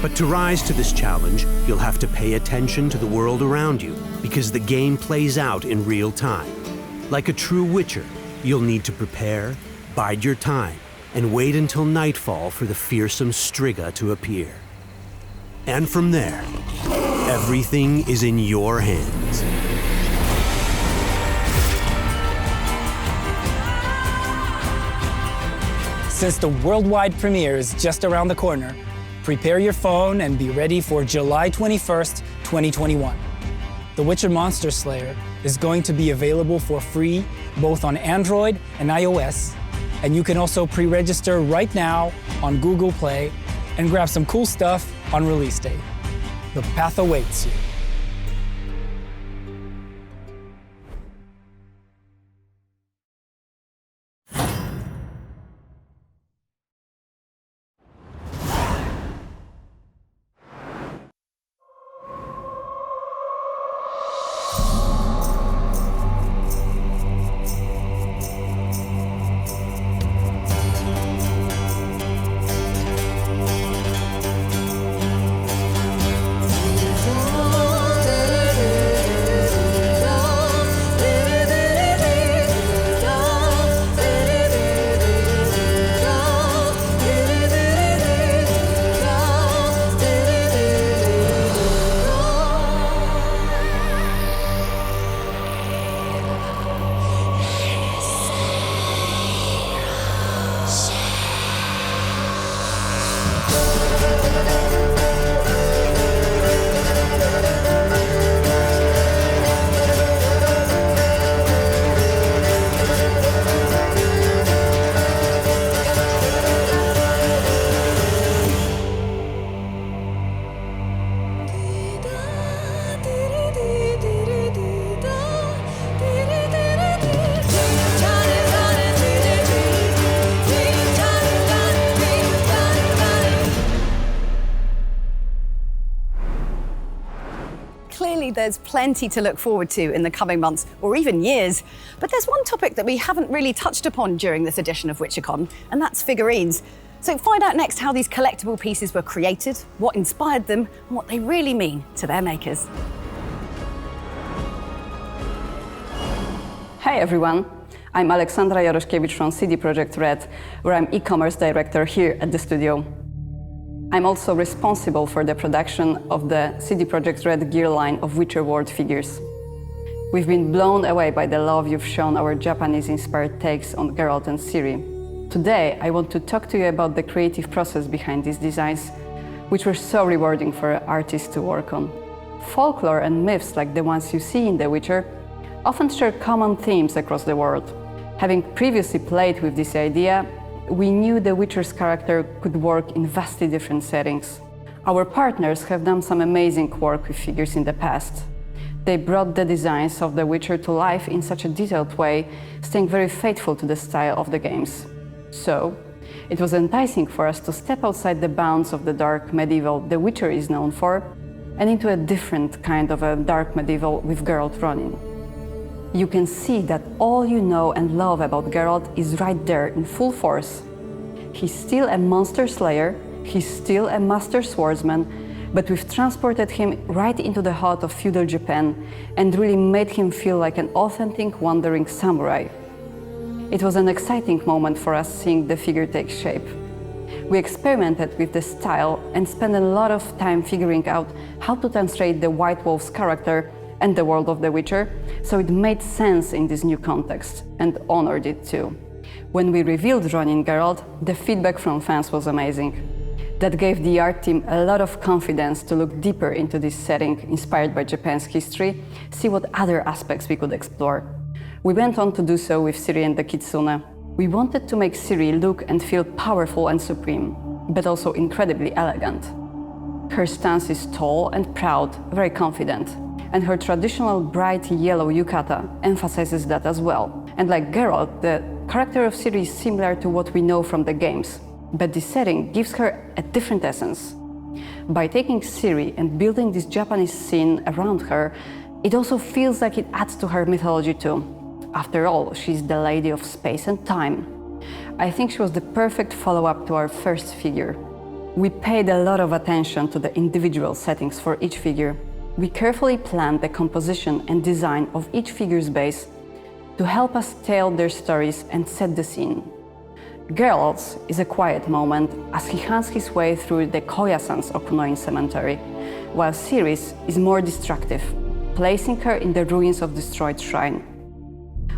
But to rise to this challenge, you'll have to pay attention to the world around you, because the game plays out in real time. Like a true Witcher, you'll need to prepare, bide your time, and wait until nightfall for the fearsome Striga to appear. And from there, everything is in your hands. Since the worldwide premiere is just around the corner, prepare your phone and be ready for July 21st, 2021. The Witcher Monster Slayer is going to be available for free both on Android and iOS, And you can also pre-register right now on Google Play and grab some cool stuff on release day. The path awaits you. Clearly, there's plenty to look forward to in the coming months or even years. But there's one topic that we haven't really touched upon during this edition of WitcherCon, and that's figurines. So find out next how these collectible pieces were created, what inspired them, and what they really mean to their makers. Hi everyone, I'm Aleksandra Jaroszkiewicz from CD Projekt Red, where I'm e-commerce director here at the studio. I'm also responsible for the production of the CD Projekt Red gear line of Witcher World figures. We've been blown away by the love you've shown our Japanese-inspired takes on Geralt and Ciri. Today, I want to talk to you about the creative process behind these designs, which were so rewarding for artists to work on. Folklore and myths like the ones you see in The Witcher often share common themes across the world. Having previously played with this idea, we knew The Witcher's character could work in vastly different settings. Our partners have done some amazing work with figures in the past. They brought the designs of The Witcher to life in such a detailed way, staying very faithful to the style of the games. So, it was enticing for us to step outside the bounds of the dark medieval The Witcher is known for, and into a different kind of a dark medieval with Geralt Ronin. You can see that all you know and love about Geralt is right there in full force. He's still a monster slayer, he's still a master swordsman, but we've transported him right into the heart of feudal Japan and really made him feel like an authentic wandering samurai. It was an exciting moment for us seeing the figure take shape. We experimented with the style and spent a lot of time figuring out how to translate the White Wolf's character and the world of The Witcher, so it made sense in this new context, and honored it too. When we revealed Ronin Geralt, the feedback from fans was amazing. That gave the art team a lot of confidence to look deeper into this setting inspired by Japan's history, see what other aspects we could explore. We went on to do so with Ciri and the Kitsune. We wanted to make Ciri look and feel powerful and supreme, but also incredibly elegant. Her stance is tall and proud, very confident, and her traditional bright yellow yukata emphasizes that as well. And like Geralt, the character of Ciri is similar to what we know from the games, but this setting gives her a different essence. By taking Ciri and building this Japanese scene around her, it also feels like it adds to her mythology too. After all, she's the lady of space and time. I think she was the perfect follow-up to our first figure. We paid a lot of attention to the individual settings for each figure. We carefully planned the composition and design of each figure's base to help us tell their stories and set the scene. Geralt's is a quiet moment as he hunts his way through the Koyasan's Okunoin cemetery, while Ciri's is more destructive, placing her in the ruins of destroyed shrine.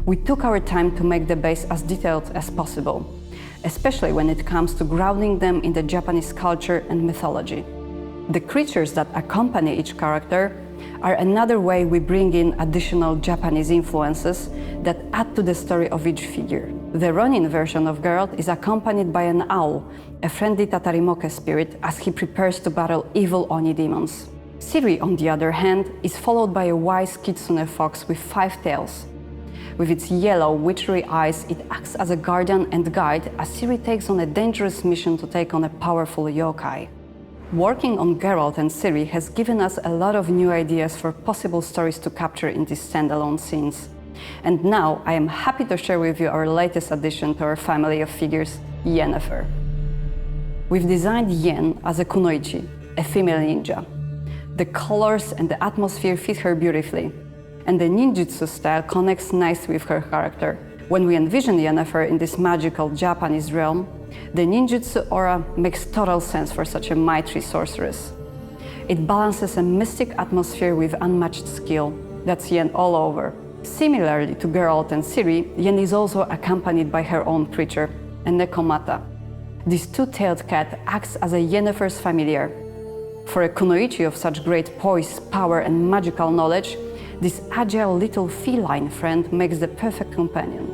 We took our time to make the base as detailed as possible, especially when it comes to grounding them in the Japanese culture and mythology. The creatures that accompany each character are another way we bring in additional Japanese influences that add to the story of each figure. The Ronin version of Geralt is accompanied by an owl, a friendly Tatarimoke spirit, as he prepares to battle evil Oni demons. Ciri, on the other hand, is followed by a wise kitsune fox with 5 tails. With its yellow, witchery eyes, it acts as a guardian and guide as Ciri takes on a dangerous mission to take on a powerful yokai. Working on Geralt and Ciri has given us a lot of new ideas for possible stories to capture in these standalone scenes. And now I am happy to share with you our latest addition to our family of figures, Yennefer. We've designed Yen as a kunoichi, a female ninja. The colors and the atmosphere fit her beautifully, and the ninjutsu style connects nicely with her character. When we envision Yennefer in this magical Japanese realm, the ninjutsu aura makes total sense for such a mighty sorceress. It balances a mystic atmosphere with unmatched skill. That's Yen all over. Similarly to Geralt and Ciri, Yen is also accompanied by her own creature, a Nekomata. This two-tailed cat acts as a Yennefer's familiar. For a kunoichi of such great poise, power, and magical knowledge, this agile little feline friend makes the perfect companion.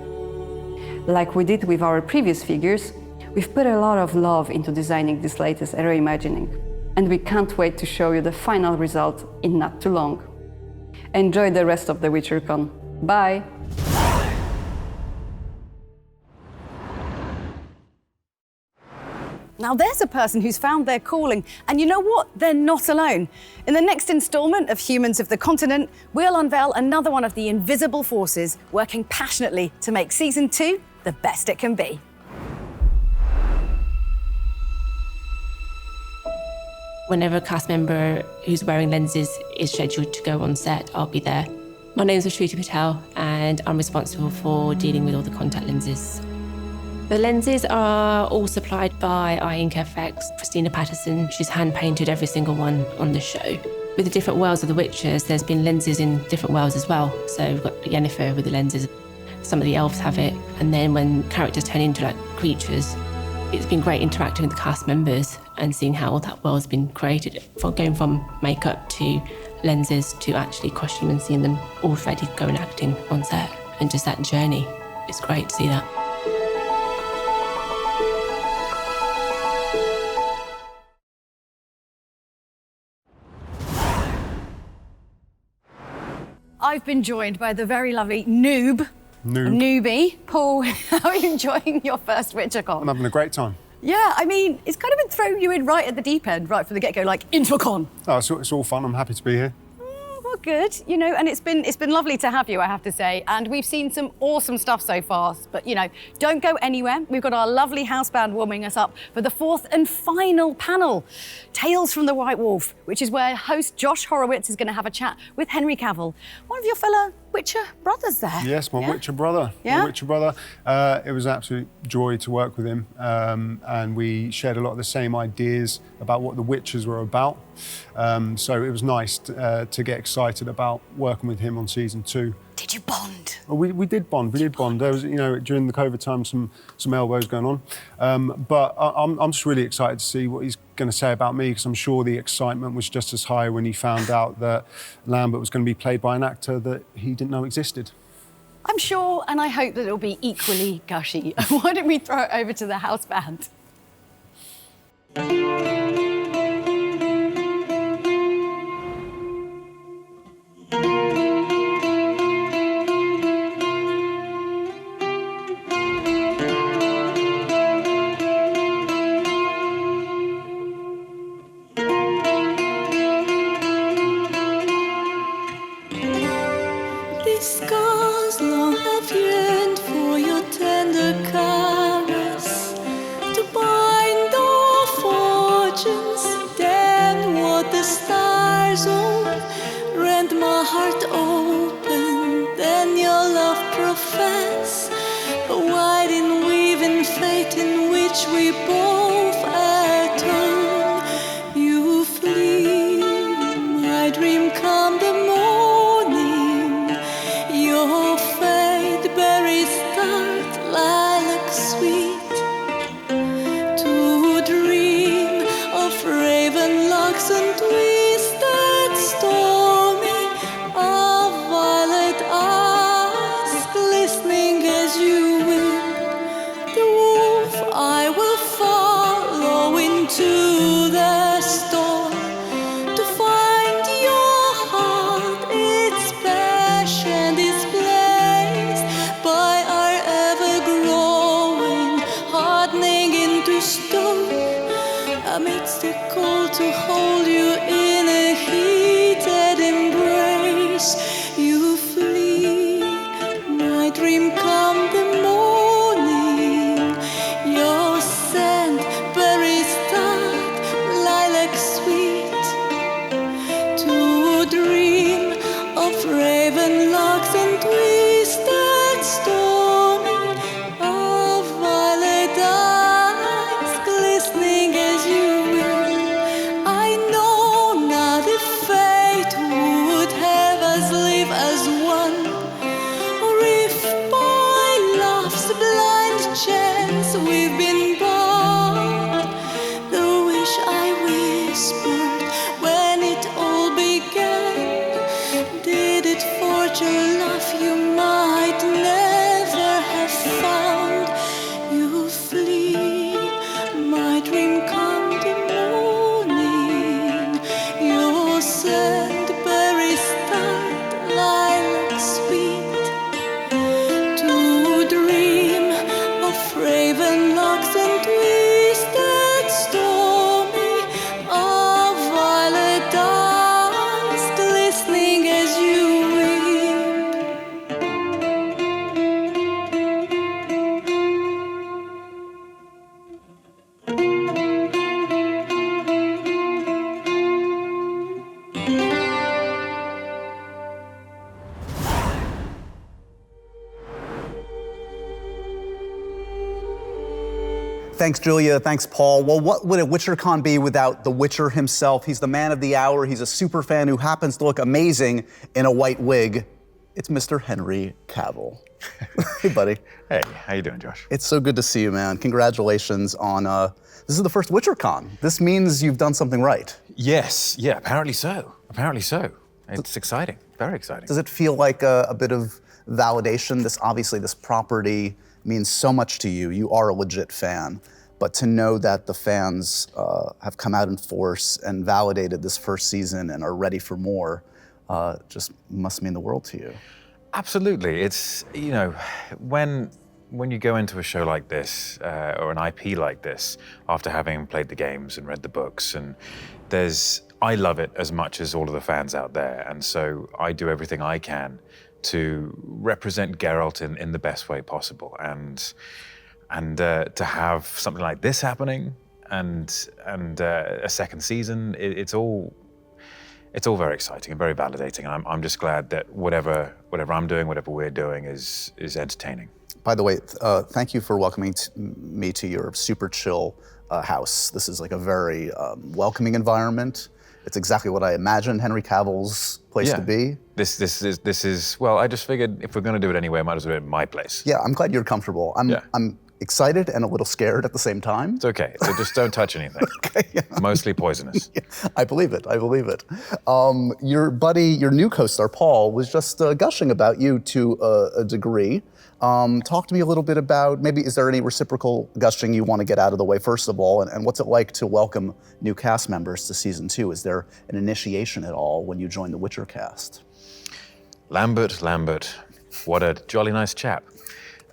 Like we did with our previous figures, we've put a lot of love into designing this latest reimagining, and we can't wait to show you the final result in not too long. Enjoy the rest of the WitcherCon. Bye! Now there's a person who's found their calling, and you know what? They're not alone. In the next instalment of Humans of the Continent, we'll unveil another one of the invisible forces working passionately to make Season 2 the best it can be. Whenever a cast member who's wearing lenses is scheduled to go on set, I'll be there. My name is Ashruti Patel, and I'm responsible for dealing with all the contact lenses. The lenses are all supplied by Eye Ink FX. Christina Patterson, she's hand-painted every single one on the show. With the different worlds of the Witchers, there's been lenses in different worlds as well. So we've got Yennefer with the lenses. Some of the elves have it. And then when characters turn into like creatures, it's been great interacting with the cast members and seeing how that world's been created. Going from makeup to lenses to actually costume and seeing them all ready to go and acting on set. And just that journey, it's great to see that. I've been joined by the very lovely newbie. Paul, how are you enjoying your first WitcherCon? I'm having a great time. Yeah, I mean, it's kind of been throwing you in right at the deep end, right from the get-go, like, into a con. Oh, it's all fun. I'm happy to be here. Well, good, you know, and it's been lovely to have you, I have to say. And we've seen some awesome stuff so far, but, you know, don't go anywhere. We've got our lovely house band warming us up for the 4th and final panel, Tales from the White Wolf, which is where host Josh Horowitz is going to have a chat with Henry Cavill, one of your fellow Witcher brothers there. Yes, my Witcher brother. Yeah? My Witcher brother. It was an absolute joy to work with him, and we shared a lot of the same ideas about what the Witchers were about. So it was nice to get excited about working with him on Season 2. Did you bond? Well, we did bond. We did bond. There was, you know, during the COVID time, some elbows going on. But I'm just really excited to see what he's going to say about me, because I'm sure the excitement was just as high when he found out that Lambert was going to be played by an actor that he didn't know existed. I'm sure, and I hope that it'll be equally gushy. Why don't we throw it over to the house band? These scars long have yearned for your tender caress, to bind our fortunes. Then what the stars own, rend my heart open. Then your love profess, a winding weaving fate in which we both atone. You flee, my dream come the morning. Your fate berries start, lilac sweet, to dream of raven locks and obstacle to hold you in a heated embrace. You flee, my dream come the morning. Your scent, berry start, lilac sweet. To dream of raven locks and twisted stormy, of violet eyes glistening as you will. I know not if fate would have us live as one, or if by love's blind chance we've been born. The wish I whispered when it all began, did it forge a love you might never have found. You flee, my dream come the morning. Your scent, berry start, lilac sweet. To dream of raven locks and twisted stormy, of violet eyes glistening as you weep. Thanks, Julia. Thanks, Paul. Well, what would a WitcherCon be without the Witcher himself? He's the man of the hour. He's a super fan who happens to look amazing in a white wig. It's Mr. Henry Cavill. Hey, buddy. Hey, how you doing, Josh? It's so good to see you, man. Congratulations on, this is the first WitcherCon. This means you've done something right. Yes, yeah, apparently so. Apparently so. It's exciting, very exciting. Does it feel like a bit of validation? This property means so much to you. You are a legit fan. But to know that the fans have come out in force and validated this first season and are ready for more just must mean the world to you. Absolutely. It's, you know, when you go into a show like this or an IP like this, after having played the games and read the books, and I love it as much as all of the fans out there. And so I do everything I can to represent Geralt in the best way possible. And to have something like this happening and a second season, it's all very exciting and very validating. And I'm just glad that whatever I'm doing, whatever we're doing is entertaining. By the way, thank you for welcoming me to your super chill house. This is like a very welcoming environment. It's exactly what I imagined Henry Cavill's place to be. This is well, I just figured if we're gonna do it anyway, I might as well do it at my place. Yeah, I'm glad you're comfortable. I'm excited and a little scared at the same time. It's okay, so just don't touch anything. Okay, yeah. Mostly poisonous. Yeah, I believe it. Your buddy, your new co-star, Paul, was just gushing about you to a degree. Talk to me a little bit about, maybe is there any reciprocal gushing you want to get out of the way, first of all, and what's it like to welcome new cast members to season 2? Is there an initiation at all when you join the Witcher cast? Lambert, what a jolly nice chap.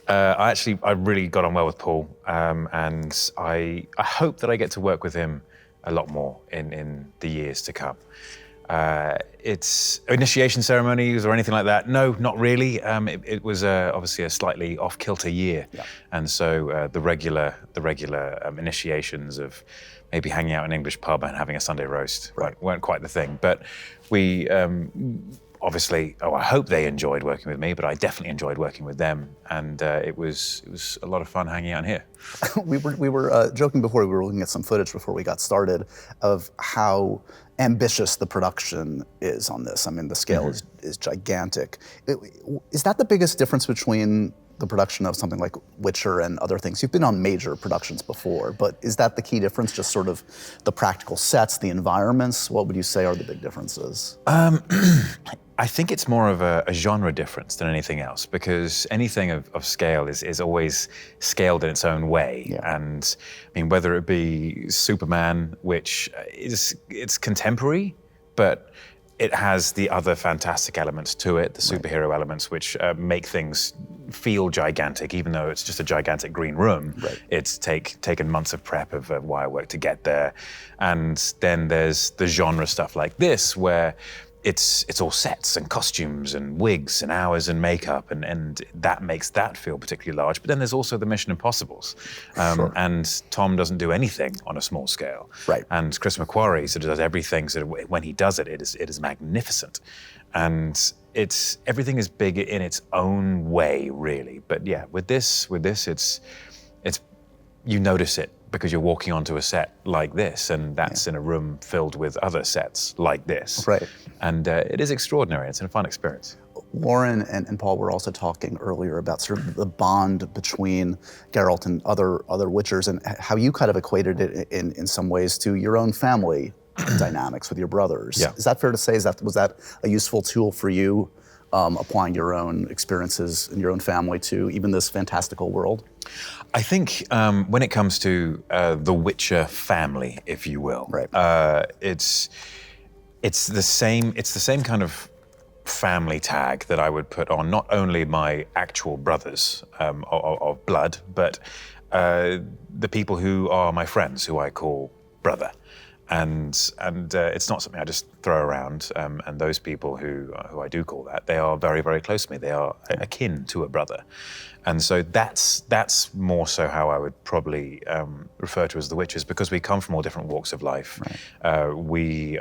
I really got on well with Paul, and I hope that I get to work with him a lot more in the years to come. It's initiation ceremonies or anything like that? No, not really. It was obviously a slightly off-kilter year, and so the regular initiations of maybe hanging out in an English pub and having a Sunday roast weren't quite the thing. But we obviously, I hope they enjoyed working with me, but I definitely enjoyed working with them, and it was a lot of fun hanging out here. We were joking before, we were looking at some footage before we got started of how ambitious the production is on this. I mean, the scale is gigantic. Is that the biggest difference between the production of something like Witcher and other things? You've been on major productions before, but is that the key difference, just sort of the practical sets, the environments? What would you say are the big differences? I think it's more of a genre difference than anything else, because anything of scale is always scaled in its own way. Yeah. And I mean, whether it be Superman, which it's contemporary, but it has the other fantastic elements to it, the superhero elements, which make things feel gigantic, even though it's just a gigantic green room. It's taken months of prep of wire work to get there. And then there's the genre stuff like this, where it's all sets and costumes and wigs and hours and makeup, and that makes that feel particularly large. But then there's also the Mission Impossibles. And Tom doesn't do anything on a small scale. And Chris McQuarrie sort of does everything, so when he does it, it is magnificent. And everything is big in its own way, really. But yeah, with this, it's you notice it because you're walking onto a set like this, and that's in a room filled with other sets like this. And it is extraordinary. It's a fun experience. Lauren and Paul were also talking earlier about sort of the bond between Geralt and other Witchers, and how you kind of equated it in some ways to your own family dynamics with your brothers. Is that fair to say? Was that a useful tool for you, applying your own experiences in your own family to even this fantastical world? I think when it comes to the Witcher family, if you will, it's the same kind of family tag that I would put on not only my actual brothers of blood, but the people who are my friends, who I call brother. And it's not something I just throw around. And those people who I do call that, they are very, very close to me. They are akin to a brother. And so that's more so how I would probably refer to as the Witchers, because we come from all different walks of life. We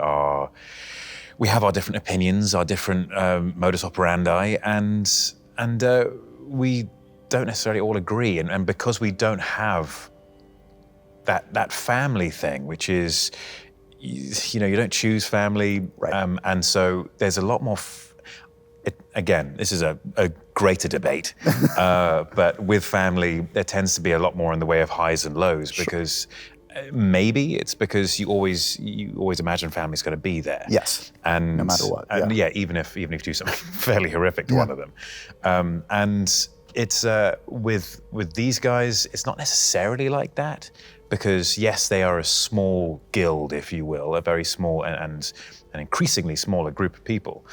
have our different opinions, our different modus operandi, and we don't necessarily all agree. And because we don't have that family thing, which is, you don't choose family, and so there's a lot more. Again, this is a greater debate, but with family, there tends to be a lot more in the way of highs and lows, because maybe it's because you always imagine family's going to be there. And no matter what. And even if you do something fairly horrific to one of them, and it's with these guys, it's not necessarily like that. Because yes, they are a small guild, if you will, a very small and an increasingly smaller group of people.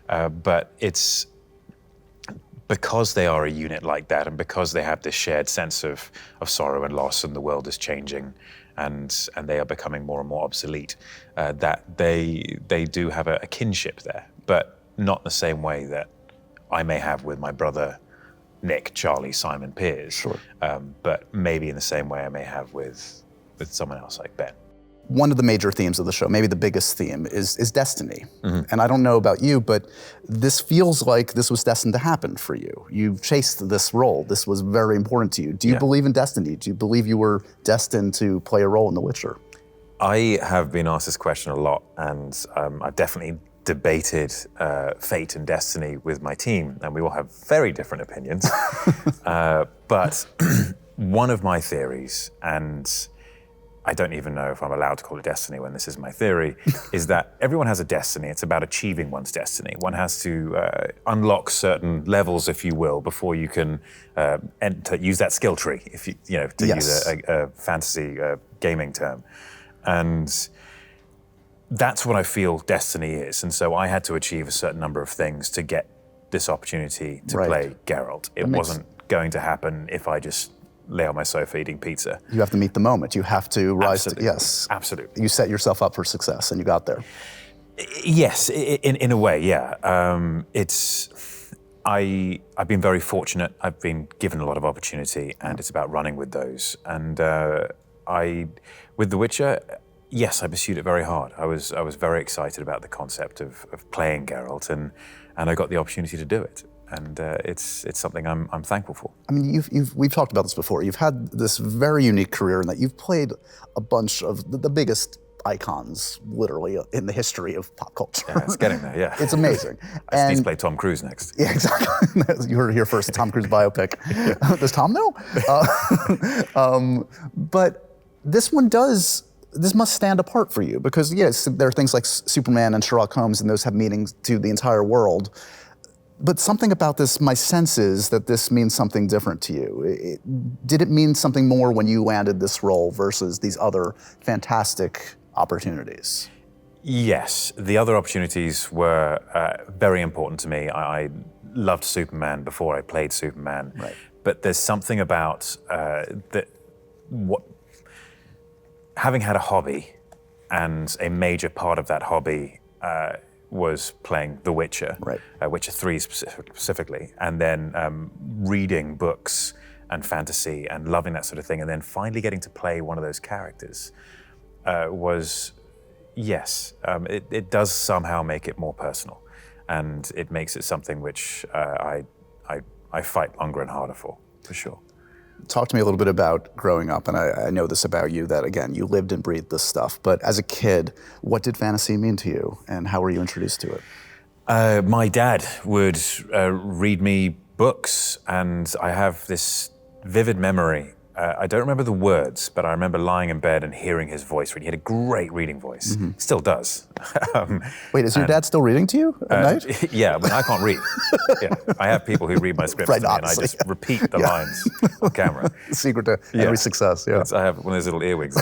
But it's because they are a unit like that, and because they have this shared sense of sorrow and loss, and the world is changing, and they are becoming more and more obsolete, that they do have a kinship there, but not the same way that I may have with my brother Nick, Charlie, Simon, Piers, but maybe in the same way I may have with someone else like Ben. One of the major themes of the show, maybe the biggest theme, is destiny. And I don't know about you, but this feels like this was destined to happen for you. You've chased this role. This was very important to you. Do you believe in destiny? Do you believe you were destined to play a role in The Witcher? I have been asked this question a lot, and I've definitely debated fate and destiny with my team, and we all have very different opinions. But one of my theories, and I don't even know if I'm allowed to call it destiny when this is my theory, is that everyone has a destiny. It's about achieving one's destiny. One has to unlock certain levels, if you will, before you can use that skill tree, if you to use a fantasy gaming term. And that's what I feel destiny is. And so I had to achieve a certain number of things to get this opportunity to play Geralt. It wasn't going to happen if I just lay on my sofa eating pizza. You have to meet the moment. You have to rise to, Absolutely. You set yourself up for success, and you got there. Yes, in a way, yeah. I've been very fortunate. I've been given a lot of opportunity, and it's about running with those. And with The Witcher, yes, I pursued it very hard. I was very excited about the concept of playing Geralt, and I got the opportunity to do it. And it's something I'm thankful for. I mean, we've talked about this before. You've had this very unique career in that you've played a bunch of the biggest icons, literally, in the history of pop culture. Yeah, it's getting there, yeah. It's amazing. I just need to play Tom Cruise next. Yeah, exactly. You heard it here first, Tom Cruise biopic. Does Tom know? But this one does. This must stand apart for you, because yes, there are things like Superman and Sherlock Holmes, and those have meanings to the entire world. But something about this, my sense is that this means something different to you. Did it mean something more when you landed this role versus these other fantastic opportunities? Yes, the other opportunities were very important to me. I loved Superman before I played Superman, but there's something about having had a hobby, and a major part of that hobby was playing The Witcher, Witcher 3 specifically, and then reading books and fantasy and loving that sort of thing, and then finally getting to play one of those characters was, yes, it does somehow make it more personal, and it makes it something which I fight longer and harder for sure. Talk to me a little bit about growing up, and I know this about you, that again, you lived and breathed this stuff, but as a kid, what did fantasy mean to you, and how were you introduced to it? My dad would read me books, and I have this vivid memory. I don't remember the words, but I remember lying in bed and hearing his voice. He had a great reading voice. Still does. Wait, is your dad still reading to you at night? Yeah, but I can't read. Yeah, I have people who read my scripts to me, and I just repeat the lines on camera. The secret to every success, I have one of those little earwigs.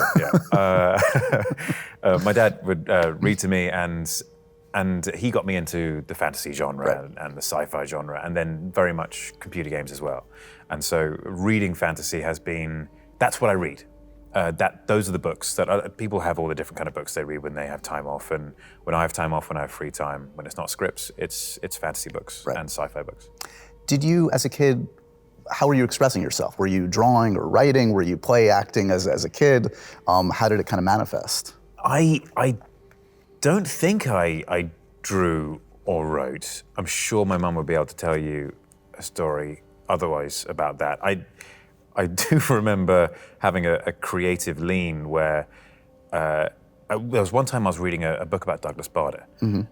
My dad would read to me, and he got me into the fantasy genre and the sci-fi genre, and then very much computer games as well. And so reading fantasy has been, that's what I read. Those are the books that people have, all the different kind of books they read when they have time off. And when I have time off, when I have free time, when it's not scripts, it's fantasy books and sci-fi books. Did you, as a kid, how were you expressing yourself? Were you drawing or writing? Were you play acting as a kid? How did it kind of manifest? I don't think I drew or wrote. I'm sure my mum would be able to tell you a story otherwise about that. I do remember having a creative lean where there was one time I was reading a book about Douglas Bader,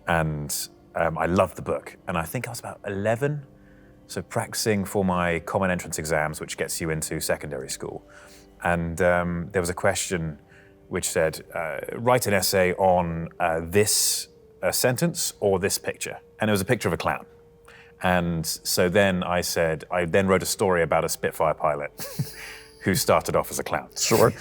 and I loved the book, and I think I was about 11, so practicing for my common entrance exams, which gets you into secondary school. And there was a question which said, write an essay on this sentence or this picture. And it was a picture of a clown. And so then I then wrote a story about a Spitfire pilot who started off as a clown. Sure.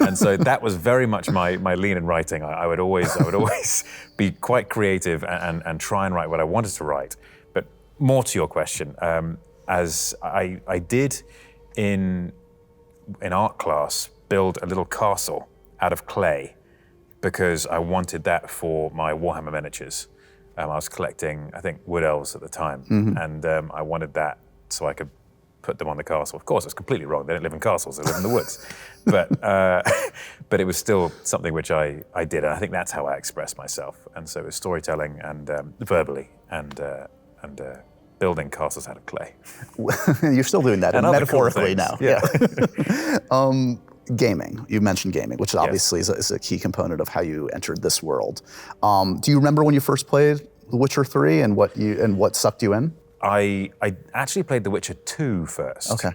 And so that was very much my lean in writing. I would always be quite creative and try and write what I wanted to write. But more to your question, as I did in art class, build a little castle out of clay because I wanted that for my Warhammer miniatures. I was collecting, I think, wood elves at the time, and I wanted that so I could put them on the castle. Of course, it's completely wrong. They don't live in castles, they live in the woods. But it was still something which I did, and I think that's how I expressed myself. And so it was storytelling and verbally and building castles out of clay. You're still doing that, and metaphorically cool now. Yeah. Gaming, you mentioned gaming, which obviously is a key component of how you entered this world. Do you remember when you first played The Witcher 3 and what sucked you in? I actually played The Witcher 2 first. Okay.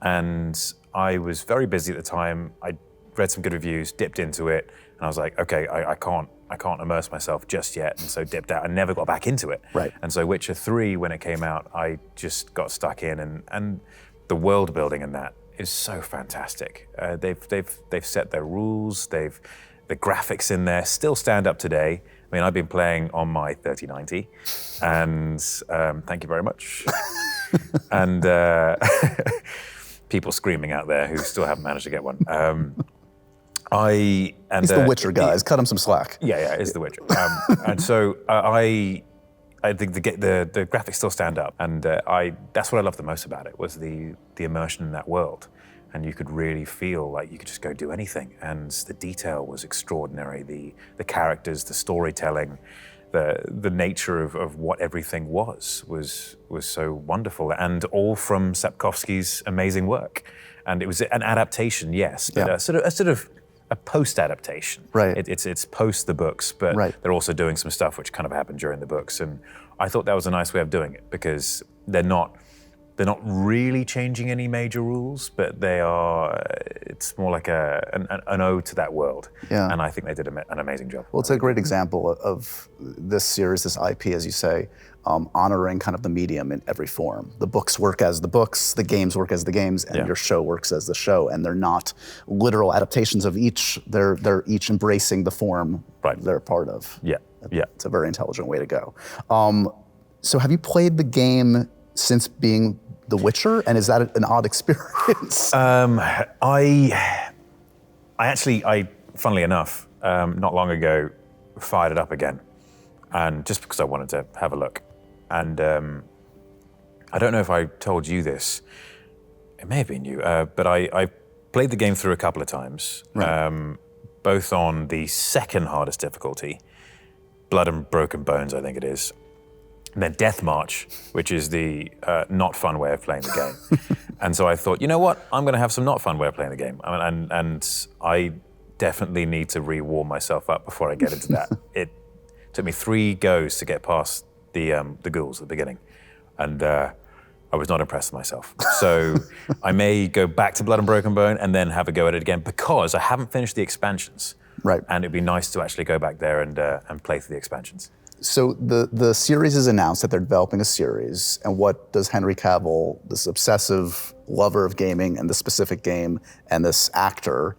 And I was very busy at the time. I read some good reviews, dipped into it, and I was like, okay, I can't immerse myself just yet, and so dipped out and never got back into it. Right. And so Witcher 3, when it came out, I just got stuck in, and the world building in that is so fantastic. They've set their rules. The graphics in there still stand up today. I mean, I've been playing on my 3090, and thank you very much. And people screaming out there who still haven't managed to get one. He's the Witcher, guys. Cut him some slack. Yeah, it's the Witcher. And so I think the graphics still stand up, and that's what I loved the most about it, was the immersion in that world. And you could really feel like you could just go do anything. And the detail was extraordinary, the characters, the storytelling, the nature of what everything was so wonderful, and all from Sapkowski's amazing work. And it was an adaptation, yes, but a sort of a post-adaptation. Right. It's post the books, but they're also doing some stuff which kind of happened during the books. And I thought that was a nice way of doing it, because they're not really changing any major rules, but it's more like an ode to that world. Yeah. And I think they did an amazing job. Well, it's a great example of this series, this IP, as you say, honoring kind of the medium in every form. The books work as the books, the games work as the games, and your show works as the show. And they're not literal adaptations of each. They're each embracing the form they're part of. Yeah, yeah. It's a very intelligent way to go. So have you played the game since being The Witcher, and is that an odd experience? I funnily enough, not long ago, fired it up again, and just because I wanted to have a look. And I don't know if I told you this, it may have been you, but I played the game through a couple of times, both on the second hardest difficulty, Blood and Broken Bones, I think it is, and then Death March, which is the not fun way of playing the game. And so I thought, you know what, I'm gonna have some not fun way of playing the game. And I definitely need to re-warm myself up before I get into that. It took me 3 goes to get past the ghouls at the beginning. And I was not impressed with myself. So I may go back to Blood and Broken Bone and then have a go at it again, because I haven't finished the expansions. Right. And it'd be nice to actually go back there and play through the expansions. So the series is announced that they're developing a series, and what does Henry Cavill, this obsessive lover of gaming and the specific game and this actor,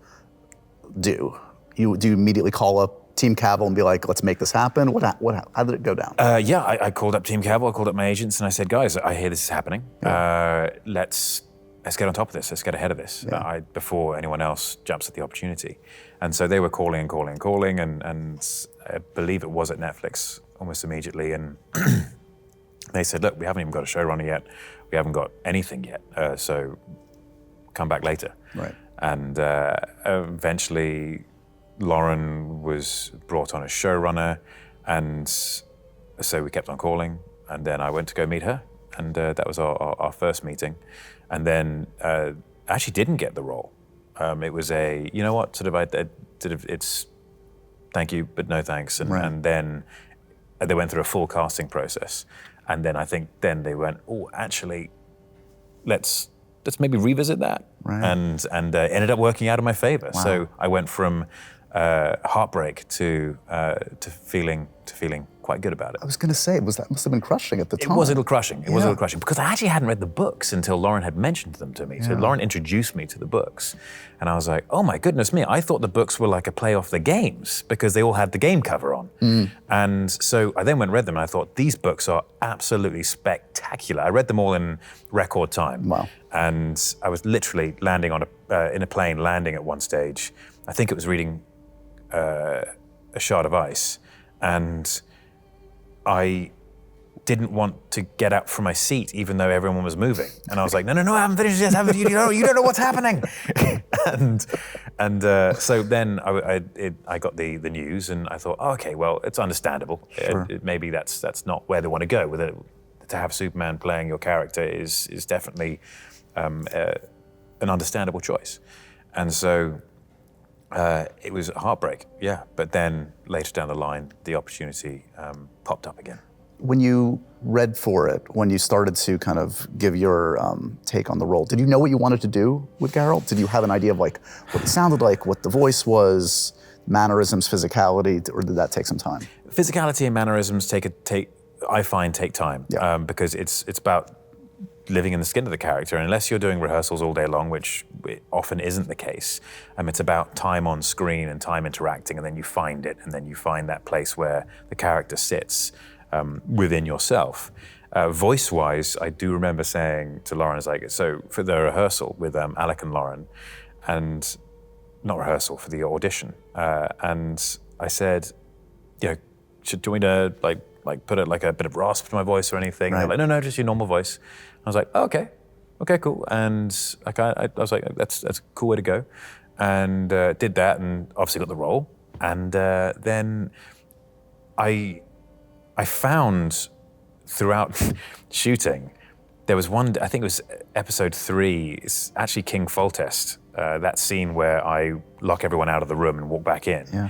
do? Do you immediately call up Team Cavill and be like, let's make this happen? How did it go down? I called up Team Cavill, I called up my agents, and I said, guys, I hear this is happening. Let's get on top of this. Let's get ahead of this before anyone else jumps at the opportunity. And so they were calling, and I believe it was at Netflix almost immediately. And they said, look, we haven't even got a showrunner yet. We haven't got anything yet. So come back later. Right. And eventually Lauren was brought on as showrunner, and so we kept on calling, and then I went to go meet her, and that was our first meeting. And then I actually didn't get the role. It was a, you know what, it's thank you, but no thanks. And then they went through a full casting process. And then I think then they went, oh, actually, let's maybe revisit that. Right. And ended up working out in my favor. Wow. So I went from heartbreak to feeling quite good about it. I was going to say, that must have been crushing at the time. It was a little crushing. It was a little crushing, because I actually hadn't read the books until Lauren had mentioned them to me. So Lauren introduced me to the books, and I was like, oh my goodness me, I thought the books were like a play off the games, because they all had the game cover on. And so I then went and read them, and I thought, these books are absolutely spectacular. I read them all in record time. Wow. And I was literally landing on in a plane, landing at one stage. I think it was reading A Shard of Ice, and I didn't want to get up from my seat, even though everyone was moving. And I was like, no, I haven't finished yet. You don't know what's happening. So then I got the news, and I thought, oh, okay, well, it's understandable. Sure. Maybe that's not where they want to go with it. To have Superman playing your character is definitely an understandable choice. And so it was a heartbreak, yeah. But then later down the line, the opportunity popped up again. When you read for it, when you started to kind of give your take on the role, did you know what you wanted to do with Geralt? Did you have an idea of like what it sounded like, what the voice was, mannerisms, physicality, or did that take some time? Physicality and mannerisms I find take time, because it's about living in the skin of the character. And unless you're doing rehearsals all day long, which often isn't the case, it's about time on screen and time interacting, and then you find it, and then you find that place where the character sits within yourself. Voice-wise, I do remember saying to Lauren, so for the rehearsal with Alec and Lauren, and not rehearsal, for the audition, and I said, do we to put a bit of rasp to my voice or anything? Right. They're like, no, just your normal voice. I was like, oh, okay, cool. And I was like, that's a cool way to go. And did that, and obviously got the role. And then I found throughout shooting, there was one, I think it was episode 3, it's actually King Foltest, that scene where I lock everyone out of the room and walk back in. Yeah.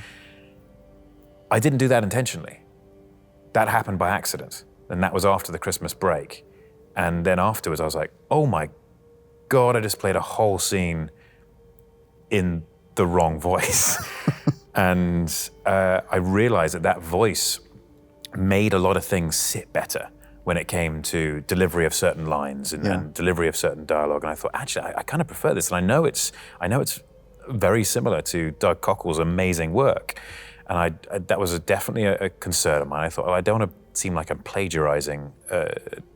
I didn't do that intentionally. That happened by accident, and that was after the Christmas break. And then afterwards, I was like, oh my God, I just played a whole scene in the wrong voice. And I realized that voice made a lot of things sit better. when it came to delivery of certain lines and delivery of certain dialogue. And I thought, actually, I kind of prefer this. And I know it's very similar to Doug Cockle's amazing work. And that was definitely a concern of mine. I thought, I don't want to seem like I'm plagiarizing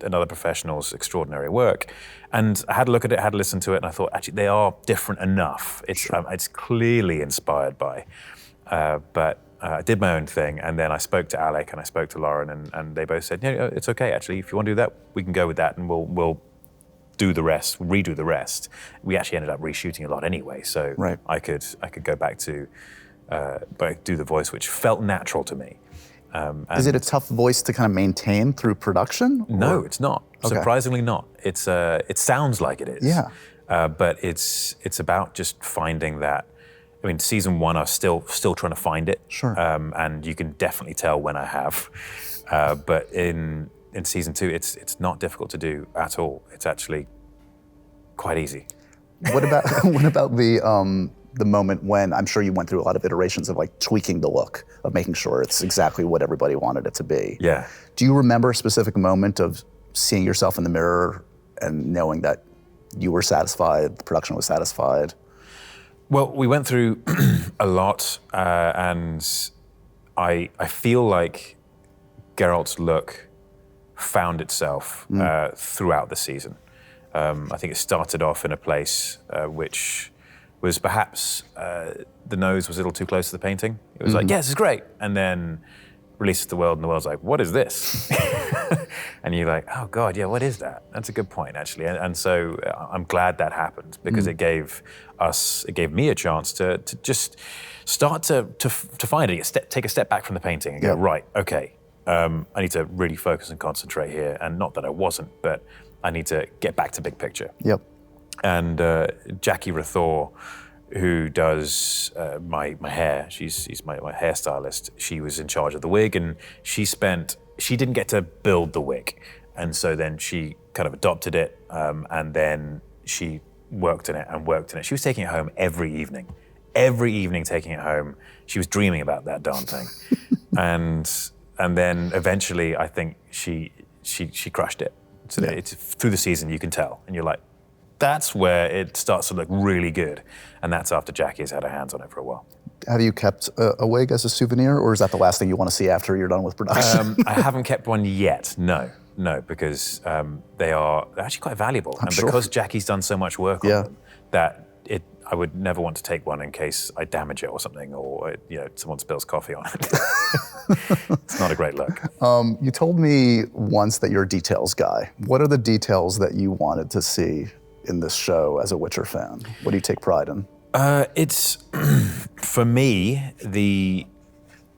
another professional's extraordinary work. And I had a look at it, had a listen to it, and I thought, actually, they are different enough. It's clearly inspired by. But I did my own thing, and then I spoke to Alec and I spoke to Lauren, and they both said, yeah, it's okay, actually. If you want to do that, we can go with that, and we'll do the rest, redo the rest. We actually ended up reshooting a lot anyway, so I could go back to do the voice, which felt natural to me. Is it a tough voice to kind of maintain through production? No, it's not. Okay. Surprisingly not. It sounds like it is. Yeah. But it's about just finding that. I mean, season 1, I was still trying to find it. Sure. And you can definitely tell when I have. But in season 2, it's not difficult to do at all. It's actually quite easy. What about the moment when, I'm sure you went through a lot of iterations of like tweaking the look, of making sure it's exactly what everybody wanted it to be. Yeah. Do you remember a specific moment of seeing yourself in the mirror and knowing that you were satisfied, the production was satisfied? Well, we went through a lot, and I feel like Geralt's look found itself throughout the season. I think it started off in a place which was perhaps the nose was a little too close to the painting. It was like, yeah, this is great. And then released to the world, and the world's like, what is this? And you're like, oh God, yeah, what is that? That's a good point, actually. And so I'm glad that happened, because it gave me a chance to just start to find it, take a step back from the painting and go, right, okay, I need to really focus and concentrate here. And not that I wasn't, but I need to get back to big picture. Yep. And Jackie Rathore, who does my hair, she's my hairstylist, she was in charge of the wig, and she didn't get to build the wig. And so then she kind of adopted it, and then she worked in it and worked in it. She was taking it home every evening taking it home. She was dreaming about that darn thing. and then eventually I think she crushed it. So it's through the season you can tell, and you're like, that's where it starts to look really good. And that's after Jackie's had her hands on it for a while. Have you kept a wig as a souvenir, or is that the last thing you want to see after you're done with production? I haven't kept one yet, no, because they're actually quite valuable. I'm and sure. Because Jackie's done so much work on them, that I would never want to take one in case I damage it or something, or someone spills coffee on it. It's not a great look. You told me once that you're a details guy. What are the details that you wanted to see in this show as a Witcher fan? What do you take pride in? It's, for me, the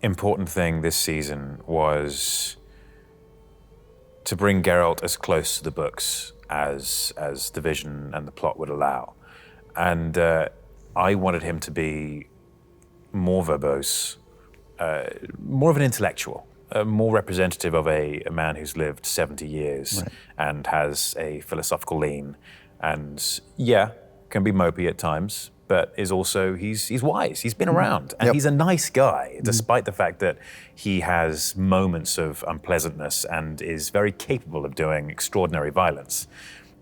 important thing this season was to bring Geralt as close to the books as the vision and the plot would allow. And I wanted him to be more verbose, more of an intellectual, more representative of a man who's lived 70 years and has a philosophical lean. And can be mopey at times, but is also, he's wise, he's been around, and he's a nice guy, despite the fact that he has moments of unpleasantness and is very capable of doing extraordinary violence.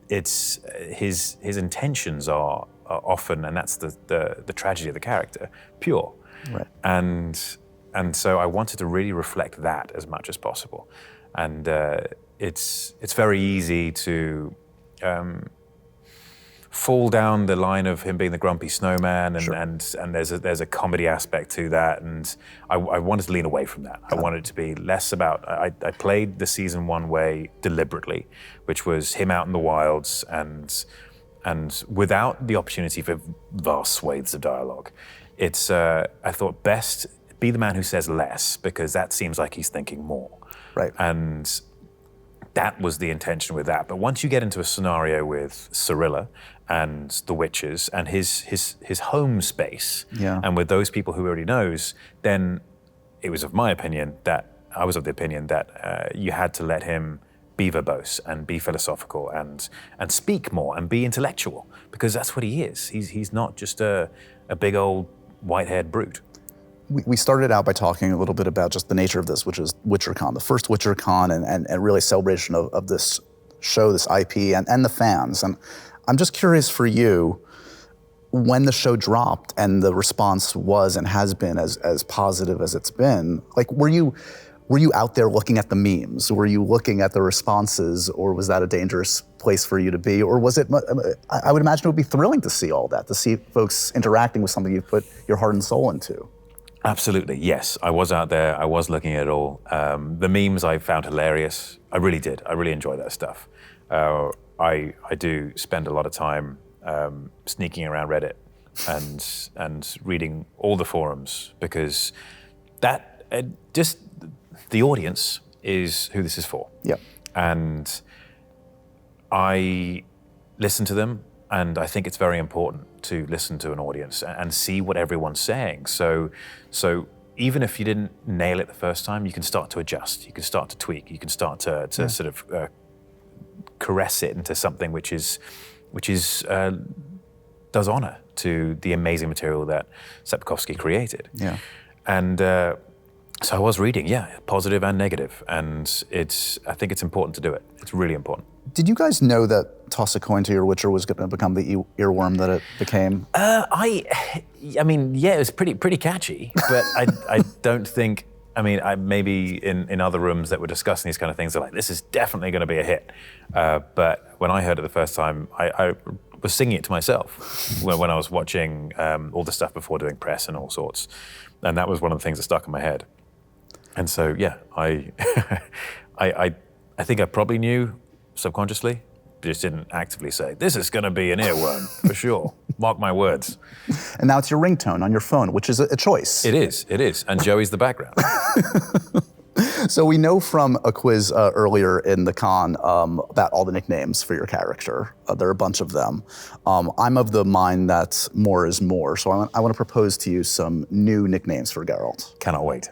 It's his intentions are often, and that's the tragedy of the character, pure. Right. And so I wanted to really reflect that as much as possible. And it's very easy to fall down the line of him being the grumpy snowman, and there's a comedy aspect to that, and I wanted to lean away from that. I wanted it to be less about, I played the season 1 way deliberately, which was him out in the wilds and without the opportunity for vast swathes of dialogue. It's, I thought, best be the man who says less, because that seems like he's thinking more. Right. And that was the intention with that. But once you get into a scenario with Cirilla and the Witchers and his home space, and with those people who he already knows, then it was of the opinion that you had to let him be verbose and be philosophical and speak more and be intellectual, because that's what he is. He's not just a big old white-haired brute. we started out by talking a little bit about just the nature of this, which is WitcherCon, the first WitcherCon, and really celebration of this show, this IP, and the fans. And I'm just curious for you, when the show dropped and the response was and has been as positive as it's been, like, were you out there looking at the memes? Were you looking at the responses, or was that a dangerous place for you to be? Or was it, I would imagine it would be thrilling to see all that, to see folks interacting with something you've put your heart and soul into. Absolutely, yes. I was out there, I was looking at it all. The memes I found hilarious. I really did. I really enjoy that stuff. I do spend a lot of time sneaking around Reddit and reading all the forums, because that just the audience is who this is for. Yeah. And I listen to them, and I think it's very important to listen to an audience and see what everyone's saying. So even if you didn't nail it the first time, you can start to adjust, you can start to tweak, you can start to sort of caress it into something which does honor to the amazing material that Sapkowski created. Yeah. And so I was reading, positive and negative, and I think it's important to do it. It's really important. Did you guys know that Toss a Coin to Your Witcher was going to become the earworm that it became? I mean, yeah, it was pretty catchy, but I don't think. I mean, maybe in other rooms that were discussing these kind of things, they're like, this is definitely going to be a hit. But when I heard it the first time, I was singing it to myself when I was watching all the stuff before doing press and all sorts, and that was one of the things that stuck in my head. And so, yeah, I think I probably knew subconsciously, just didn't actively say, this is going to be an earworm, for sure. Mark my words. And now it's your ringtone on your phone, which is a choice. It is. And Joey's the background. So we know from a quiz earlier in the con about all the nicknames for your character. There are a bunch of them. I'm of the mind that more is more, so I want to propose to you some new nicknames for Geralt. Cannot wait.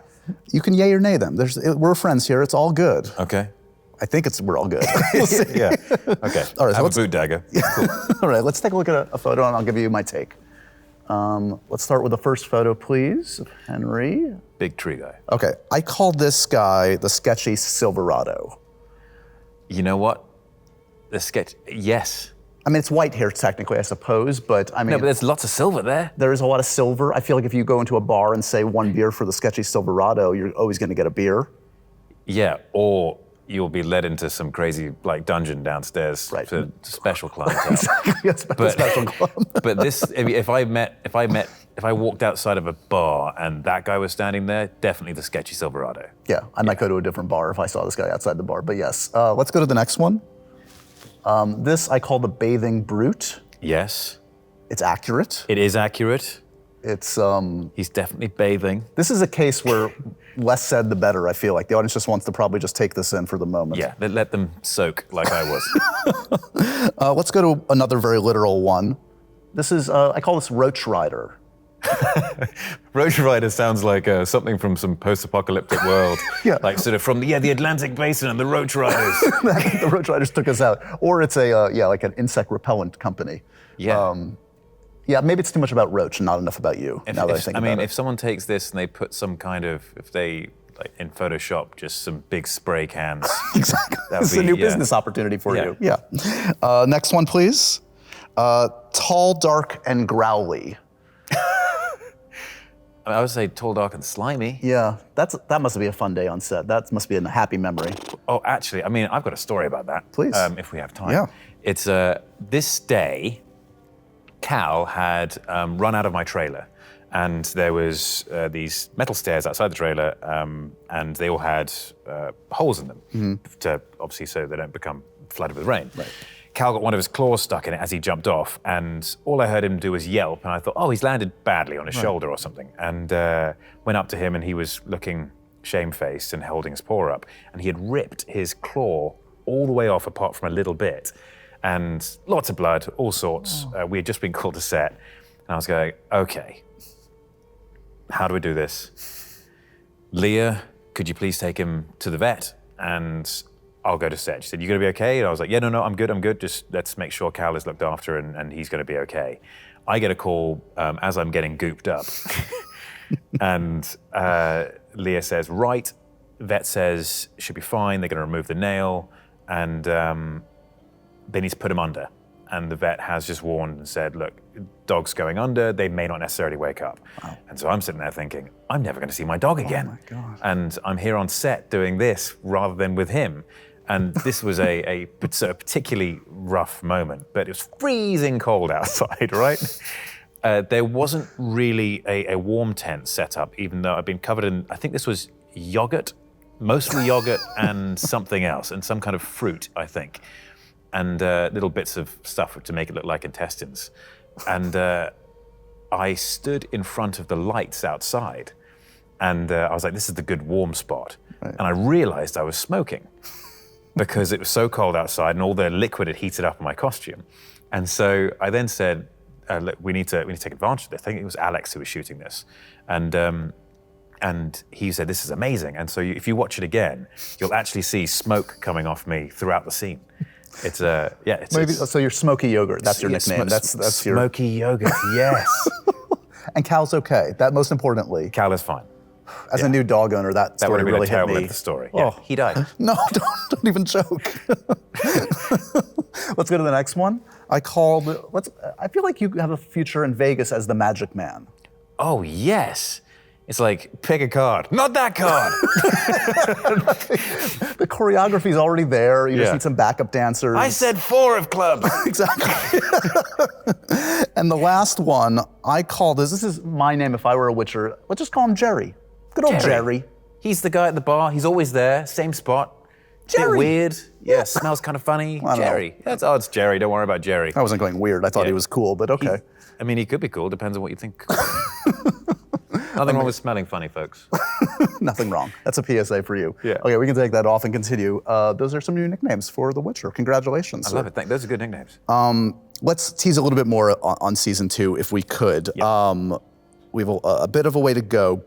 You can yay or nay them. We're friends here, it's all good. Okay. I think we're all good. We'll see. Yeah, okay. All right, I have a boot dagger. Cool. All right, let's take a look at a photo and I'll give you my take. Let's start with the first photo, please, of Henry. Big tree guy. Okay, I call this guy the sketchy Silverado. You know what? The sketch, yes. I mean, it's white here technically, I suppose, but I mean... No, but there's lots of silver there. There is a lot of silver. I feel like if you go into a bar and say 1 beer for the sketchy Silverado, you're always gonna get a beer. Yeah, or you'll be led into some crazy dungeon downstairs for special clientele. Exactly, a special club. But this, if I walked outside of a bar and that guy was standing there, definitely the sketchy Silverado. Yeah, I might go to a different bar if I saw this guy outside the bar, but yes. Let's go to the next one. This I call the bathing brute. Yes. It's accurate. It is accurate. It's he's definitely bathing. This is a case where less said the better, I feel like. The audience just wants to probably just take this in for the moment. Yeah, let them soak like I was. Let's go to another very literal one. This is, I call this Roach Rider. Roach Rider sounds like something from some post-apocalyptic world. Yeah. Like sort of from the Atlantic Basin and the Roach Riders. The Roach Riders took us out. Or it's like an insect repellent company. Yeah. Yeah, maybe it's too much about Roach and not enough about you, now that I think about it. If someone takes this and they put some kind of, if they, like in Photoshop, just some big spray cans. Exactly. This is a new business opportunity for you. Yeah. Next one, please. Tall, dark, and growly. I would say tall, dark, and slimy. Yeah, that must be a fun day on set. That must be a happy memory. Oh, actually, I've got a story about that. Please. If we have time. Yeah. It's this day, Cal had run out of my trailer, and there was these metal stairs outside the trailer, and they all had holes in them, to obviously so they don't become flooded with rain. Right. Cal got one of his claws stuck in it as he jumped off, and all I heard him do was yelp, and I thought, oh, he's landed badly on his shoulder or something, and went up to him, and he was looking shamefaced and holding his paw up, and he had ripped his claw all the way off apart from a little bit, and lots of blood, all sorts. We had just been called to set, and I was going, okay, how do we do this? Leah, could you please take him to the vet, and I'll go to set. She said, you gonna be okay? And I was like, yeah, no, I'm good. Just let's make sure Cal is looked after and he's gonna be okay. I get a call as I'm getting gooped up. And Leah says, right. Vet says, should be fine. They're going to remove the nail. And they need to put him under. And the vet has just warned and said, look, dog's going under. They may not necessarily wake up. Wow. And so I'm sitting there thinking, I'm never going to see my dog again. Oh my God. And I'm here on set doing this rather than with him. And this was a particularly rough moment, but it was freezing cold outside, right? There wasn't really a warm tent set up, even though I'd been covered in, I think this was yogurt, mostly yogurt and something else, and some kind of fruit, I think. And little bits of stuff to make it look like intestines. And I stood in front of the lights outside, and I was like, this is the good warm spot. Right. And I realized I was smoking because it was so cold outside and all the liquid had heated up in my costume. And so I then said, look, we need to take advantage of this. I think it was Alex who was shooting this. And he said, this is amazing. And so if you watch it again, you'll actually see smoke coming off me throughout the scene. It's so you're Smoky Yogurt. That's your nickname. That's your Smoky Yogurt. Yes. And Cal's okay. That most importantly. Cal is fine. As a new dog owner, that story really hit me. That the story. Yeah, he died. No, don't even joke. Let's go to the next one. I feel like you have a future in Vegas as the Magic Man. Oh yes. It's like, pick a card. Not that card. The choreography's already there. You just need some backup dancers. I said 4 of clubs. Exactly. And the last one, I call this is my name if I were a Witcher. Let's just call him Jerry. Good old Jerry. He's the guy at the bar. He's always there, same spot. Jerry. Bit weird. Yeah, smells kind of funny. Jerry. It's Jerry. Don't worry about Jerry. I wasn't going weird. I thought he was cool, but okay. He could be cool. Depends on what you think. Nothing wrong with smelling funny, folks. Nothing wrong. That's a PSA for you. Yeah. Okay, we can take that off and continue. Those are some new nicknames for The Witcher. Congratulations. I love it. Those are good nicknames. Let's tease a little bit more on season 2, if we could. Yeah. We have a bit of a way to go,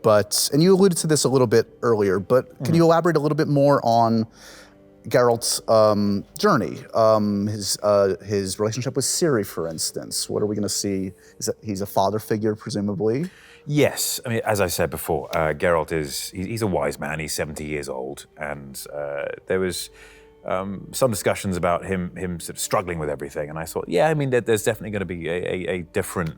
and you alluded to this a little bit earlier, but can you elaborate a little bit more on Geralt's journey, his relationship with Ciri, for instance? What are we going to see? He's a father figure, presumably? Yes. I mean, as I said before, Geralt he's a wise man. He's 70 years old, and there was some discussions about him sort of struggling with everything. And I thought, there's definitely going to be a different.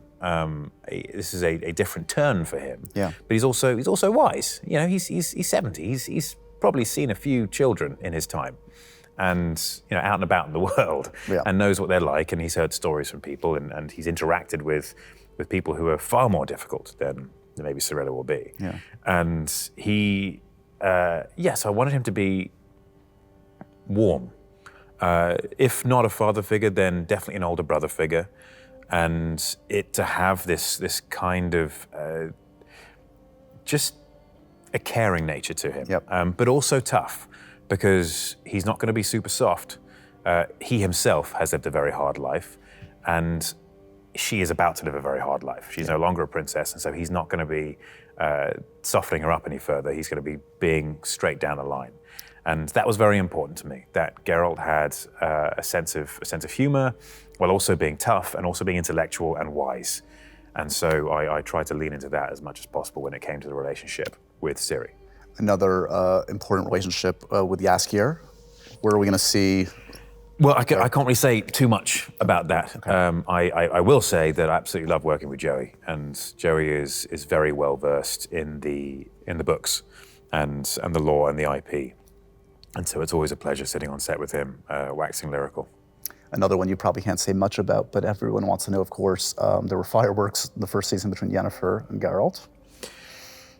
This is a different turn for him. Yeah. But he's also wise. You know, he's 70. He's probably seen a few children in his time, and out and about in the world, and knows what they're like. And he's heard stories from people, and he's interacted with people who are far more difficult than maybe Cirilla will be. Yeah. And he, so I wanted him to be warm. If not a father figure, then definitely an older brother figure. And it to have this kind of just a caring nature to him, but also tough, because he's not going to be super soft. He himself has lived a very hard life, and she is about to live a very hard life. She's no longer a princess, and so he's not going to be softening her up any further. He's going to be being straight down the line. And that was very important to me, that Geralt had a sense of humor, while also being tough and also being intellectual and wise. And so I tried to lean into that as much as possible when it came to the relationship with Ciri. Another important relationship with Jaskier. Where are we going to see? Well, I can't really say too much about that. Okay. I will say that I absolutely love working with Joey, and Joey is very well versed in the books and the lore and the IP. And so it's always a pleasure sitting on set with him, waxing lyrical. Another one you probably can't say much about, but everyone wants to know, of course, there were fireworks the first season between Yennefer and Geralt.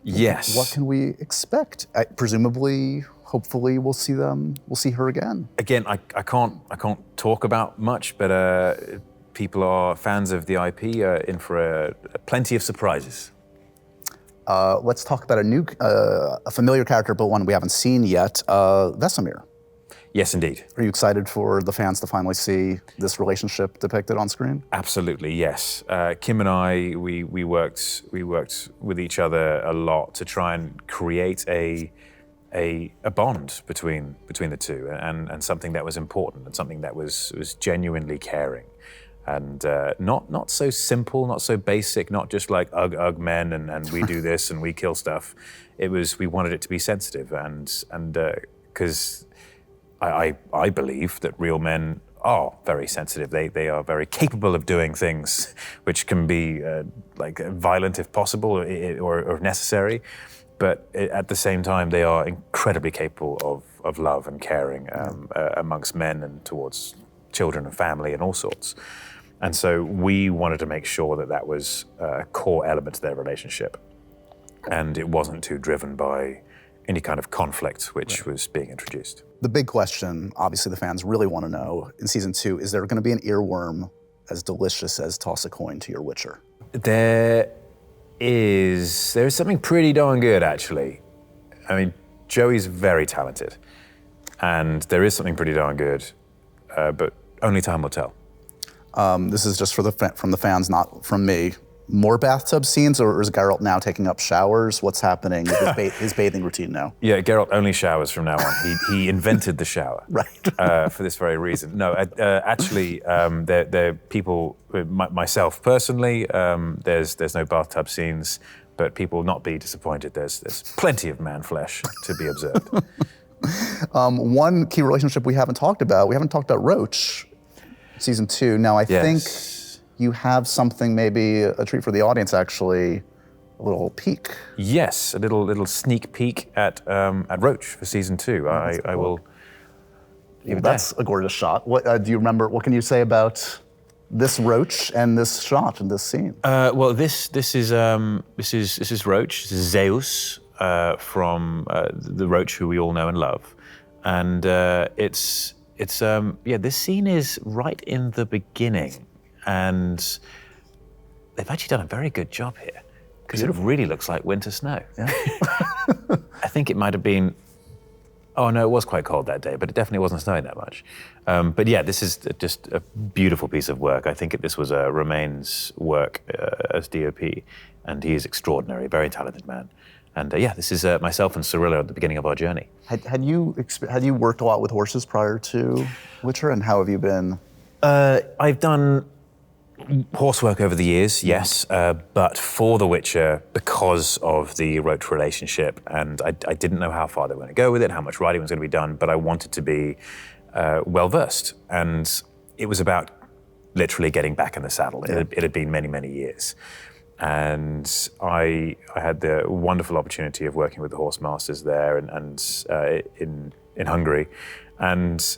Yes. What can we expect? Presumably, hopefully, we'll see her again. Again, I can't talk about much, but people are fans of the IP, in for plenty of surprises. Let's talk about a familiar character, but one we haven't seen yet, Vesemir. Yes, indeed. Are you excited for the fans to finally see this relationship depicted on screen? Absolutely, yes. Kim and I, we worked with each other a lot to try and create a bond between the two, and something that was important and something that was genuinely caring. and not so simple, not so basic, not just like ugh men and we do this and we kill stuff. We wanted it to be sensitive, and because I believe that real men are very sensitive. They are very capable of doing things which can be like violent if possible or if necessary, but at the same time they are incredibly capable of love and caring amongst men and towards children and family and all sorts. And so we wanted to make sure that that was a core element to their relationship, and it wasn't too driven by any kind of conflict which was being introduced. The big question, obviously the fans really want to know, in season 2, is there going to be an earworm as delicious as toss a coin to your Witcher? There's something pretty darn good, actually. I mean, Joey's very talented, and there is something pretty darn good, but only time will tell. This is just from the fans, not from me. More bathtub scenes, or is Geralt now taking up showers? What's happening with his bathing routine now? Yeah, Geralt only showers from now on. He invented the shower, right? For this very reason. No, actually, there people, myself personally, there's no bathtub scenes, but people will not be disappointed. There's plenty of man flesh to be observed. One key relationship we haven't talked about Roach, season 2. Now I think you have something, maybe a treat for the audience, actually, a little peek. Yes, a little sneak peek at Roach for season 2. I will. Well, that's a gorgeous shot. What do you remember? What can you say about this Roach and this shot and this scene? Well, this is Roach. This is Zeus from the Roach who we all know and love, and this scene is right in the beginning. And they've actually done a very good job here, because it really looks like winter snow. Yeah. I think it might have been, oh no, it was quite cold that day, but it definitely wasn't snowing that much. But yeah, this is just a beautiful piece of work. I think this was Romain's work as DOP, and he is extraordinary, very talented man. And this is myself and Cirilla at the beginning of our journey. Had you worked a lot with horses prior to Witcher, and how have you been? I've done horsework over the years, yes, but for The Witcher, because of the Roach relationship, and I didn't know how far they were going to go with it, how much riding was going to be done, but I wanted to be well-versed, and it was about literally getting back in the saddle. Yeah. It had been many, many years. And I had the wonderful opportunity of working with the horse masters there and in Hungary, and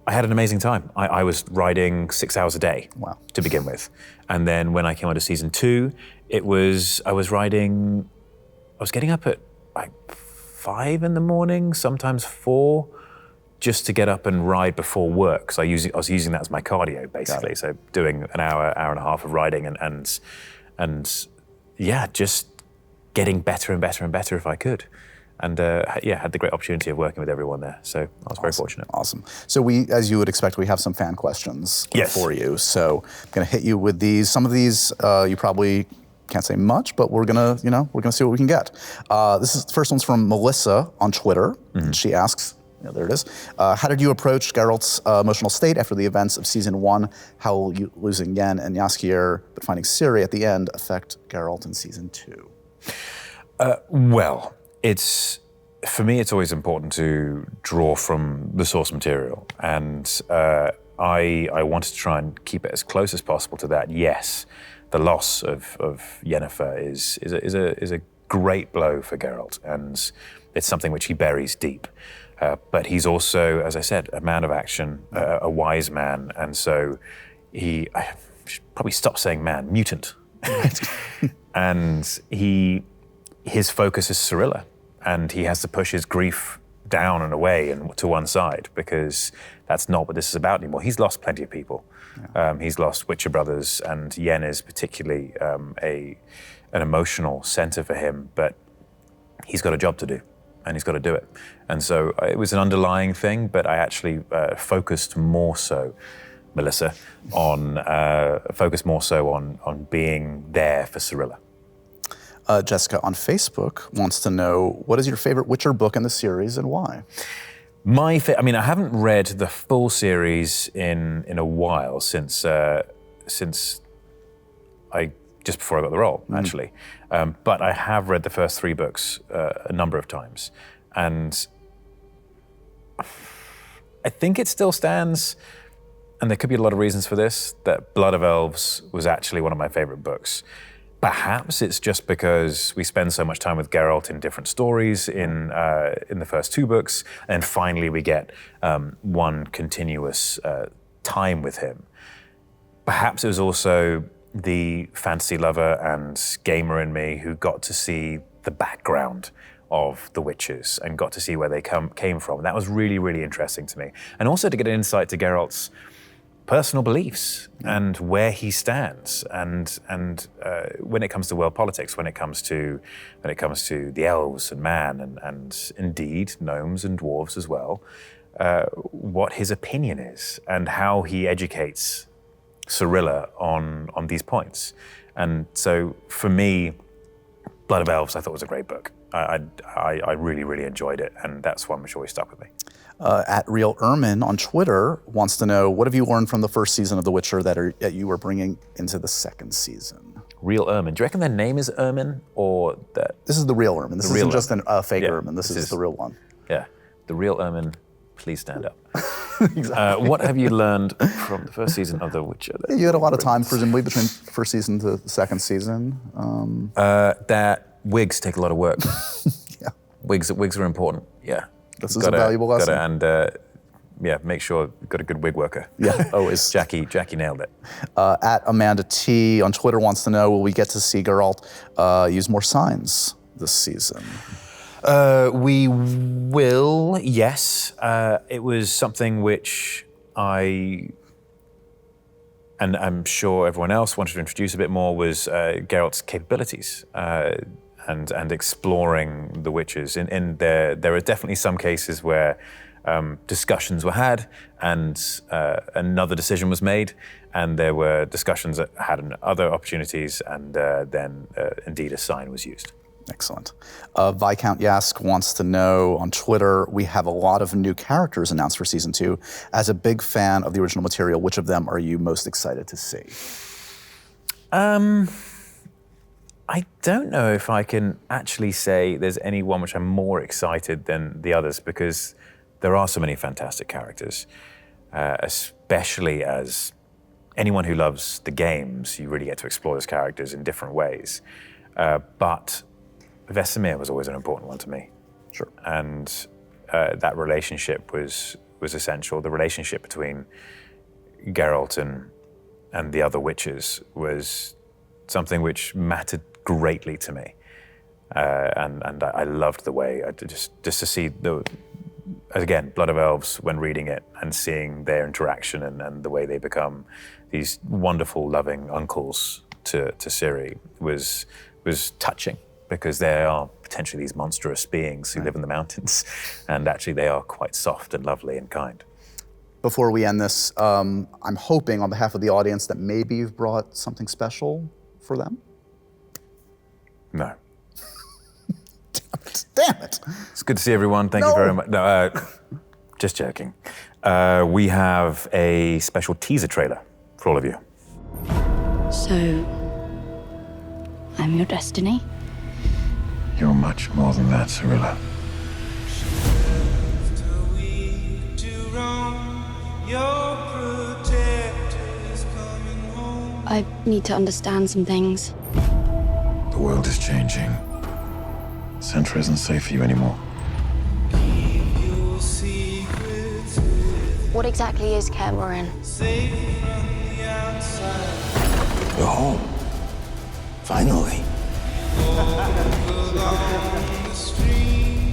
I had an amazing time. I was riding 6 hours a day to begin with. And then when I came on to season 2, I was getting up at like 5 in the morning, sometimes 4, just to get up and ride before work. Because I was using that as my cardio, basically. So doing an hour and a half of riding and just getting better and better and better if I could. And had the great opportunity of working with everyone there. So I was very fortunate. Awesome. So we, as you would expect, we have some fan questions for you. So I'm gonna hit you with these. Some of these you probably can't say much, but we're gonna see what we can get. The first one's from Melissa on Twitter. Mm-hmm. She asks, there it is. How did you approach Geralt's emotional state after the events of season 1? How will you losing Yen and Jaskier, but finding Ciri at the end, affect Geralt in season 2? Well, for me, it's always important to draw from the source material, and I wanted to try and keep it as close as possible to that. Yes, the loss of Yennefer is a great blow for Geralt, and it's something which he buries deep. But he's also, as I said, a man of action, a wise man, and so I should probably stop saying man, mutant, and his focus is Cirilla, and he has to push his grief down and away and to one side, because that's not what this is about anymore. He's lost plenty of people. Yeah. He's lost Witcher brothers, and Yen is particularly an emotional center for him, but he's got a job to do, and he's got to do it. And so it was an underlying thing, but I actually focused more so, Melissa, on being there for Cirilla. Jessica on Facebook wants to know, what is your favorite Witcher book in the series and why? I mean, I haven't read the full series in a while since just before I got the role, actually. But I have read the first 3 books a number of times, and I think it still stands. And there could be a lot of reasons for this. That Blood of Elves was actually one of my favorite books. Perhaps it's just because we spend so much time with Geralt in different stories in the first 2 books, and finally we get one continuous time with him. Perhaps it was also the fantasy lover and gamer in me who got to see the background of the witches and got to see where they came from. And that was really, really interesting to me. And also to get an insight to Geralt's personal beliefs and where he stands, and when it comes to world politics, when it comes to the elves and man, and indeed gnomes and dwarves as well, what his opinion is and how he educates Cirilla on these points. And so for me, Blood of Elves I thought was a great book. I really, really enjoyed it, and that's one which always stuck with me. At Real Ermin on Twitter wants to know, what have you learned from the first season of The Witcher that you are bringing into the second season? Real Ermin. Do you reckon their name is Ermin, or that? This is the real Ermin. This isn't just a fake Ermin. This is the real one. Yeah, the real Ermin. Please stand up. Exactly. What have you learned from the first season of The Witcher? You had a lot of time, presumably, between first season to the second season. That wigs take a lot of work. Yeah, wigs are important. Yeah. This is a valuable lesson. Make sure you've got a good wig worker. Yeah, always. Jackie nailed it. At Amanda T on Twitter wants to know, will we get to see Geralt use more signs this season? We will, yes. It was something which and I'm sure everyone else wanted to introduce a bit more, was Geralt's capabilities. And exploring the witches. There are definitely some cases where discussions were had and another decision was made, and there were discussions that had other opportunities, and then indeed a sign was used. Excellent. Viscount Yask wants to know on Twitter, we have a lot of new characters announced for season 2. As a big fan of the original material, which of them are you most excited to see? I don't know if I can actually say there's any one which I'm more excited than the others, because there are so many fantastic characters, especially as anyone who loves the games, you really get to explore those characters in different ways. But Vesemir was always an important one to me. Sure. And that relationship was essential. The relationship between Geralt and the other witches was something which mattered greatly to me, and I loved the way just to see again Blood of Elves when reading it and seeing their interaction and the way they become these wonderful, loving uncles to Ciri was touching, because they are potentially these monstrous beings who live in the mountains, and actually they are quite soft and lovely and kind. Before we end this, I'm hoping on behalf of the audience that maybe you've brought something special for them. No. Damn it. It's good to see everyone. Thank you very much. No, just joking. We have a special teaser trailer for all of you. So, I'm your destiny? You're much more than that, Cirilla. I need to understand some things. The world is changing. Centra isn't safe for you anymore. What exactly is Kaer Morhen? You're home. Finally.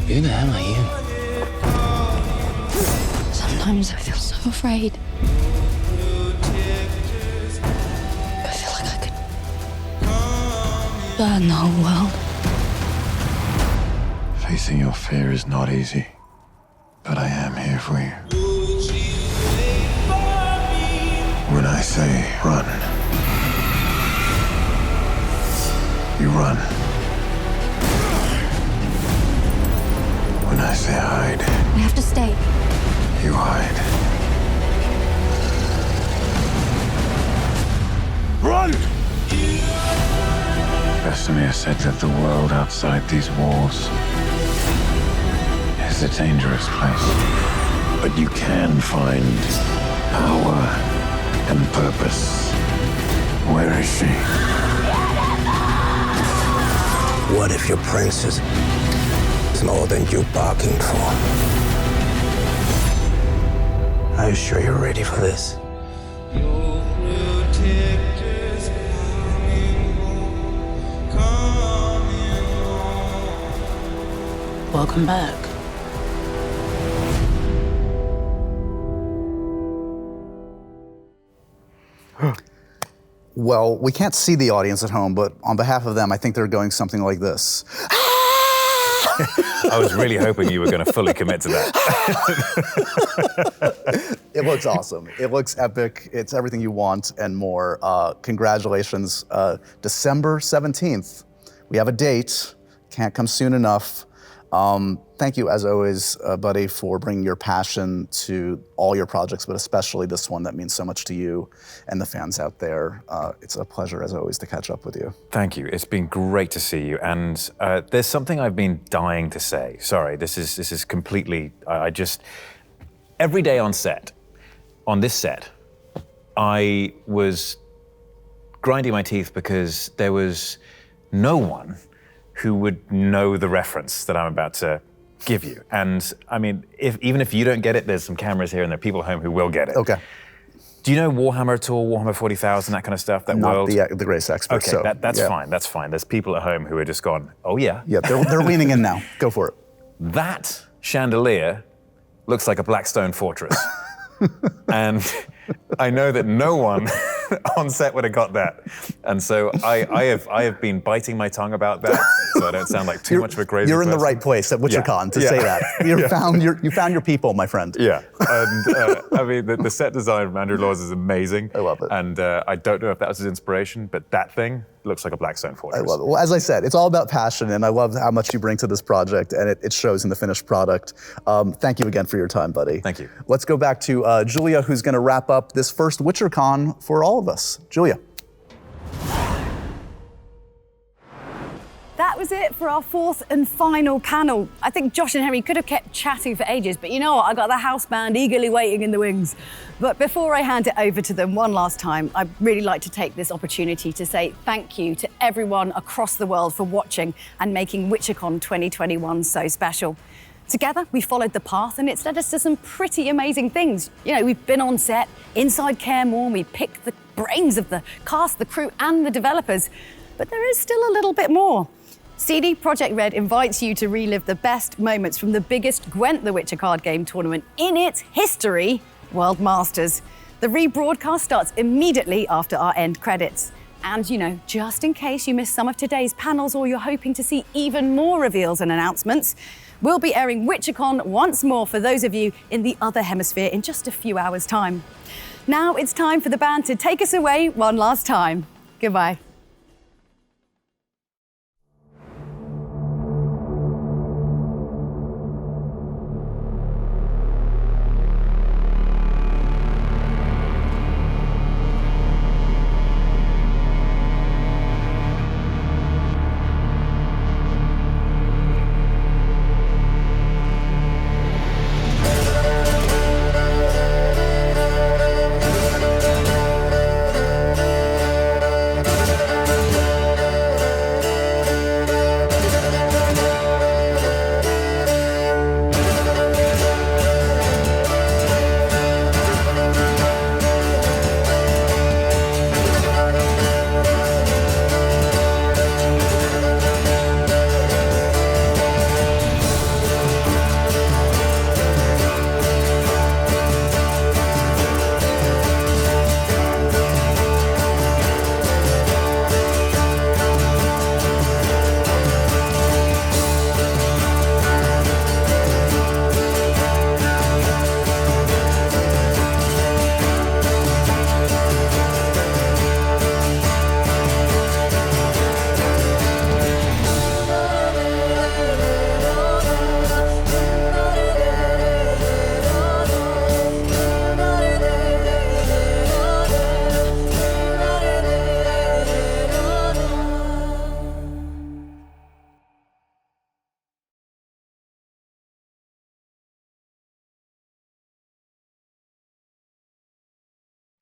Who the hell are you? Sometimes I feel so afraid. I feel like I could burn the whole world. Facing your fear is not easy, but I am here for you. When I say run, you run. When I say hide, We have to stay. you hide. Run! Vesemir said that the world outside these walls is a dangerous place. But you can find power and purpose. Where is she? What if your princess is more than you bargained for? Are you sure you're ready for this? Welcome back. Well, we can't see the audience at home, but on behalf of them, I think they're going something like this. I was really hoping you were going to fully commit to that. It looks awesome. It looks epic. It's everything you want and more. Congratulations. December 17th. We have a date. Can't come soon enough. Thank you, as always, buddy, for bringing your passion to all your projects, but especially this one that means so much to you and the fans out there. It's a pleasure, as always, to catch up with you. Thank you. It's been great to see you. And there's something I've been dying to say. Sorry, this is completely, every day on this set, I was grinding my teeth because there was no one who would know the reference that I'm about to give you. And I mean, even if you don't get it, there's some cameras here and there are people at home who will get it. Okay. Do you know Warhammer at all, Warhammer 40,000, that kind of stuff, that world? Not the greatest expert, okay, so. that's fine, that's fine. There's people at home who are just gone, oh yeah. Yeah, they're leaning in now. Go for it. That chandelier looks like a Blackstone fortress. And I know that no one on set would have got that. And so I have been biting my tongue about that, so I don't sound like too much of a crazy You're in person. the right place at WitcherCon to say that. You found your people, my friend. Yeah, and I mean, the set design from Andrew Laws is amazing. I love it. And I don't know if that was his inspiration, but that thing looks like a Blackstone fortress. I love it. Well, as I said, it's all about passion, and I love how much you bring to this project, and it shows in the finished product. Thank you again for your time, buddy. Thank you. Let's go back to Julia, who's going to wrap up this first WitcherCon for all of us. Julia. That was it for our fourth and final panel. I think Josh and Henry could have kept chatting for ages, but you know what? I got the house band eagerly waiting in the wings. But before I hand it over to them one last time, I'd really like to take this opportunity to say thank you to everyone across the world for watching and making WitcherCon 2021 so special. Together, we followed the path and it's led us to some pretty amazing things. You know, we've been on set, inside Kaer Morhen, we picked the brains of the cast, the crew, and the developers. But there is still a little bit more. CD Projekt Red invites you to relive the best moments from the biggest Gwent the Witcher card game tournament in its history, World Masters. The rebroadcast starts immediately after our end credits. And, you know, just in case you missed some of today's panels or you're hoping to see even more reveals and announcements, we'll be airing WitcherCon once more for those of you in the other hemisphere in just a few hours' time. Now it's time for the band to take us away one last time. Goodbye.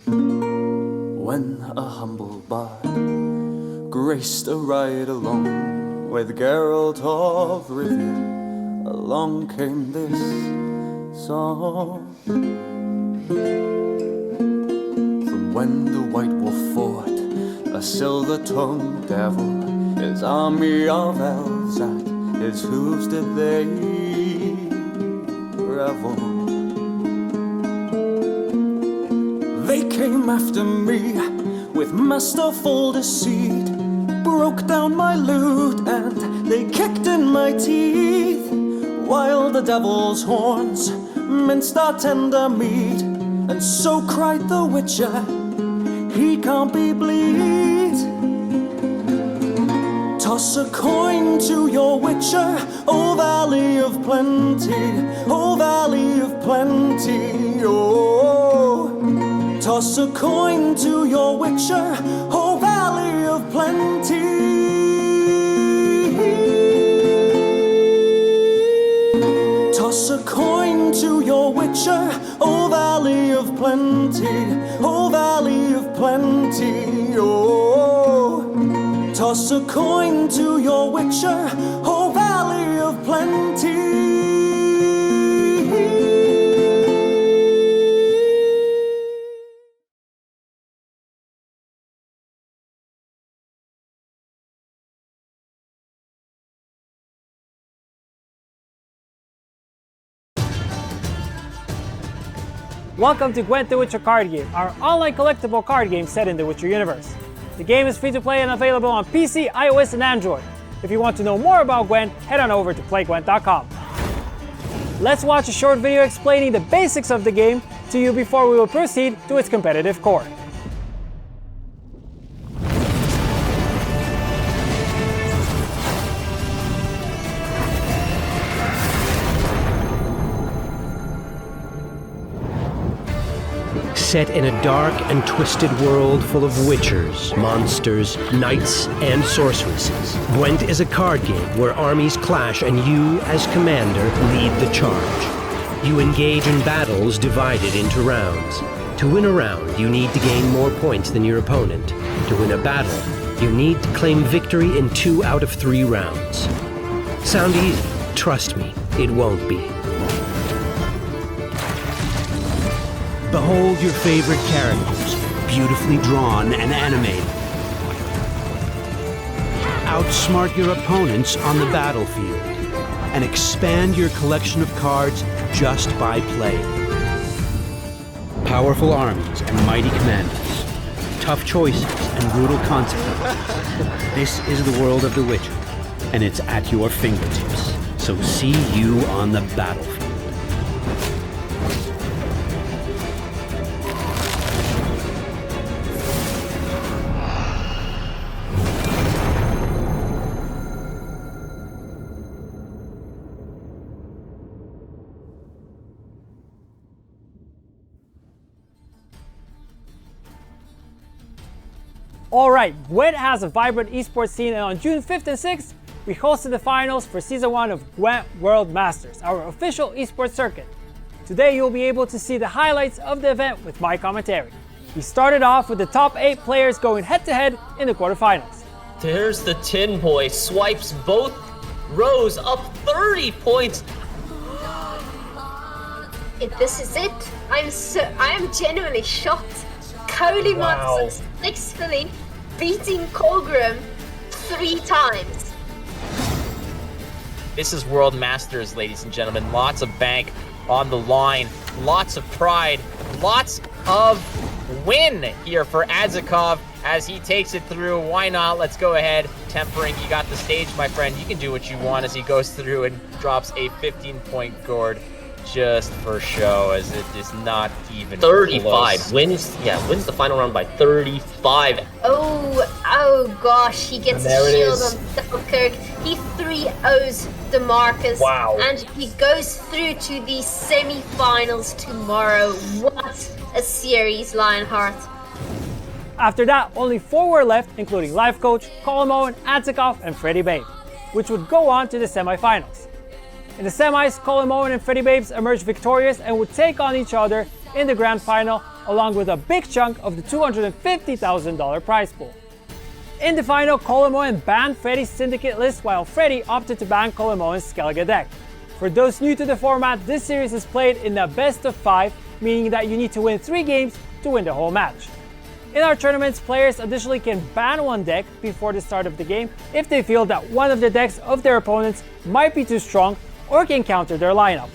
When a humble bard graced a ride along with Geralt of Rivia, along came this song. From when the White Wolf fought a silver-tongued devil, his army of elves at his hooves did they revel. They came after me with masterful deceit, broke down my loot and they kicked in my teeth, while the devil's horns minced our tender meat. And so cried the Witcher, he can't be bleed. Toss a coin to your Witcher, O Valley of Plenty, O Valley of Plenty, oh. Toss a coin to your Witcher, O Valley of Plenty. Toss a coin to your Witcher, O Valley of Plenty, O Valley of Plenty, oh. Toss a coin to your Witcher, O Valley of Plenty. Welcome to Gwent the Witcher card game, our online collectible card game set in the Witcher universe. The game is free to play and available on PC, iOS, and Android. If you want to know more about Gwent, head on over to playgwent.com. Let's watch a short video explaining the basics of the game to you before we will proceed to its competitive core. Set in a dark and twisted world full of witchers, monsters, knights, and sorceresses, Gwent is a card game where armies clash and you, as commander, lead the charge. You engage in battles divided into rounds. To win a round, you need to gain more points than your opponent. To win a battle, you need to claim victory in 2 out of 3 rounds. Sound easy? Trust me, it won't be. Behold your favorite characters, beautifully drawn and animated. Outsmart your opponents on the battlefield, and expand your collection of cards just by playing. Powerful armies and mighty commanders, tough choices and brutal consequences. This is the world of the Witcher, and it's at your fingertips. So see you on the battlefield. Alright, Gwent has a vibrant esports scene, and on June 5th and 6th, we hosted the finals for Season 1 of Gwent World Masters, our official esports circuit. Today you'll be able to see the highlights of the event with my commentary. We started off with the top 8 players going head-to-head in the quarterfinals. There's the Tin Boy, swipes both rows up 30 points. If this is it, I am genuinely shocked. Coley Wow. successfully beating Colgrim 3 times. This is World Masters, ladies and gentlemen. Lots of bank on the line, lots of pride, lots of win here for Adzikov as he takes it through. Why not? Let's go ahead. Tempering, you got the stage, my friend. You can do what you want as he goes through and drops a 15-point gourd just for show, as it is not even 35 close. wins the final round by 35. Oh gosh, he gets And there a it shield is. on Selkirk. He 3-0s DeMarcus. Wow. And he goes through to the semi-finals tomorrow. What a series, Lionheart. After that, only 4 were left, including Life Coach, Colin Moen, Adzikov, and Freddie Babe, which would go on to the semifinals. In the semis, Colin Moen and Freddie Babes emerged victorious and would take on each other in the grand final along with a big chunk of the $250,000 prize pool. In the final, Kolomoen banned Freddy's Syndicate list while Freddy opted to ban Kolomoen's Skellige deck. For those new to the format, this series is played in a best of 5, meaning that you need to win 3 games to win the whole match. In our tournaments, players additionally can ban one deck before the start of the game if they feel that one of the decks of their opponents might be too strong or can counter their lineup.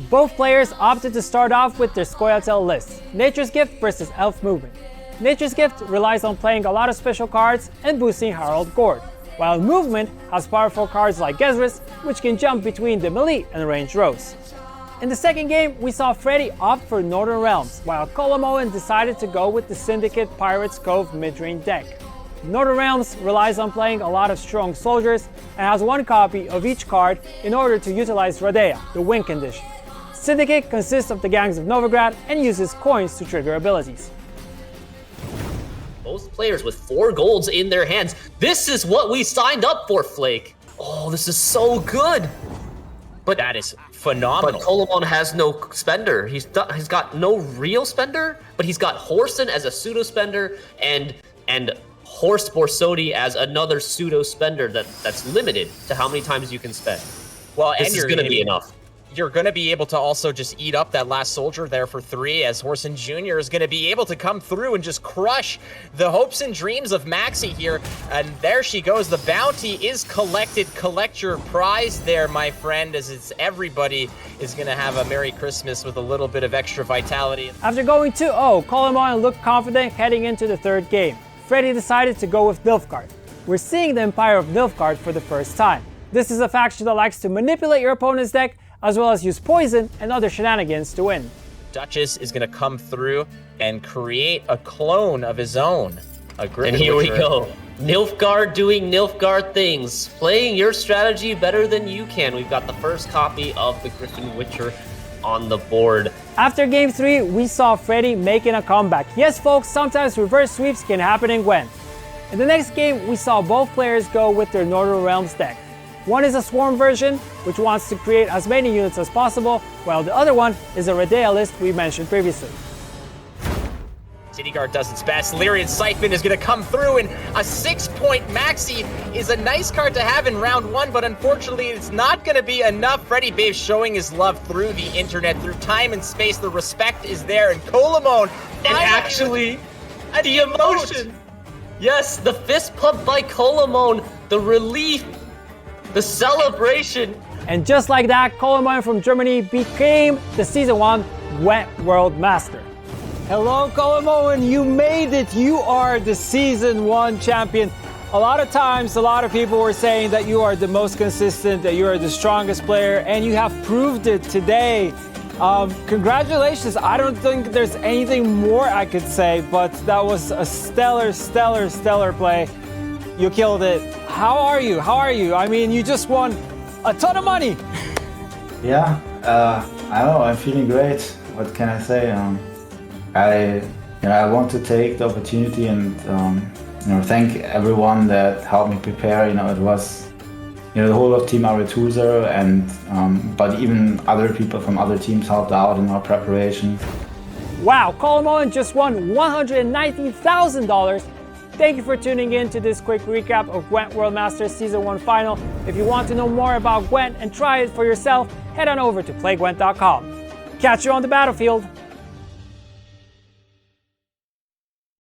Both players opted to start off with their Scoia'tael lists, Nature's Gift versus Elf Movement. Nature's Gift relies on playing a lot of special cards and boosting Harald Gord, while Movement has powerful cards like Gezris, which can jump between the melee and range rows. In the second game, we saw Freddy opt for Northern Realms, while Kolomoen decided to go with the Syndicate Pirates Cove midrange deck. Northern Realms relies on playing a lot of strong soldiers and has 1 copy of each card in order to utilize Radea, the win condition. Syndicate consists of the gangs of Novigrad and uses coins to trigger abilities. Both players with 4 golds in their hands. This is what we signed up for, Flake. Oh, this is so good. But that is phenomenal. But Kolomoen has no spender. He's got no real spender, but he's got Horson as a pseudo spender and Horst Borsodi as another pseudo spender that's limited to how many times you can spend. Well, this is going to be enough. You're going to be able to also just eat up that last soldier there for 3, as Horson Jr. is going to be able to come through and just crush the hopes and dreams of Maxi here. And there she goes. The bounty is collected. Collect your prize there, my friend, as everybody is going to have a Merry Christmas with a little bit of extra vitality. After going 2-0, Kolomoen looked confident heading into the third game. Freddy decided to go with Nilfgaard. We're seeing the Empire of Nilfgaard for the first time. This is a faction that likes to manipulate your opponent's deck, as well as use poison and other shenanigans to win. Duchess is going to come through and create a clone of his own. And here we go. Nilfgaard doing Nilfgaard things. Playing your strategy better than you can. We've got the first copy of the Griffin Witcher on the board. After game 3, we saw Freddy making a comeback. Yes, folks, sometimes reverse sweeps can happen in Gwent. In the next game, we saw both players go with their Northern Realms deck. One is a Swarm version, which wants to create as many units as possible, while the other one is a Radea list we mentioned previously. City Guard does its best. Lyrian Scytheman is going to come through, and a 6-point Maxi is a nice card to have in round 1, but unfortunately it's not going to be enough. Freddy Babe showing his love through the internet, through time and space. The respect is there, and Kolomoen, and actually, the emotion. Yes, the fist pump by Kolomoen, the relief, the celebration. And just like that, Kolomoen from Germany became the Season 1 Gwent World Master. Hello, Kolomoen, you made it. You are the Season 1 champion. A lot of times, a lot of people were saying that you are the most consistent, that you are the strongest player, and you have proved it today. Congratulations. I don't think there's anything more I could say, but that was a stellar play. You killed it. How are you? I mean, you just won a ton of money. Yeah, I don't know. I'm feeling great. What can I say? I want to take the opportunity and thank everyone that helped me prepare. It was the whole of Team Aretusa and but even other people from other teams helped out in our preparation. Wow, Kolomoen just won $119,000. Thank you for tuning in to this quick recap of Gwent World Masters Season 1 Final. If you want to know more about Gwent and try it for yourself, head on over to playgwent.com. Catch you on the battlefield.